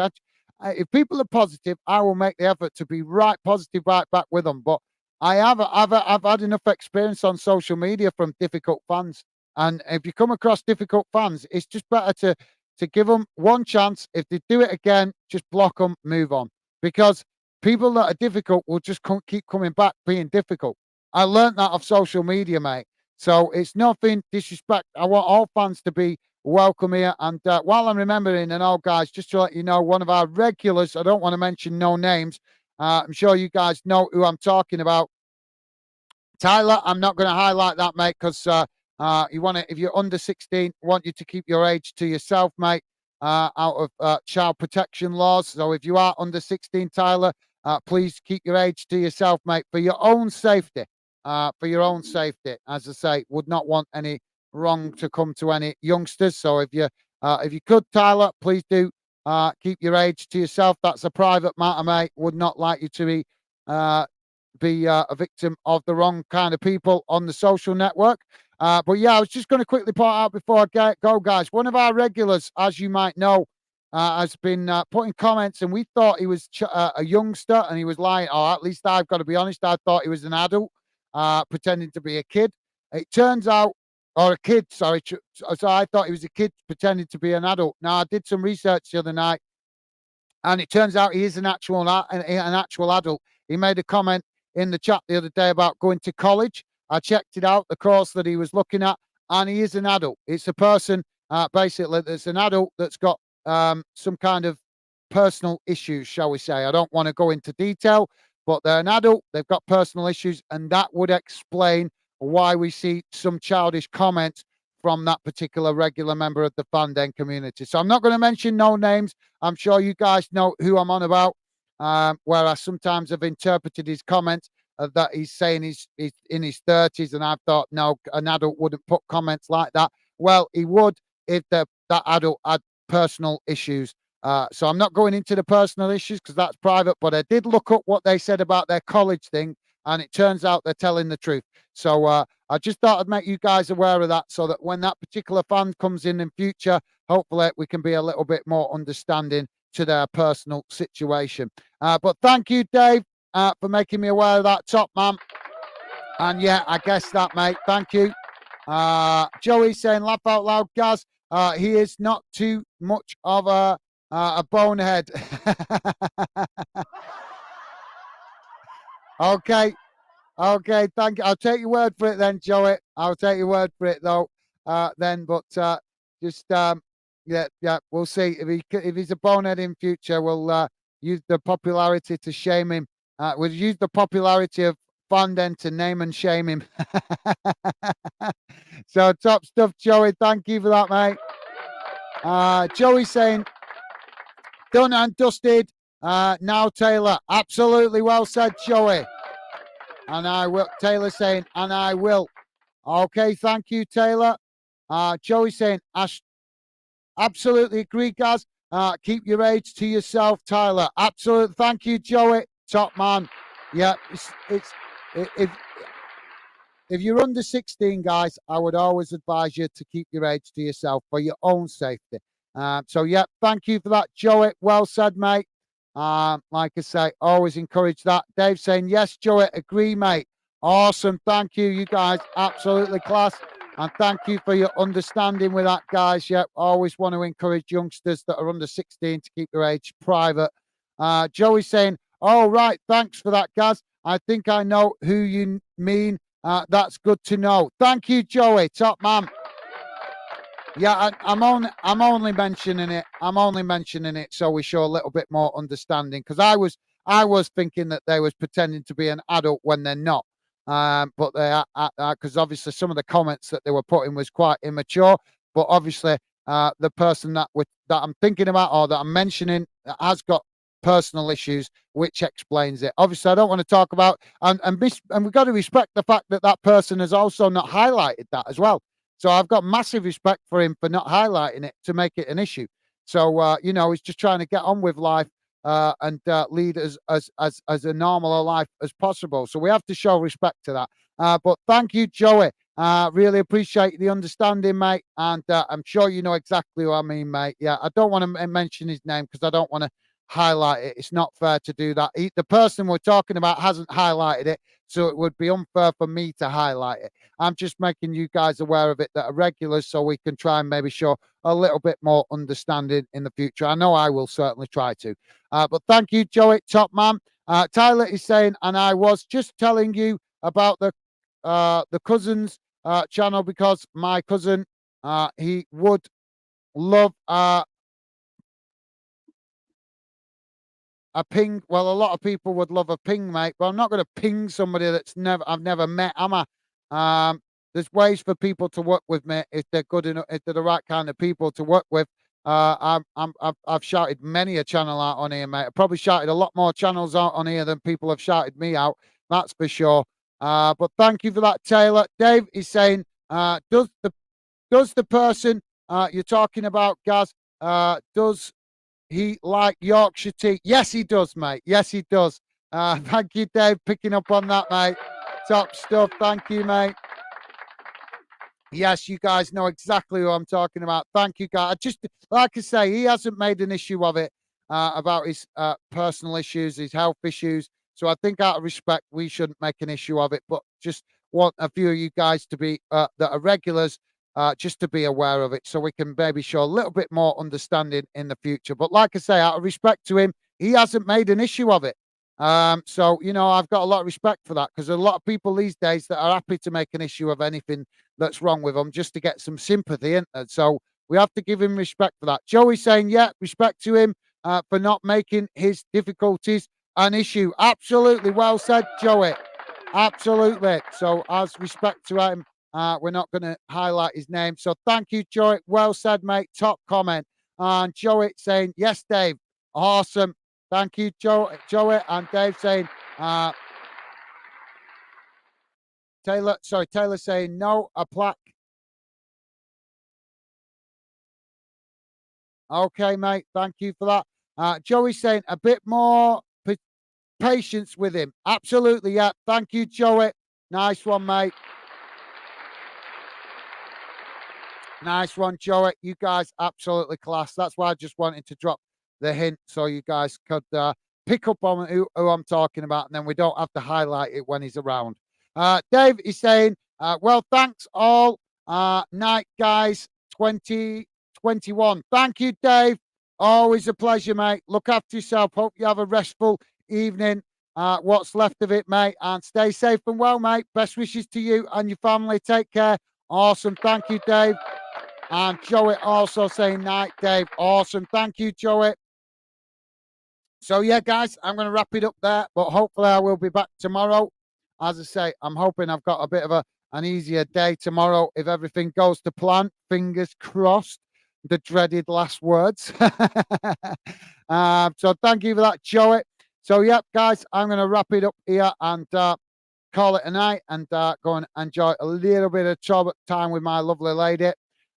If people are positive, I will make the effort to be right positive right back with them. But I've had enough experience on social media from difficult fans, and if you come across difficult fans, it's just better to give them one chance. If they do it again, just block them, move on, because people that are difficult will just keep coming back being difficult. I learned that off social media, mate. So it's nothing disrespect. I want all fans to be welcome here. And while I'm remembering, and all guys, just to let you know, one of our regulars, I don't want to mention no names. I'm sure you guys know who I'm talking about. Tyler, I'm not going to highlight that, mate, because you want to, if you're under 16, I want you to keep your age to yourself, mate, out of child protection laws. So if you are under 16, Tyler, please keep your age to yourself, mate, for your own safety. For your own safety, as I say, would not want any wrong to come to any youngsters. So if you could, Tyler, please do keep your age to yourself. That's a private matter, mate. Would not like you to be a victim of the wrong kind of people on the social network. But yeah, I was just going to quickly point out before I go, guys, one of our regulars, as you might know, has been putting comments, and we thought he was a youngster and he was lying. Or at least I've got to be honest, I thought he was an adult pretending to be a kid. It turns out, or a kid, sorry. So I thought he was a kid pretending to be an adult. Now, I did some research the other night, and it turns out he is an actual adult. He made a comment in the chat the other day about going to college. I checked it out, the course that he was looking at, and he is an adult. It's a person, basically, that's an adult that's got some kind of personal issues, shall we say. I don't want to go into detail, but they're an adult, they've got personal issues, and that would explain why we see some childish comments from that particular regular member of the fan den community. So I'm not going to mention no names. I'm sure you guys know who I'm on about, where I sometimes have interpreted his comments that he's saying he's in his 30s, and I've thought, no, an adult wouldn't put comments like that. Well, he would if that adult had personal issues. So I'm not going into the personal issues because that's private, but I did look up what they said about their college thing, and it turns out they're telling the truth. So I just thought I'd make you guys aware of that, so that when that particular fan comes in future, hopefully we can be a little bit more understanding to their personal situation. But thank you, Dave, for making me aware of that, top man. And yeah, I guess that, mate. Thank you. Joey saying, laugh out loud, Gaz. he is not too much of a bonehead. Okay. Okay, thank you. I'll take your word for it then, Joey. I'll take your word for it though. Then, but just yeah, we'll see if he's a bonehead in future. We'll use the popularity to shame him. We'll use the popularity of Fanden to name and shame him. So top stuff, Joey. Thank you for that, mate. Joey saying done and dusted. Now Taylor, absolutely well said, Joey. And I will. Taylor saying, and I will. Okay, thank you, Taylor. Joey saying, absolutely agree, guys. Keep your age to yourself, Tyler. Absolutely. Thank you, Joey. Top man. Yeah, it's if you're under 16, guys, I would always advise you to keep your age to yourself for your own safety. So, yeah, thank you for that, Joey. Well said, mate. Like I say, always encourage that. Dave saying, yes, Joey, agree, mate. Awesome. Thank you. You guys, absolutely class. And thank you for your understanding with that, guys. Yeah, always want to encourage youngsters that are under 16 to keep their age private. Joey saying, all right, thanks for that, guys. I think I know who you mean. That's good to know. Thank you, Joey. Top man. Yeah, I'm only mentioning it. I'm only mentioning it so we show a little bit more understanding because I was thinking that they was pretending to be an adult when they're not. But they are because obviously some of the comments that they were putting was quite immature. But obviously, the person that I'm thinking about or that I'm mentioning has got personal issues, which explains it. Obviously, I don't want to talk about and we've got to respect the fact that that person has also not highlighted that as well. So I've got massive respect for him for not highlighting it to make it an issue. So he's just trying to get on with life and lead as a normal a life as possible. So we have to show respect to that. But thank you, Joey. Really appreciate the understanding, mate. And I'm sure you know exactly what I mean, mate. Yeah, I don't want to mention his name because I don't want to highlight it. It's not fair to do that. The person we're talking about hasn't highlighted it, so it would be unfair for me to highlight it. I'm just making you guys aware of it that are regulars so we can try and maybe show a little bit more understanding in the future. I know I will certainly try to. But thank you, Joey, top man. Tyler is saying, and I was just telling you about the cousins channel because my cousin, he would love a ping. Well, a lot of people would love a ping, mate, but I'm not going to ping somebody I've never met, am I? There's ways for people to work with me if they're good enough, if they're the right kind of people to work with. I've shouted many a channel out on here, mate. I've probably shouted a lot more channels out on here than people have shouted me out. That's for sure. But thank you for that, Taylor. Dave is saying, does the person you're talking about, Gaz, does he like Yorkshire tea? Yes, he does, mate. Yes, he does. Thank you, Dave, picking up on that, mate. Top stuff. Thank you, mate. Yes, you guys know exactly who I'm talking about. Thank you, guys. Just like I say, he hasn't made an issue of it about his personal issues, his health issues. So I think, out of respect, we shouldn't make an issue of it. But just want a few of you guys to be that are regulars, just to be aware of it, so we can maybe show a little bit more understanding in the future. But like I say, out of respect to him, he hasn't made an issue of it. So I've got a lot of respect for that because a lot of people these days that are happy to make an issue of anything that's wrong with them just to get some sympathy, isn't there? So we have to give him respect for that. Joey's saying, yeah, respect to him for not making his difficulties an issue. Absolutely. Well said, Joey. Absolutely. So as respect to him, we're not going to highlight his name. So thank you, Joey. Well said, mate. Top comment. And Joey saying, yes, Dave. Awesome. Thank you, Joey. And Dave saying, Taylor saying, no, a plaque. Okay, mate. Thank you for that. Joey saying a bit more patience with him. Absolutely, yeah. Thank you, Joey. Nice one, mate. Nice one, Joey. You guys absolutely class. That's why I just wanted to drop the hint so you guys could pick up on who I'm talking about, and then we don't have to highlight it when he's around. Dave is saying, well, thanks all. Night, guys. 20 21. Thank you, Dave. Always a pleasure, mate. Look after yourself. Hope you have a restful evening. What's left of it, mate. And stay safe and well, mate. Best wishes to you and your family. Take care. Awesome. Thank you, Dave. And Joey also saying night, Dave. Awesome. Thank you, Joey. So, yeah, guys, I'm going to wrap it up there, but hopefully I will be back tomorrow. As I say, I'm hoping I've got a bit of an easier day tomorrow if everything goes to plan. Fingers crossed. The dreaded last words. So thank you for that, Joey. So, yep, guys, I'm going to wrap it up here and call it a night and go and enjoy a little bit of time with my lovely lady.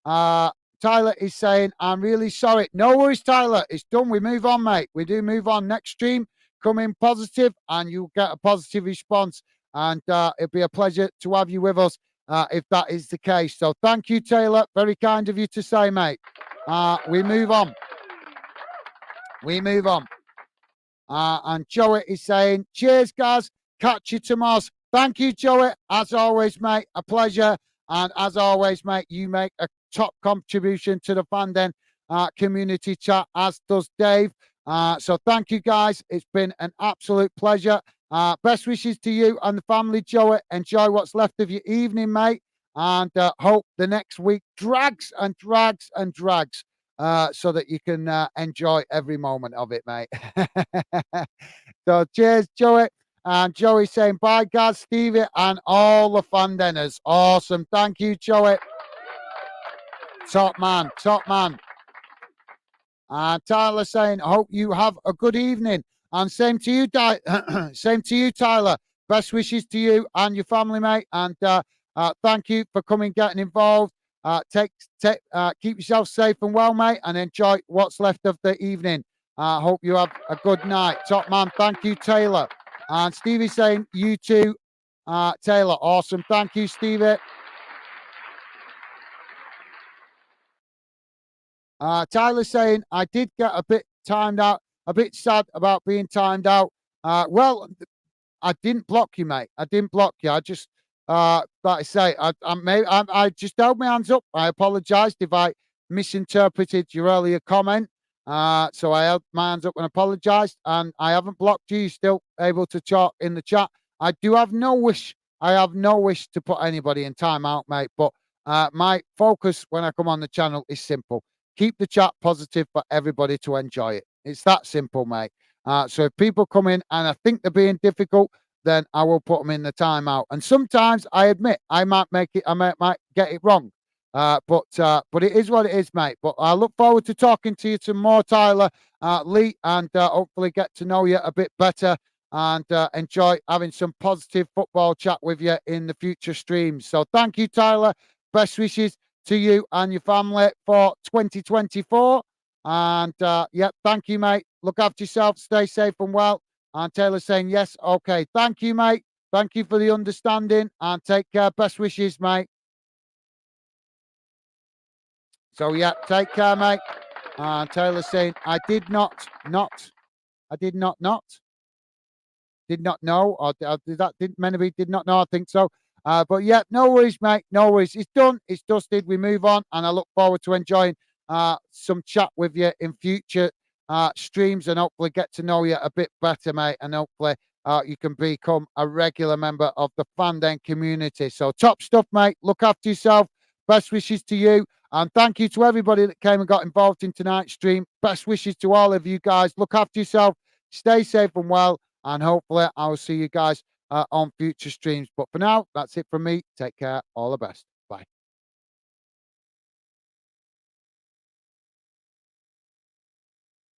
Tyler is saying, I'm really sorry. No worries, Tyler. It's done. We move on, mate. We do move on. Next stream, come in positive and you'll get a positive response. And it'll be a pleasure to have you with us if that is the case. So thank you, Taylor. Very kind of you to say, mate. We move on. We move on. And Joey is saying, cheers, guys. Catch you tomorrow. Thank you, Joey. As always, mate, a pleasure. And as always, mate, you make a top contribution to the Fanden community chat, as does Dave. So thank you, guys. It's been an absolute pleasure. Best wishes to you and the family, Joey. Enjoy what's left of your evening, mate. And hope the next week drags and drags and drags so that you can enjoy every moment of it, mate. So cheers, Joey. And Joey saying bye, guys, Stevie, and all the Fandeners. Awesome. Thank you, Joey. Top man, top man. Tyler saying, I hope you have a good evening. And same to you, same to you, Tyler. Best wishes to you and your family, mate. And thank you for coming, getting involved. Keep yourself safe and well, mate, and enjoy what's left of the evening. Hope you have a good night. Top man. Thank you, Taylor. And Stevie saying, you too, Taylor. Awesome. Thank you, Stevie. Tyler saying, I did get a bit timed out, a bit sad about being timed out. Well, I didn't block you, mate. I didn't block you. I just, like I say, I just held my hands up. I apologized if I misinterpreted your earlier comment. So I held my hands up and apologized, and I haven't blocked you. You're still able to talk in the chat. I have no wish to put anybody in timeout, mate. But my focus when I come on the channel is simple. Keep the chat positive for everybody to enjoy it. It's that simple, mate. So if people come in and I think they're being difficult, then I will put them in the timeout. And sometimes I admit I might get it wrong. But it is what it is, mate. But I look forward to talking to you some more, Tyler, Lee, and hopefully get to know you a bit better and enjoy having some positive football chat with you in the future streams. So thank you, Tyler. Best wishes to you and your family for 2024. And thank you, mate. Look after yourself. Stay safe and well. And Taylor's saying, yes, okay. Thank you, mate. Thank you for the understanding and take care. Best wishes, mate. So, yeah, take care, mate. And Taylor's saying, I did not know, or maybe did not know, I think so. But yeah, no worries, mate. No worries. It's done. It's dusted. We move on. And I look forward to enjoying some chat with you in future streams and hopefully get to know you a bit better, mate. And hopefully you can become a regular member of the Fanden community. So top stuff, mate. Look after yourself. Best wishes to you. And thank you to everybody that came and got involved in tonight's stream. Best wishes to all of you guys. Look after yourself. Stay safe and well. And hopefully I will see you guys on future streams. But for now, that's it from me. Take care. All the best.